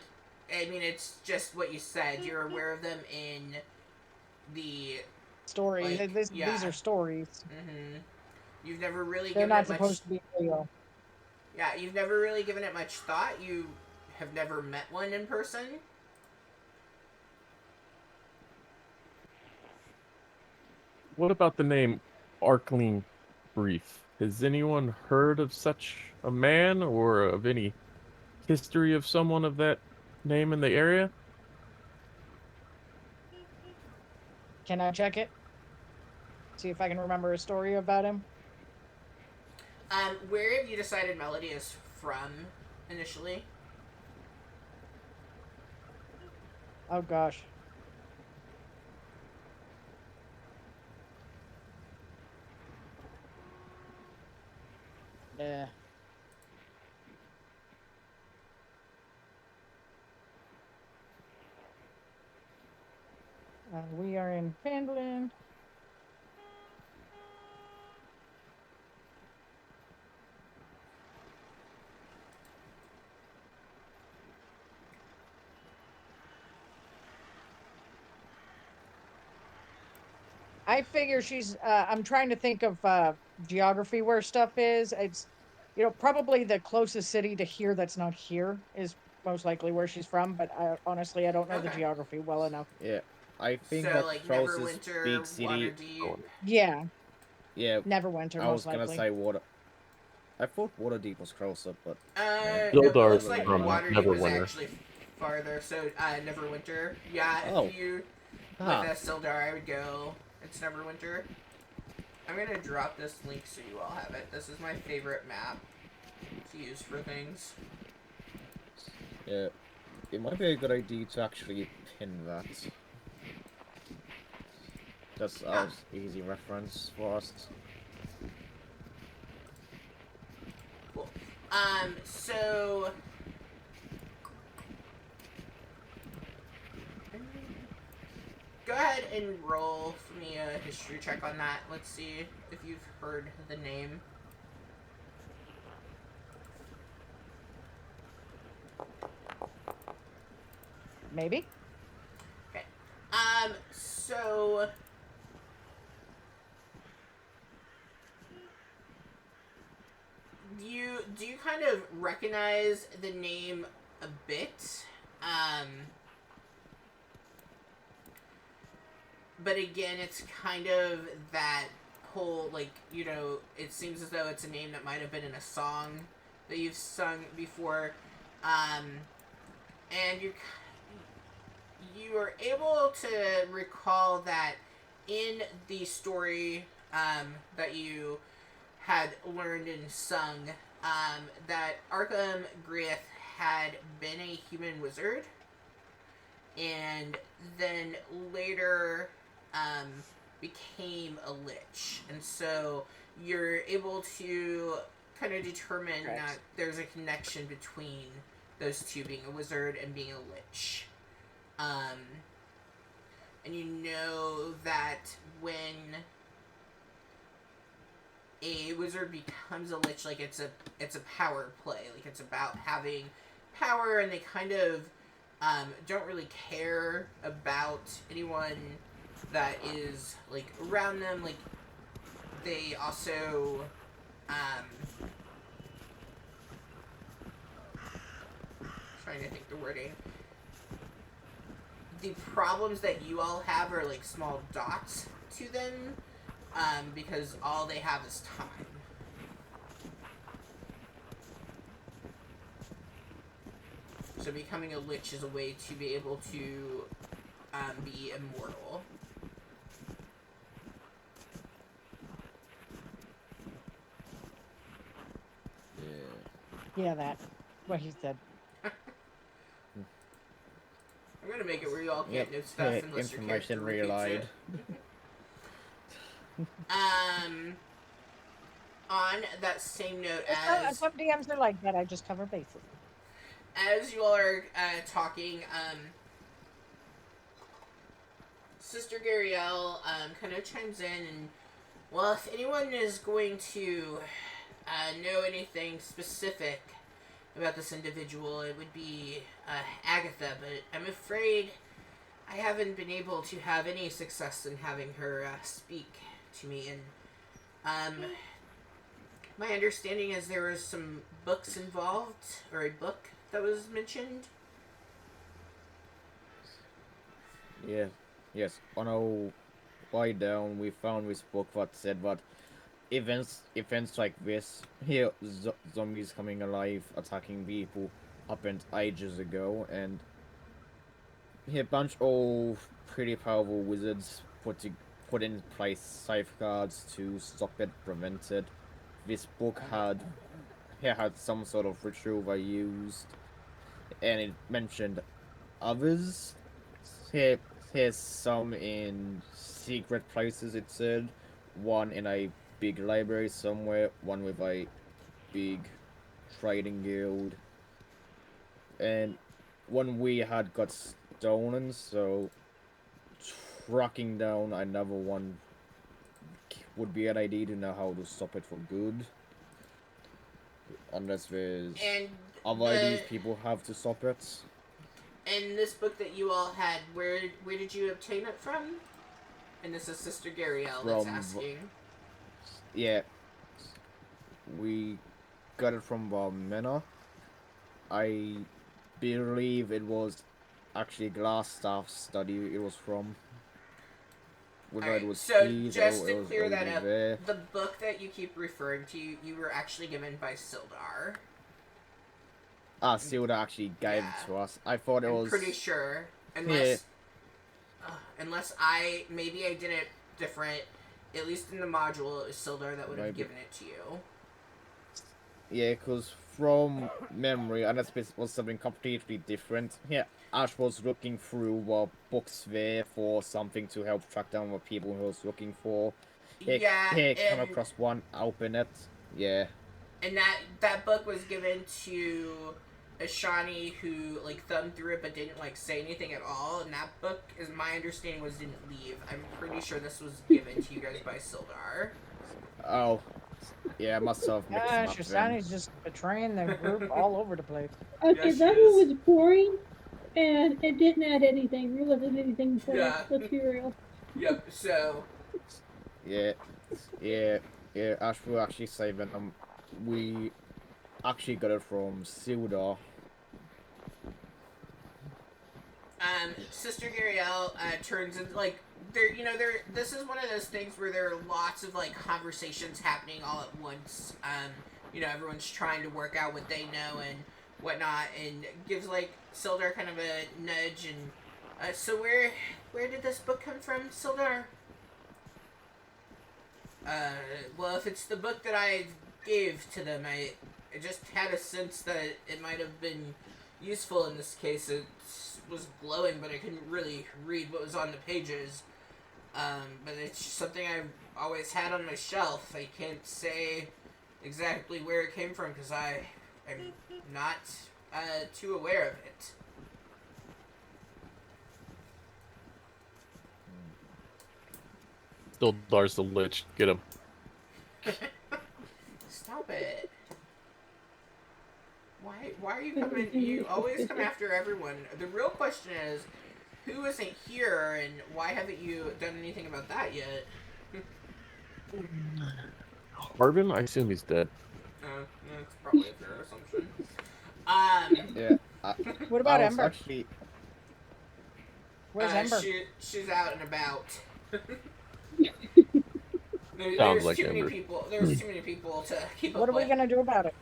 I mean, it's just what you said. You're aware of them in the, Stories. like, These yeah. are stories. Mm-hmm. You've never really They're given not it much. supposed to be real. Yeah, you've never really given it much thought. You have never met one in person. What about the name Arkling Brief? Has anyone heard of such a man or of any history of someone of that name in the area? Can I check it? See if I can remember a story about him. Where have you decided Melody is from initially? Oh gosh. Yeah. We are in Phandalin. I figure she's. I'm trying to think of geography where stuff is. It's, probably the closest city to here that's not here is most likely where she's from. But honestly, I don't know the Okay. geography well enough. yeah. I think So, that like, closest Neverwinter, big city. Waterdeep. Yeah, Yeah, Neverwinter I most was gonna likely. say water. I thought Waterdeep was closer, but No, it Sildar's looks never like really from mind. Waterdeep is Neverwinter. actually farther. So, Neverwinter. Yeah, Oh, if you with ah, a Sildar, I would go. It's Neverwinter. I'm gonna drop this link so you all have it. This is my favorite map to use for things. yeah. It might be a good idea to actually pin that. Just Ah, as easy reference for us. cool. So go ahead and roll for me a history check on that. Let's see if you've heard the name. Maybe. Okay. So do you kind of recognize the name a bit? Um, but again, it's kind of that whole, like, it seems as though it's a name that might have been in a song that you've sung before. Um, and you are able to recall that in the story that you had learned and sung, that Arkham Grieth had been a human wizard, and then later um, became a lich. And so you're able to kind of determine that Correct. there's a connection between those two, being a wizard and being a lich. Um, and you know that when a wizard becomes a lich, like it's a power play, like it's about having power, and they kind of don't really care about anyone that is like around them. Like they also trying to think the wording. The problems that you all have are like small dots to them, because all they have is time. So becoming a lich is a way to be able to be immortal. Yeah, that. What he said. I'm gonna make it where you all can't Yep. know stuff unless your character Information repeats relayed. it. On that same note, Some DMs are like that. I just cover bases. as you all are talking, Sister Gariel kind of chimes in, and well, if anyone is going to know anything specific about this individual, it would be Agatha, but I'm afraid I haven't been able to have any success in having her speak to me, and my understanding is there was some books involved, or a book that was mentioned. Yeah, yes. On our way down, we found this book that said that events like this, here zombies coming alive, attacking people, happened ages ago, and here a bunch of pretty powerful wizards put in place safeguards to stop it, prevent it. This book had some sort of ritual they used, and it mentioned others. Here, here's some in secret places, it said. One in a big library somewhere, one with a big trading guild. And one we had got stolen, so tracking down another one would be an idea to know how to stop it for good. Unless there's And other ideas people have to stop it. And this book that you all had, where did you obtain it from? And this is Sister Gariel that's asking. Yeah. We got it from Valmena. I believe it was actually Glassstaff's study it was from. Whether it was so keys just or to it was clear that up, there. the book that you keep referring to, you were actually given by Sildar. Silda actually gave it to us. I thought it was... I'm pretty sure. Unless maybe I did it different. At least in the module, it was Sildar that would have given it to you. Yeah, because from memory, unless this was something completely different, yeah, Ash was looking through what books there for something to help track down what people he was looking for. He come across one, open it, yeah. And that book was given to Ashani, who like thumbed through it but didn't like say anything at all. And that book, is my understanding, was didn't leave. I'm pretty sure this was given to you guys by Sildar. Oh, yeah, I must have mixed them up Shasani's just betraying the group all over the place. Okay, Yes, that one was boring, and it didn't add anything. There wasn't anything for Yeah. Let's be real. Yep. So. Yeah. Ash will actually say that we actually got it from Sildar. Sister Gariel turns into like this is one of those things where there are lots of like conversations happening all at once. Everyone's trying to work out what they know and whatnot, and gives like Sildar kind of a nudge. And so where did this book come from, Sildar? Well, if it's the book that I gave to them, I just had a sense that it might have been useful in this case. It was glowing, but I couldn't really read what was on the pages. But it's something I've always had on my shelf. I can't say exactly where it came from because I'm not too aware of it. Dildar's the Lich. Get him. Stop it. Why are you coming? You always come after everyone. The real question is, who isn't here, and why haven't you done anything about that yet? Harbin? I assume he's dead. That's probably a fair assumption. Yeah, What about I was Ember? actually Where's Ember? She's out and about. Sounds There's like too many Ember. people. There's too many people to keep What up are we with. gonna do about it?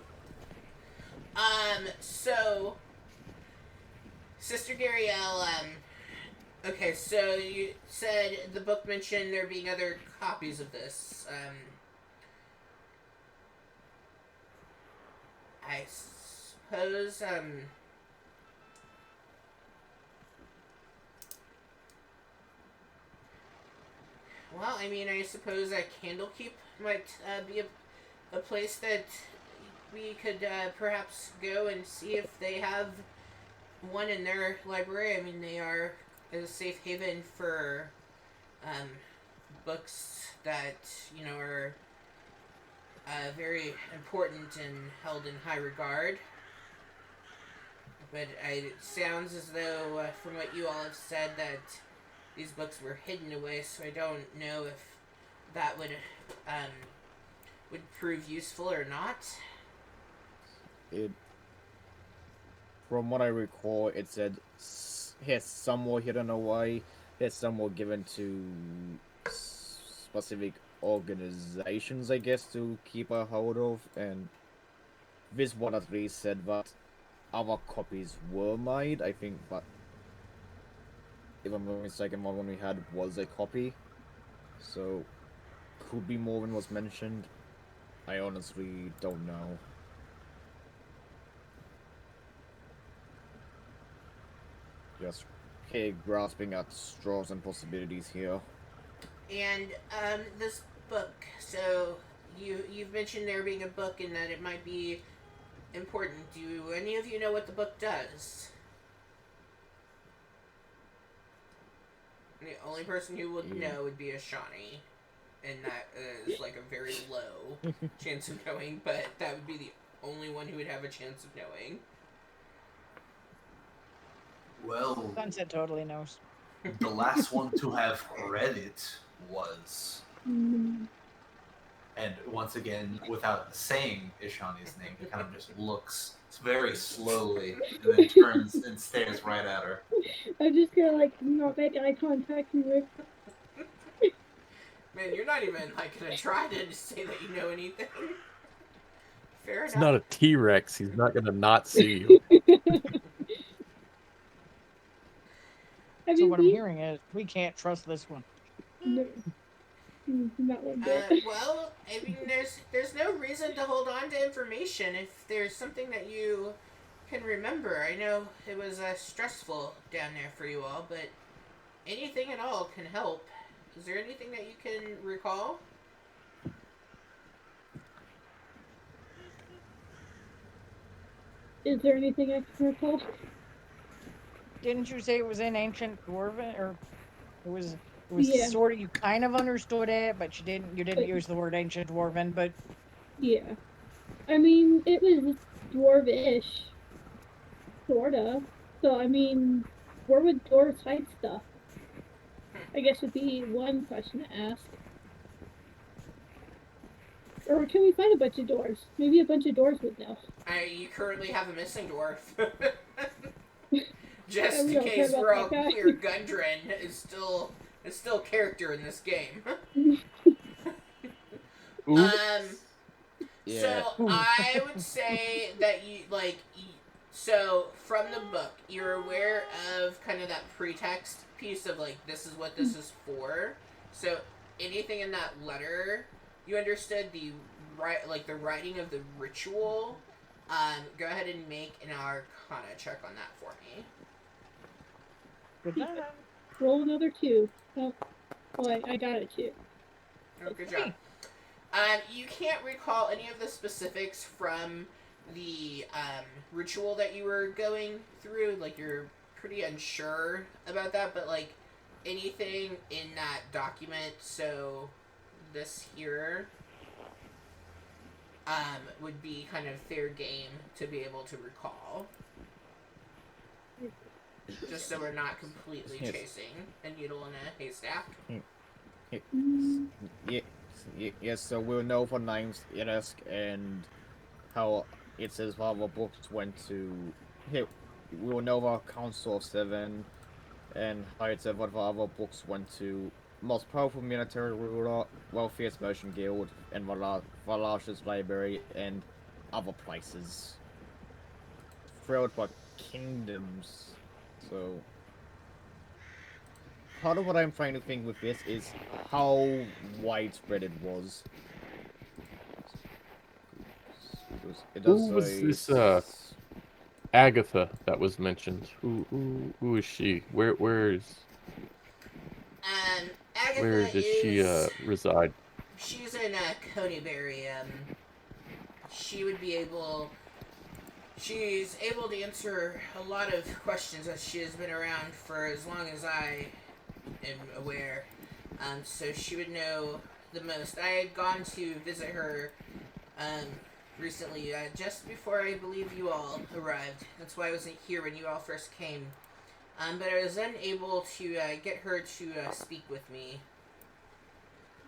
So, Sister Darielle, okay, so you said the book mentioned there being other copies of this. I suppose, well, I mean, I suppose a Candlekeep might be a place that we could perhaps go and see if they have one in their library. I mean, they are a safe haven for books that, are very important and held in high regard. But it sounds as though, from what you all have said, that these books were hidden away, so I don't know if that would prove useful or not. it. From what I recall, it said yes, some were hidden away. Yes, some were given to specific organizations, I guess, to keep a hold of. And this one at least said that other copies were made. I think that, if I'm not mistaken, one we had was a copy. So, could be more than was mentioned. I honestly don't know. Just grasping at straws and possibilities here. And this book. So you've mentioned there being a book and that it might be important. Do any of you know what the book does? The only person who would know would be Ashani, and that is like a very low chance of knowing. But that would be the only one who would have a chance of knowing. Well, Sunset totally knows. the last one to have read it was, Mm. and once again, without saying Ishani's name, he kind of just looks very slowly and then turns and stares right at her. I'm just gonna like not make eye contact and wait. Man, you're not even like gonna try to say that you know anything. Fair He's enough. not a T-Rex. He's not going to not see you. I So mean, what I'm hearing is we can't trust this one. No, not one bit. Well, I mean, there's no reason to hold on to information if there's something that you can remember. I know it was stressful down there for you all, but anything at all can help. Is there anything that you can recall? Is there anything I can recall? Didn't you say it was in ancient Dwarven, or it was Yeah. sort of, you kind of understood it, but you didn't But- use the word ancient Dwarven, but Yeah. I mean, it was dwarvish, sorta. So I mean, where would dwarves hide stuff? I guess would be one question to ask. Or can we find a bunch of dwarves? Maybe a bunch of dwarves would know. You currently have a missing dwarf. Just We in don't care case about we're all that guy. clear, Gundren is still character in this game. Ooh. Yeah. So I would say that so from the book, you're aware of kind of that pretext piece of like, this is what this is for. So anything in that letter, you understood the writing of the ritual. Go ahead and make an Arcana check on that for me. good luck. Roll another 2. Oh, well, I got it too. Oh, good job. You can't recall any of the specifics from the ritual that you were going through. Like, you're pretty unsure about that, but like, anything in that document, so this here would be kind of fair game to be able to recall. Just so we're not completely Yes. chasing a needle in a haystack. Yes, so we'll know for names, Irask, and how it says what our books went to. Hey, we will know our Council of Seven, and how it said what our books went to. Most powerful military ruler, wealthiest merchant guild, and Valash's library, and other places. Throughout what kingdoms. So, part of what I'm trying to think with this is how widespread it was. It does Who was say this Agatha that was mentioned? Who is she? Where Agatha does she reside? she's in Coneyberry. She would be able. She's able to answer a lot of questions as she has been around for as long as I am aware. So she would know the most. I had gone to visit her recently, just before I believe you all arrived. That's why I wasn't here when you all first came. But I was unable to get her to speak with me,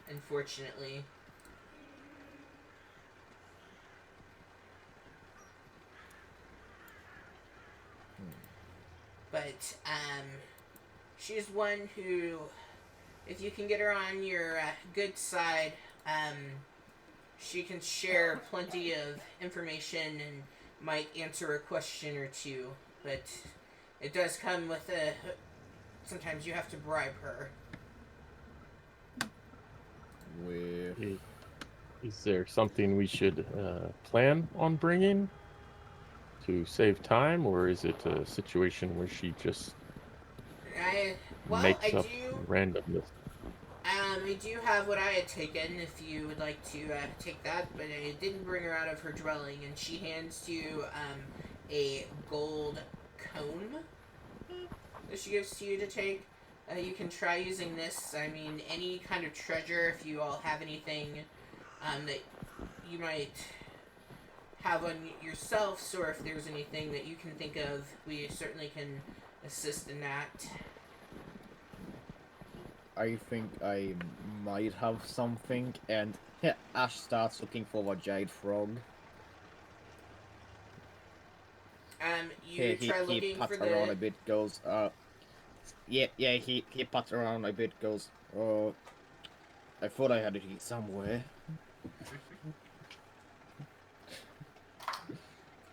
unfortunately. But she's one who, if you can get her on your good side, she can share plenty of information and might answer a question or two. But it does come with a. Sometimes you have to bribe her. Is there something we should plan on bringing to save time, or is it a situation where she just makes up randomness? I do have what I had taken, if you would like to take that, but I didn't bring her out of her dwelling, and she hands you a gold comb that she gives to you to take. You can try using this. I mean, any kind of treasure, if you all have anything that you might have on yourselves, or if there's anything that you can think of, we certainly can assist in that. I think I might have something, and Ash starts looking for a jade frog. You try looking he pats for around the. a bit, goes, he pats around a bit, goes, I thought I had it here somewhere.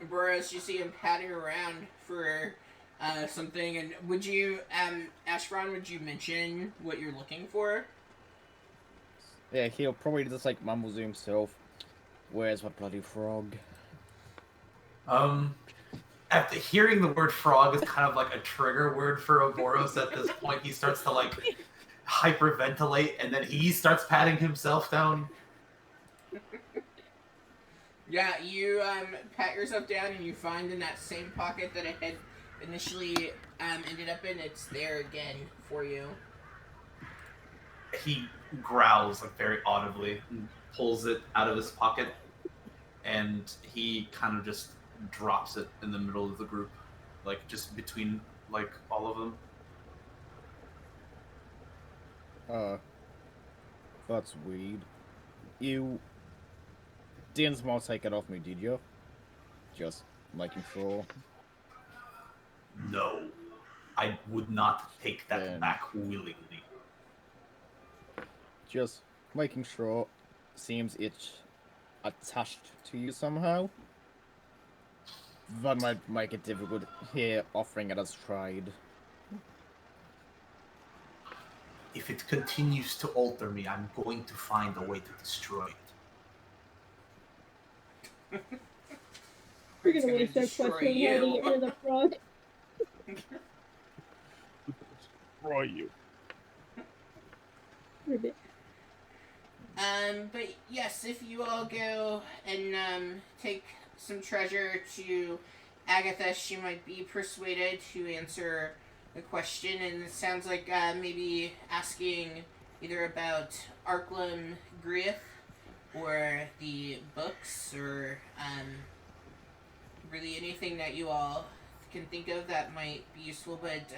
Whereas you see him patting around for something, and would you, Ashron, would you mention what you're looking for? Yeah, he'll probably just like mumble to himself, where's my bloody frog? After hearing the word frog is kind of like a trigger word for Ouroboros at this point. He starts to like hyperventilate, and then he starts patting himself down. Yeah, you pat yourself down, and you find in that same pocket that it had initially ended up in, it's there again for you. He growls like very audibly and pulls it out of his pocket, and he kind of just drops it in the middle of the group, like just between like all of them. That's weird. You didn't small take it off me, did you? Just making sure. No, I would not take that Then- back willingly. Just making sure. Seems it's attached to you somehow. That might make it difficult here, offering it as tried. If it continues to alter me, I'm going to find a way to destroy it. We're It's gonna gonna waste our destroy question on how to you. get rid of the frog. Destroy you. Ribbit. But yes, if you all go and take some treasure to Agatha, she might be persuaded to answer a question, and it sounds like maybe asking either about Arklum Grief or the books, or really anything that you all can think of that might be useful. But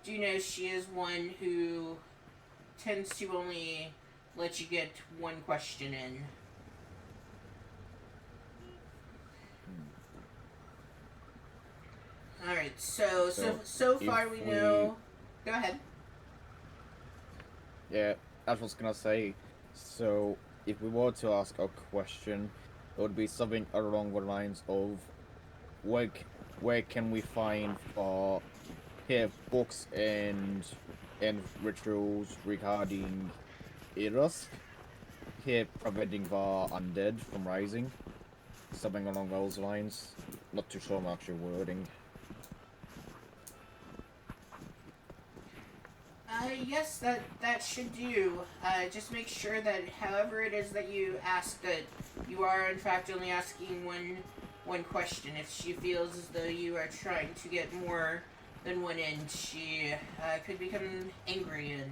do know she is one who tends to only let you get one question in. All right. So far if we know. Go ahead. Yeah, I was gonna say. So, if we were to ask a question, it would be something along the lines of where can we find here books and rituals regarding Eros, here preventing the undead from rising, something along those lines. Not too sure my actual wording. Yes, that should do. Just make sure that however it is that you ask, that you are in fact only asking one question. If she feels as though you are trying to get more than one in, she could become angry, and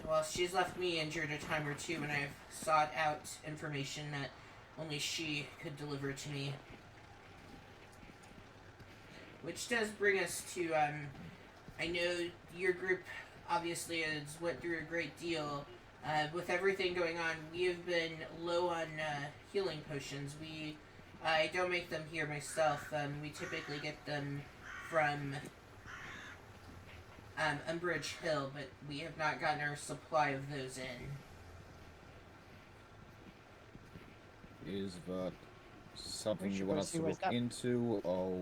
well, she's left me injured a time or two when I've sought out information that only she could deliver to me. Which does bring us to I know your group obviously has went through a great deal. With everything going on, we have been low on healing potions. I don't make them here myself. We typically get them from Umbridge Hill, but we have not gotten our supply of those in. Is that something We you should want go us see to what's look up. into? Oh,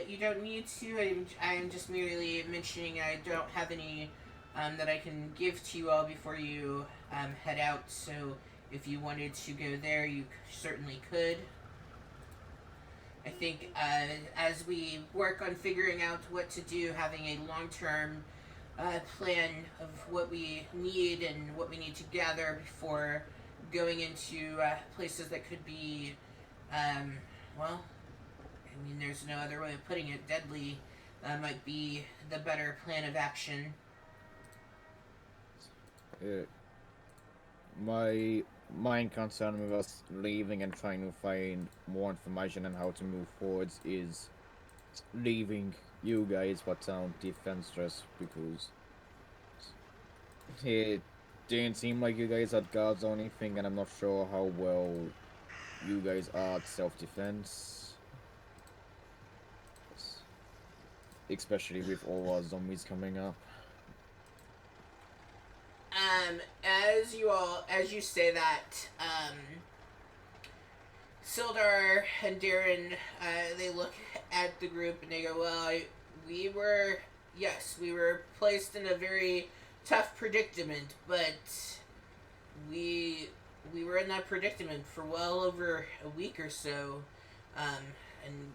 You don't need to. I'm just merely mentioning I don't have any that I can give to you all before you head out. So if you wanted to go there, you certainly could. I think as we work on figuring out what to do, having a long-term plan of what we need and what we need to gather before going into places that could be, well, I mean, there's no other way of putting it, deadly, might be the better plan of action. uh, my main concern with us leaving and trying to find more information on how to move forwards is leaving you guys but town defenseless because it didn't seem like you guys had guards or anything, and I'm not sure how well you guys are at self-defense, especially with all our zombies coming up. As you say that, Sildar and Darren, they look at the group and they go, well, we were placed in a very tough predicament, but we were in that predicament for well over a week or so, and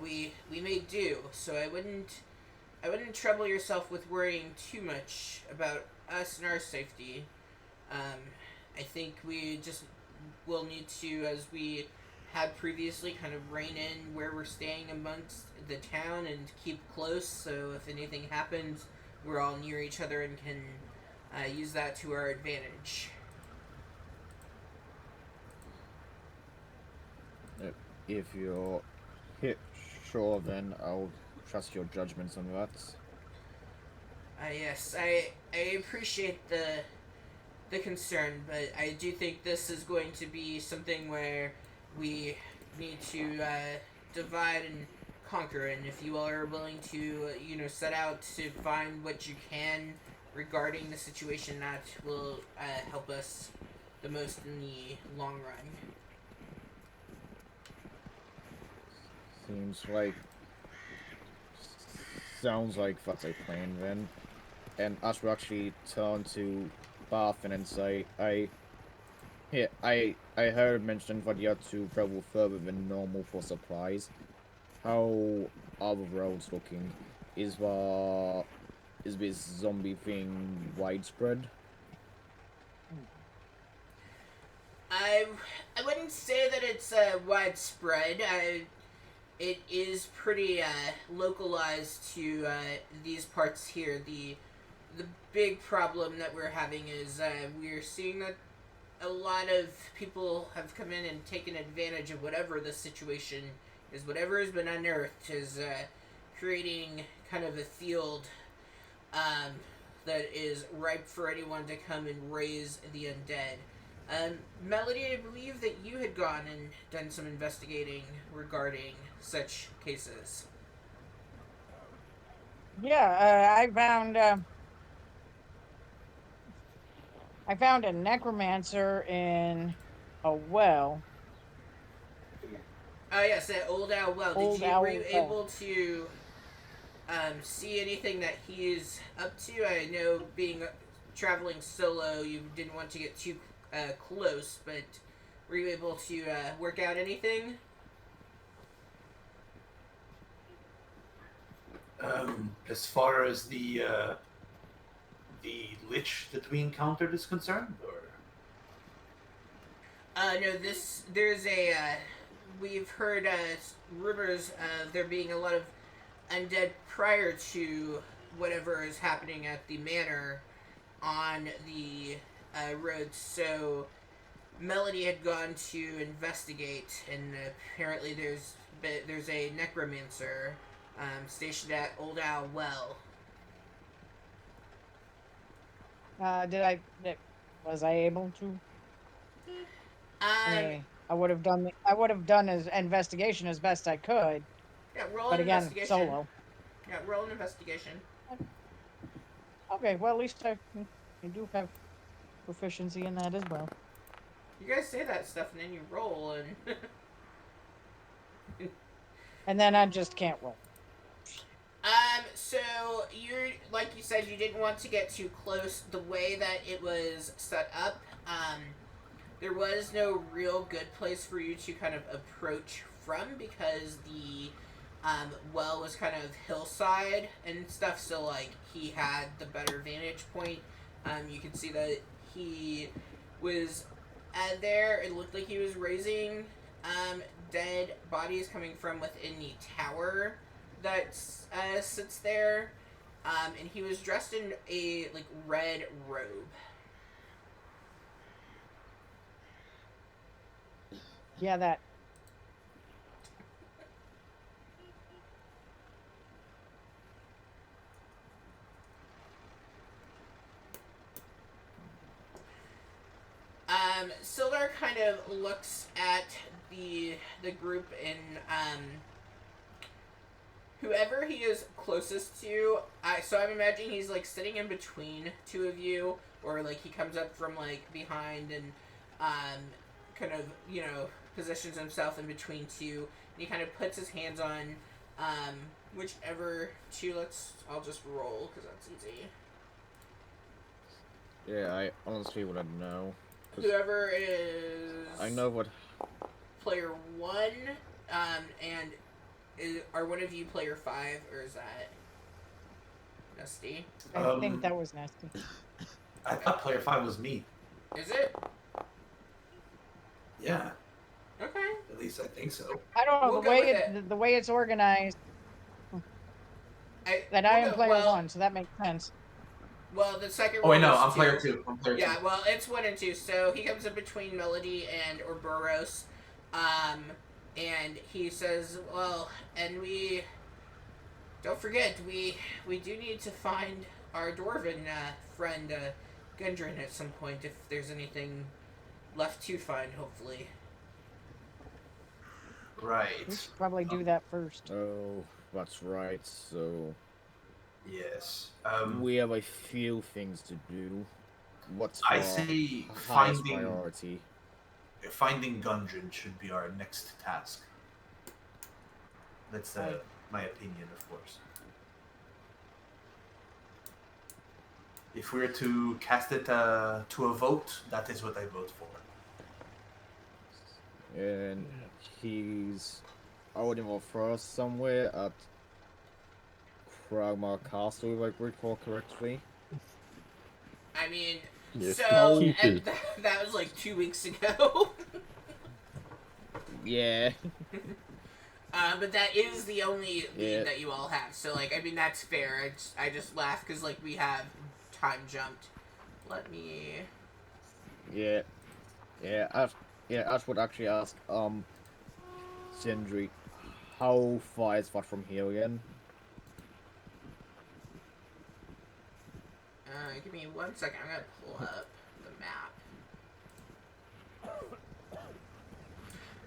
we made do. So I wouldn't trouble yourself with worrying too much about us and our safety. I think we just will need to, as we had previously, kind of rein in where we're staying amongst the town and keep close. So if anything happens, we're all near each other and can use that to our advantage. If you're hit sure, then I'll trust your judgments on that. Yes, I appreciate the concern, but I do think this is going to be something where we need to divide and conquer. And if you all are willing to, set out to find what you can regarding the situation, that will help us the most in the long run. Sounds like that's a plan then. And us will actually turn to Barthen and say, I heard mentioned that you had to travel further than normal for supplies. How are the roads looking? Is this zombie thing widespread? I wouldn't say that it's widespread. it is pretty localized to these parts here. The big problem that we're having is we're seeing that a lot of people have come in and taken advantage of whatever the situation is. Whatever has been unearthed is creating kind of a field um, that is ripe for anyone to come and raise the undead. Melody, I believe that you had gone and done some investigating regarding such cases. Yeah, I found a necromancer in a well. Oh yes, at Old Owl Well. Old Were Owl you Well. able to see anything that he's up to? I know being traveling solo, you didn't want to get too close, but were you able to work out anything? As far as the lich that we encountered is concerned, or No. There's a. We've heard rumors of there being a lot of undead prior to whatever is happening at the manor on the road. So Melody had gone to investigate, and apparently there's a necromancer stationed at Old Owl Well. Was I able to? I Um, mean, I would have done his investigation as best I could, yeah, roll but an again, investigation. solo. Yeah, roll an investigation. Okay, well at least I do have proficiency in that as well. You guys say that stuff and then you roll and. And then I just can't roll. So you're like you said, you didn't want to get too close. The way that it was set up, there was no real good place for you to kind of approach from because the well was kind of hillside and stuff. So like he had the better vantage point. You can see that he was there. It looked like he was raising dead bodies coming from within the tower that sits there, and he was dressed in a like red robe. Yeah, that. Sildar kind of looks at the group and whoever he is closest to. So I'm imagining he's like sitting in between two of you, or like he comes up from like behind and kind of positions himself in between two, and he kind of puts his hands on whichever two. I'll just roll because that's easy. Yeah, I honestly wouldn't know. Whoever is. I know what. Player 1, and are one of you player 5, or is that Nasty? I think that was nasty. I thought player 5 was me. Is it? Yeah, Okay. at least I think so. I don't know We'll the go way with the way it's organized. That I am player 1, so that makes sense. Well, the second Oh wait, one no, is I'm 2. player 2. I'm player 2. Yeah, well, it's 1 and 2, so he comes in between Melody and Ouroboros, and he says, well, and we... Don't forget, we do need to find our dwarven friend, Gundren, at some point, if there's anything left to find, hopefully. Right. We should probably do that first. Oh, that's right. So Yes. we have a few things to do. What's I our say highest priority? finding Gundren should be our next task. That's my opinion, of course. If we're to cast it to a vote, that is what I vote for. And he's out in our forest somewhere at Kragmar Castle, if I recall correctly. I mean, Yes, so keep and it. that was like 2 weeks ago. Yeah. But that is the only lead Yeah. that you all have. So, like, I mean, that's fair. I just laugh because, like, we have time jumped. Let me... Yeah, Ash would actually ask, Sindri, how far is that from here again? Give me 1 second. I'm gonna pull up the map.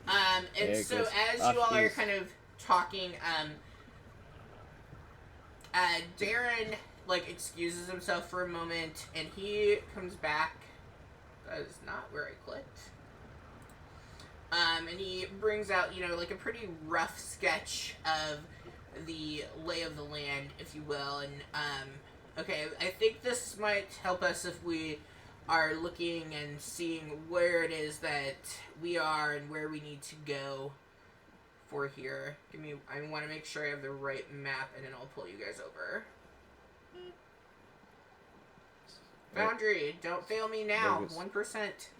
And Yeah, so 'cause as Ash you all are is- kind of talking, Darren, like, excuses himself for a moment, and he comes back. That is not where I clicked. And he brings out, you know, like, a pretty rough sketch of the lay of the land, if you will, and, okay, I think this might help us if we are looking and seeing where it is that we are and where we need to go for here. I want to make sure I have the right map, and then I'll pull you guys over. Foundry, don't fail me now. 1%.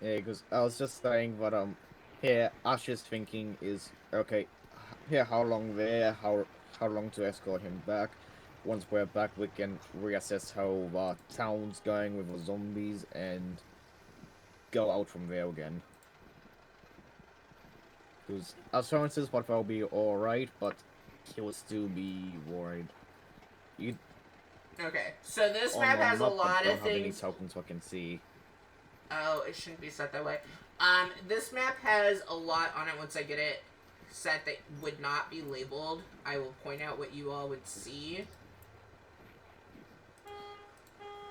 Yeah, because I was just saying that, here, Ash's thinking is, okay, here, how long there, how long to escort him back. Once we're back, we can reassess how the town's going with the zombies and go out from there again. Because assurances that they'll be alright, but he will still be worried. Okay, so this On map the has a map, lot don't of have any things. tokens I can see. Oh, it shouldn't be set that way. This map has a lot on it. Once I get it set that would not be labeled, I will point out what you all would see.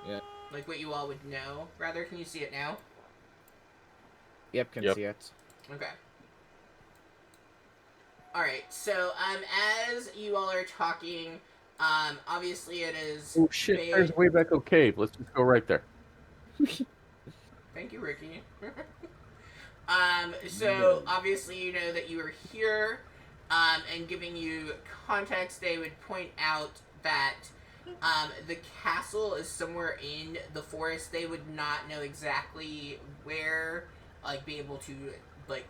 Yeah. Like what you all would know. Rather, can you see it now? Yep, can Yep. see it. Okay. Alright, so, as you all are talking, obviously it is... Oh shit, there's Wayback Cave. Let's just go right there. Thank you, Ricky. So, No. obviously you know that you are here, and giving you context, they would point out that, the castle is somewhere in the forest. They would not know exactly where, like, be able to, like,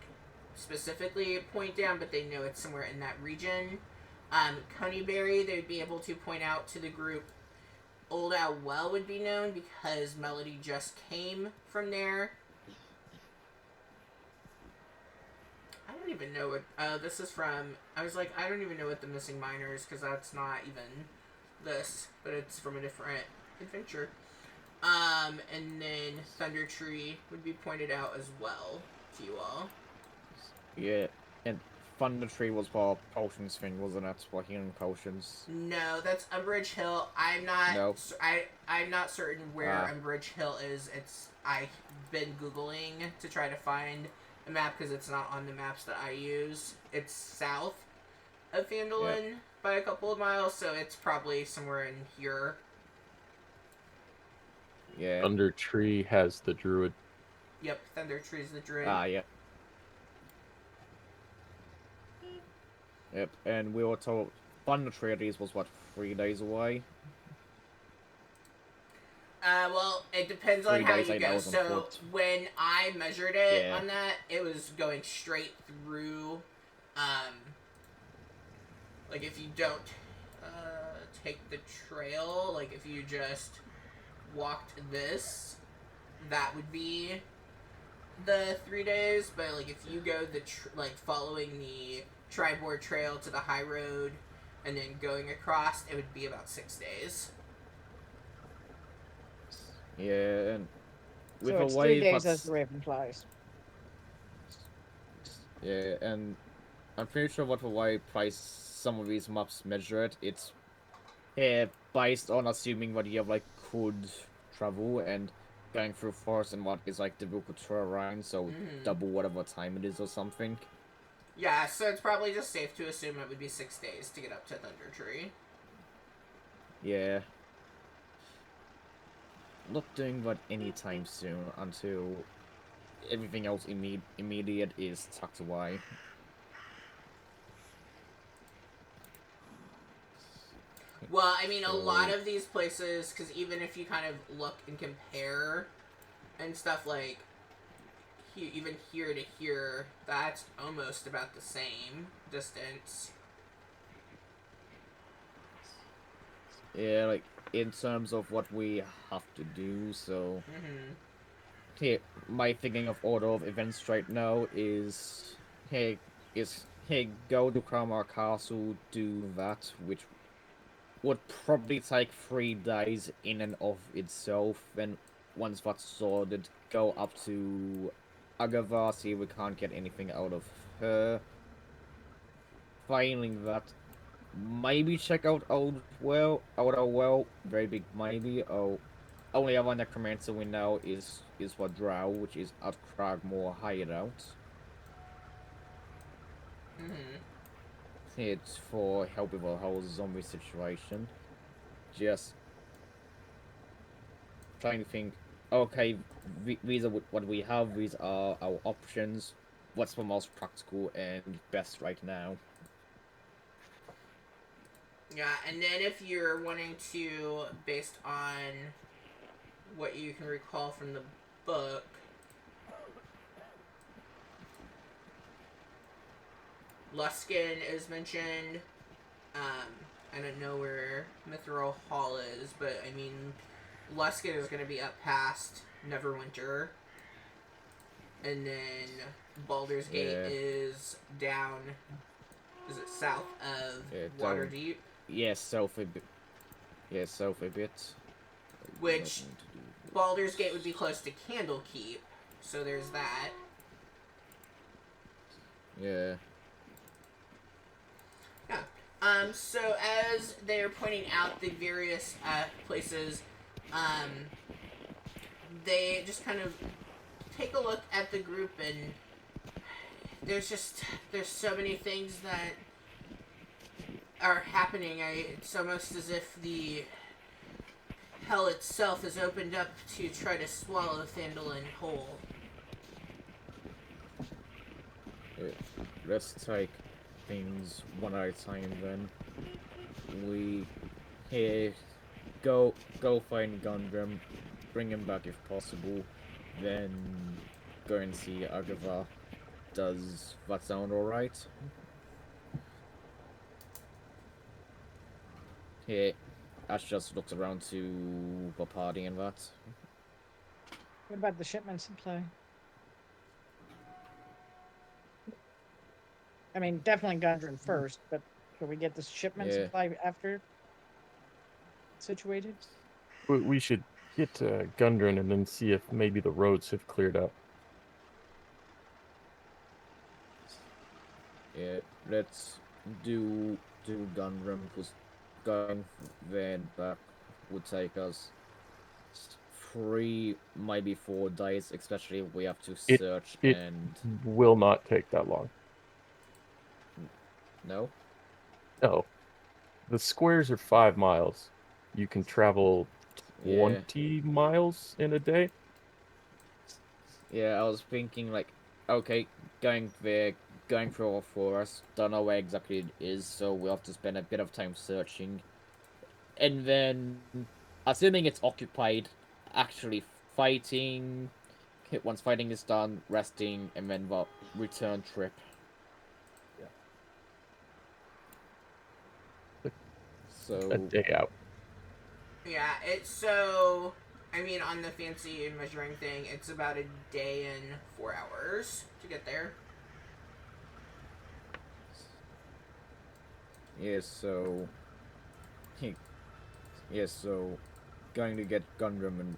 specifically point down, but they know it's somewhere in that region. Coneyberry, they would be able to point out to the group. Old Owl Well would be known because Melody just came from there. I don't even know what, this is from, I was like, I don't even know what the Missing Miners, because that's not even this, but it's from a different adventure. And then Thunder Tree would be pointed out as well to you all. Yeah, and Thunder Tree was for potions thing, wasn't it? For healing potions. No, that's Umbridge Hill. I'm not. No. I'm not certain where Ah. Umbridge Hill is. I've been googling to try to find a map because it's not on the maps that I use. It's south of Phandalin by a couple of miles, so it's probably somewhere in here. Yeah. Thunder Tree has the druid. Yep, Thunder Tree's the druid. Ah, yeah. Yep, and we were told Thunder Tree at least was what, 3 days away? Well, it depends on 3 how days, you 8 go. hours on So foot. when I measured it Yeah. on that, it was going straight through. Like if you don't take the trail, like if you just walked this, that would be the 3 days. But like if you go like following the Tribord Trail to the high road and then going across, it would be about 6 days. Yeah, and with So the it's way 3 days as that's... the Raven flies. Yeah, and I'm pretty sure what the way price some of these maps measure it, it's based on assuming that you have like could travel and going through forest and what is like difficult terrain, so double whatever time it is or something. Yeah, so it's probably just safe to assume it would be 6 days to get up to Thunder Tree. Yeah. Not doing that anytime soon until everything else immediate is tucked away. Well, I mean, a lot of these places, because even if you kind of look and compare and stuff like even here to here, that's almost about the same distance. Yeah, like in terms of what we have to do, so Mm-hmm. hey, my thinking of order of events right now is hey, go to Kramar Castle, do that, which would probably take 3 days in and of itself. Then once that's sorted, go up to Agava, see if we can't get anything out of her. Failing that, maybe check out Outer Well, very big maybe. Oh, only other necromancer we know is for Drow, which is at Cragmore Hideout. Mm-hmm. It's for help with a whole zombie situation. Just trying to think. Okay, these are what we have. These are our options. What's the most practical and best right now? Yeah, and then if you're wanting to, based on what you can recall from the book, Luskin is mentioned. I don't know where Mithril Hall is, but I mean, Luskin is going to be up past Neverwinter. And then Baldur's Gate Yeah, is down, is it south of yeah, down. Waterdeep? Yes, south a bit. Yes, south a bit. Not Which going to do Baldur's Gate would this. be close to Candlekeep, so there's that. Yeah. Yeah. So as they're pointing out the various places, um, they just kind of take a look at the group, and there's so many things that are happening. It's almost as if the hell itself is opened up to try to swallow Phandalin whole. Yeah. Let's take things one at a time then. We here go find Gundram, bring him back if possible, then go and see Agava. Does that sound alright? Here, Ash just looked around to the party and that. What about the shipment supply? I mean, definitely Gundren first, but can we get the shipment Yeah, supply after situated? We should get to Gundren and then see if maybe the roads have cleared up. yeah. Let's do Gundram, because going then back would take us 3, maybe 4 days, especially if we have to It search it and will not take that long. no. No, the squares are 5 miles. You can travel Yeah, 20 miles in a day. yeah. I was thinking like, okay, going there, going through a forest, don't know where exactly it is, so we'll have to spend a bit of time searching, and then assuming it's occupied, actually fighting. Once fighting is done, resting, and then the return trip. A So day out. Yeah, it's so. I mean, on the fancy measuring thing, it's about a day and 4 hours to get there. yeah, so yeah, so going to get Gundam and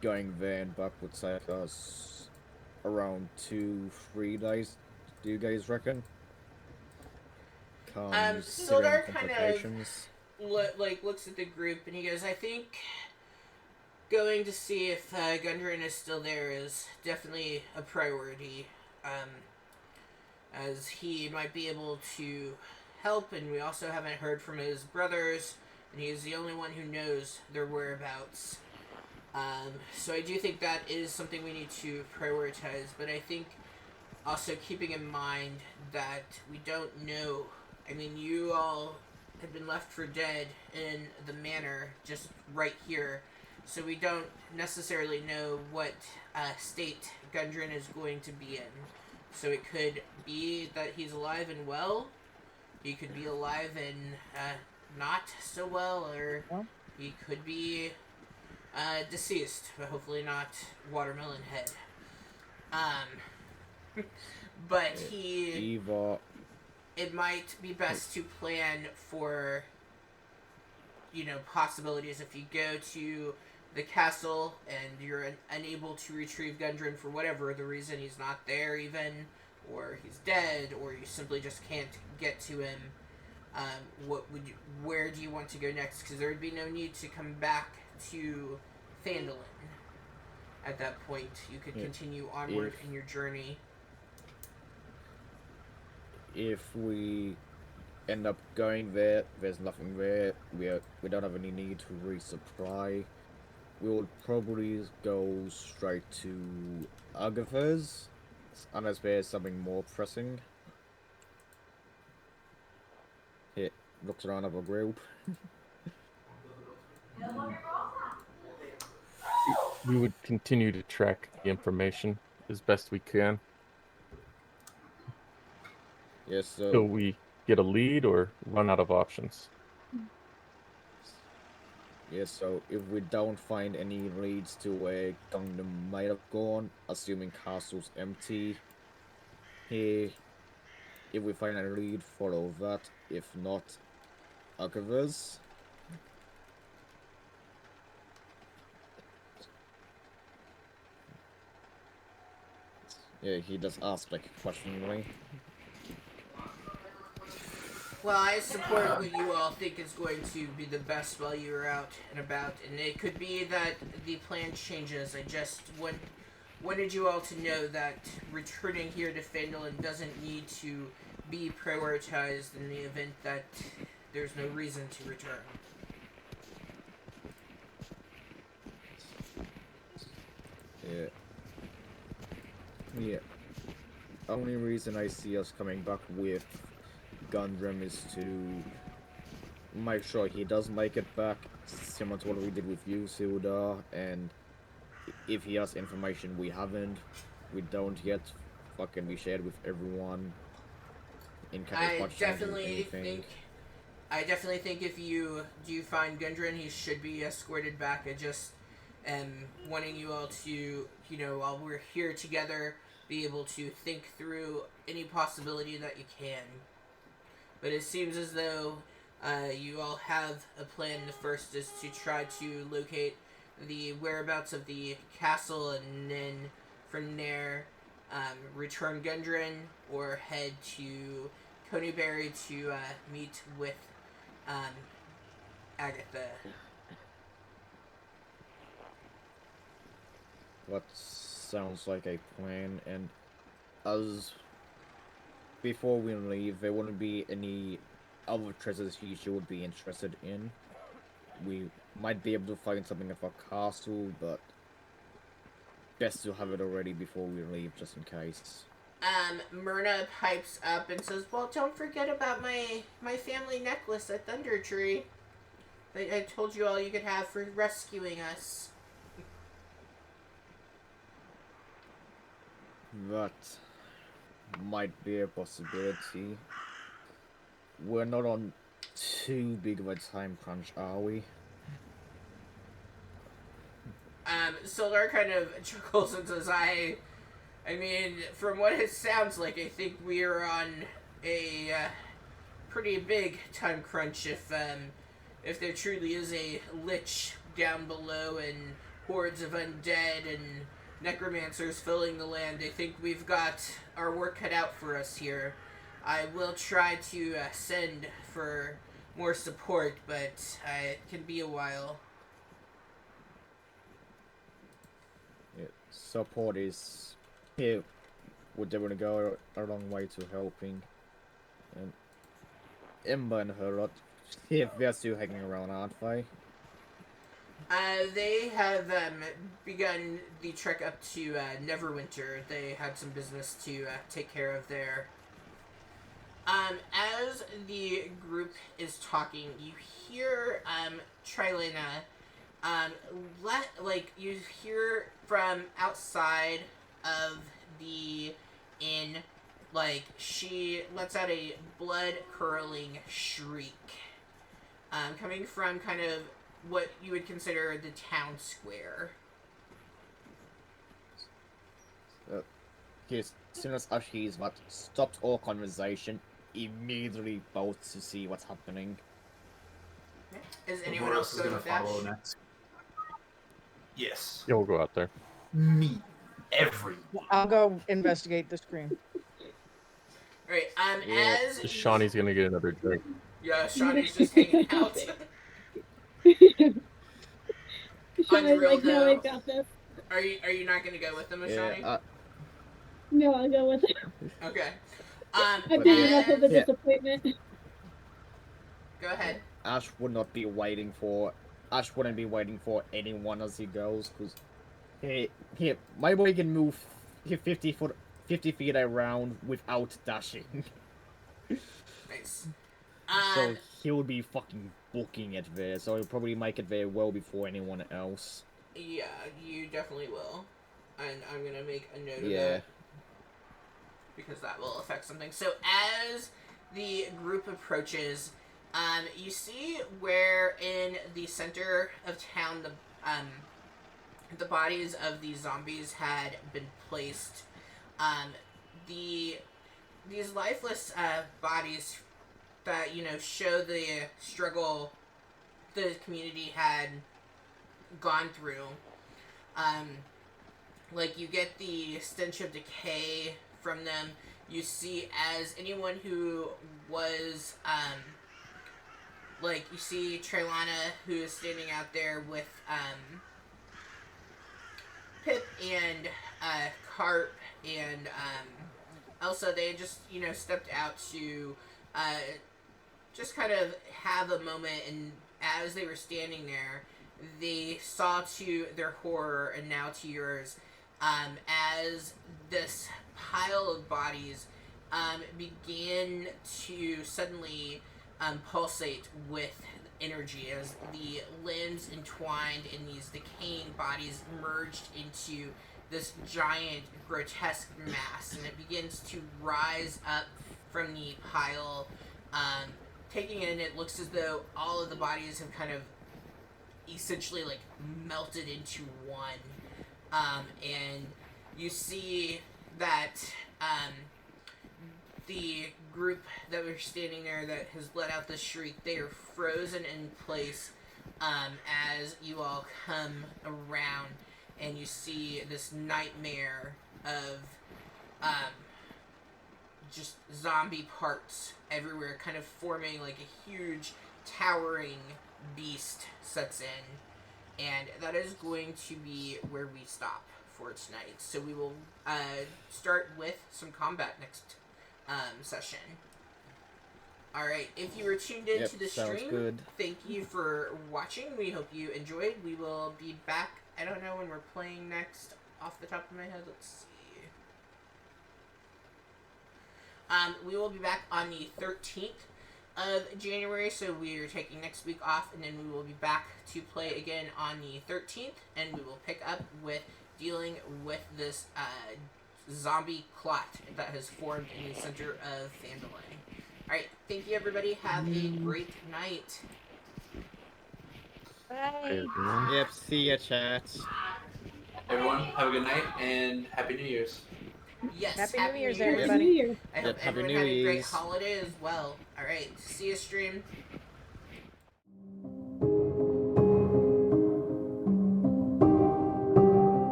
going there and back would take us around 2, 3 days. Do you guys reckon? Considering Sildar kind of complications. looks at the group and he goes, "I think going to see if Gundren is still there is definitely a priority, as he might be able to help, and we also haven't heard from his brothers, and he is the only one who knows their whereabouts. So I do think that is something we need to prioritize, but I think also keeping in mind that we don't know. I mean, you all had been left for dead in the manor just right here. so we don't necessarily know what state Gundren is going to be in. So it could be that he's alive and well. He could be alive and not so well, or Well, he could be deceased, but hopefully not watermelon head. But Eva, it might be best to plan for, possibilities if you go to the castle and you're unable to retrieve Gundren for whatever the reason, he's not there even, or he's dead, or you simply just can't get to him. Where do you want to go next? Because there would be no need to come back to Phandalin. At that point, you could continue onward in your journey. if we end up going there, there's nothing there, we don't have any need to resupply, we will probably go straight to Agatha's, unless there's something more pressing. It looks around our group. We would continue to track the information as best we can Yes, till so we get a lead or run out of options. if we don't find any leads to where Gangnam might have gone, assuming castle's empty, here, if we find a lead, follow that. If not, Agatha's. Yeah, he does ask like questioningly. Well, I support what you all think is going to be the best while you are out and about, and it could be that the plan changes. I just wanted you all to know that returning here to Phandalin doesn't need to be prioritized in the event that there's no reason to return. Yeah. Yeah. Only reason I see us coming back with Gundren is to make sure he does make it back, similar to what we did with you, Silda, and if he has information we haven't, we don't yet, fucking we shared with everyone. In case I much changes, definitely anything. think if you do find Gundren, he should be escorted back. I just am wanting you all to, while we're here together, be able to think through any possibility that you can. But it seems as though you all have a plan. The first is to try to locate the whereabouts of the castle, and then from there return Gundren or head to Coneyberry to meet with Agatha. That sounds like a plan, and as before we leave, there wouldn't be any other treasures you would be interested in. We might be able to find something at our castle, but best to have it already before we leave, just in case. Myrna pipes up and says, "Well, don't forget about my family necklace at Thunder Tree that I told you all you could have for rescuing us." That might be a possibility. We're not on too big of a time crunch, are we? Solar kind of chuckles and says, I mean, from what it sounds like, I think we are on a pretty big time crunch if there truly is a lich down below and hordes of undead and necromancers filling the land. I think we've got our work cut out for us here. I will try to send for more support, but it can be a while. Yeah, support is here. Would they want to go a long way to helping? And Emma and her lot, they're still hanging around, aren't they? They have begun the trek up to Neverwinter. They had some business to take care of there. As the group is talking, you hear Trilena Um, you hear from outside of the inn, like she lets out a blood-curdling shriek, coming from kind of what you would consider the town square. As soon as Ashi's stopped all conversation, immediately bolts to see what's happening. Is So anyone who else is going gonna with Dash? follow next? Yes. Yeah, we'll go out there. Me. Every. I'll go investigate the scream. Alright, Yeah. as... Shawnee's gonna get another drink. Yeah, Shawnee's just hanging out. Shawnee's real like, no, I though. got this. Are you not gonna go with them, Ashani? Yeah. No, I'll go with it. Okay. I've But been yeah. enough of a Yeah. disappointment. Go ahead. Ash wouldn't be waiting for anyone as he goes, because my boy can move 50 feet around without dashing. Nice. So he'll be fucking booking it there, so he'll probably make it there well before anyone else. Yeah, you definitely will. And I'm gonna make a note of Yeah. that. Because that will affect something. So as the group approaches, you see where in the center of town the bodies of these zombies had been placed. These lifeless bodies that, show the struggle the community had gone through. You get the stench of decay from them. You see as anyone who was, you see Trelana, who is standing out there with, Pip and, Carp and, Elsa. They just, stepped out to, just kind of have a moment, and as they were standing there, they saw to their horror, and now to yours, as this pile of bodies began to suddenly pulsate with energy as the limbs entwined in these decaying bodies merged into this giant grotesque mass, and it begins to rise up from the pile, taking in, it looks as though all of the bodies have kind of essentially melted into one. And you see that the group that were standing there that has let out the shriek, they are frozen in place as you all come around, and you see this nightmare of just zombie parts everywhere, kind of forming like a huge towering beast sets in. And that is going to be where we stop for tonight. So we will start with some combat next session. Alright, if you were tuned into the stream, good. thank you for watching. We hope you enjoyed. We will be back. I don't know when we're playing next off the top of my head. Let's see. We will be back on the 13th of January, so we are taking next week off, and then we will be back to play again on the 13th, and we will pick up with dealing with this zombie clot that has formed in the center of Phandalin. Alright, thank you everybody. Have a great night. Bye. Yep, see ya, chat. Everyone, have a good night and Happy New Year's. Yes, Happy New Year's, Happy everybody. New Year. I hope Yep, Happy everyone New had a great Year's. holiday as well. Alright, see you stream.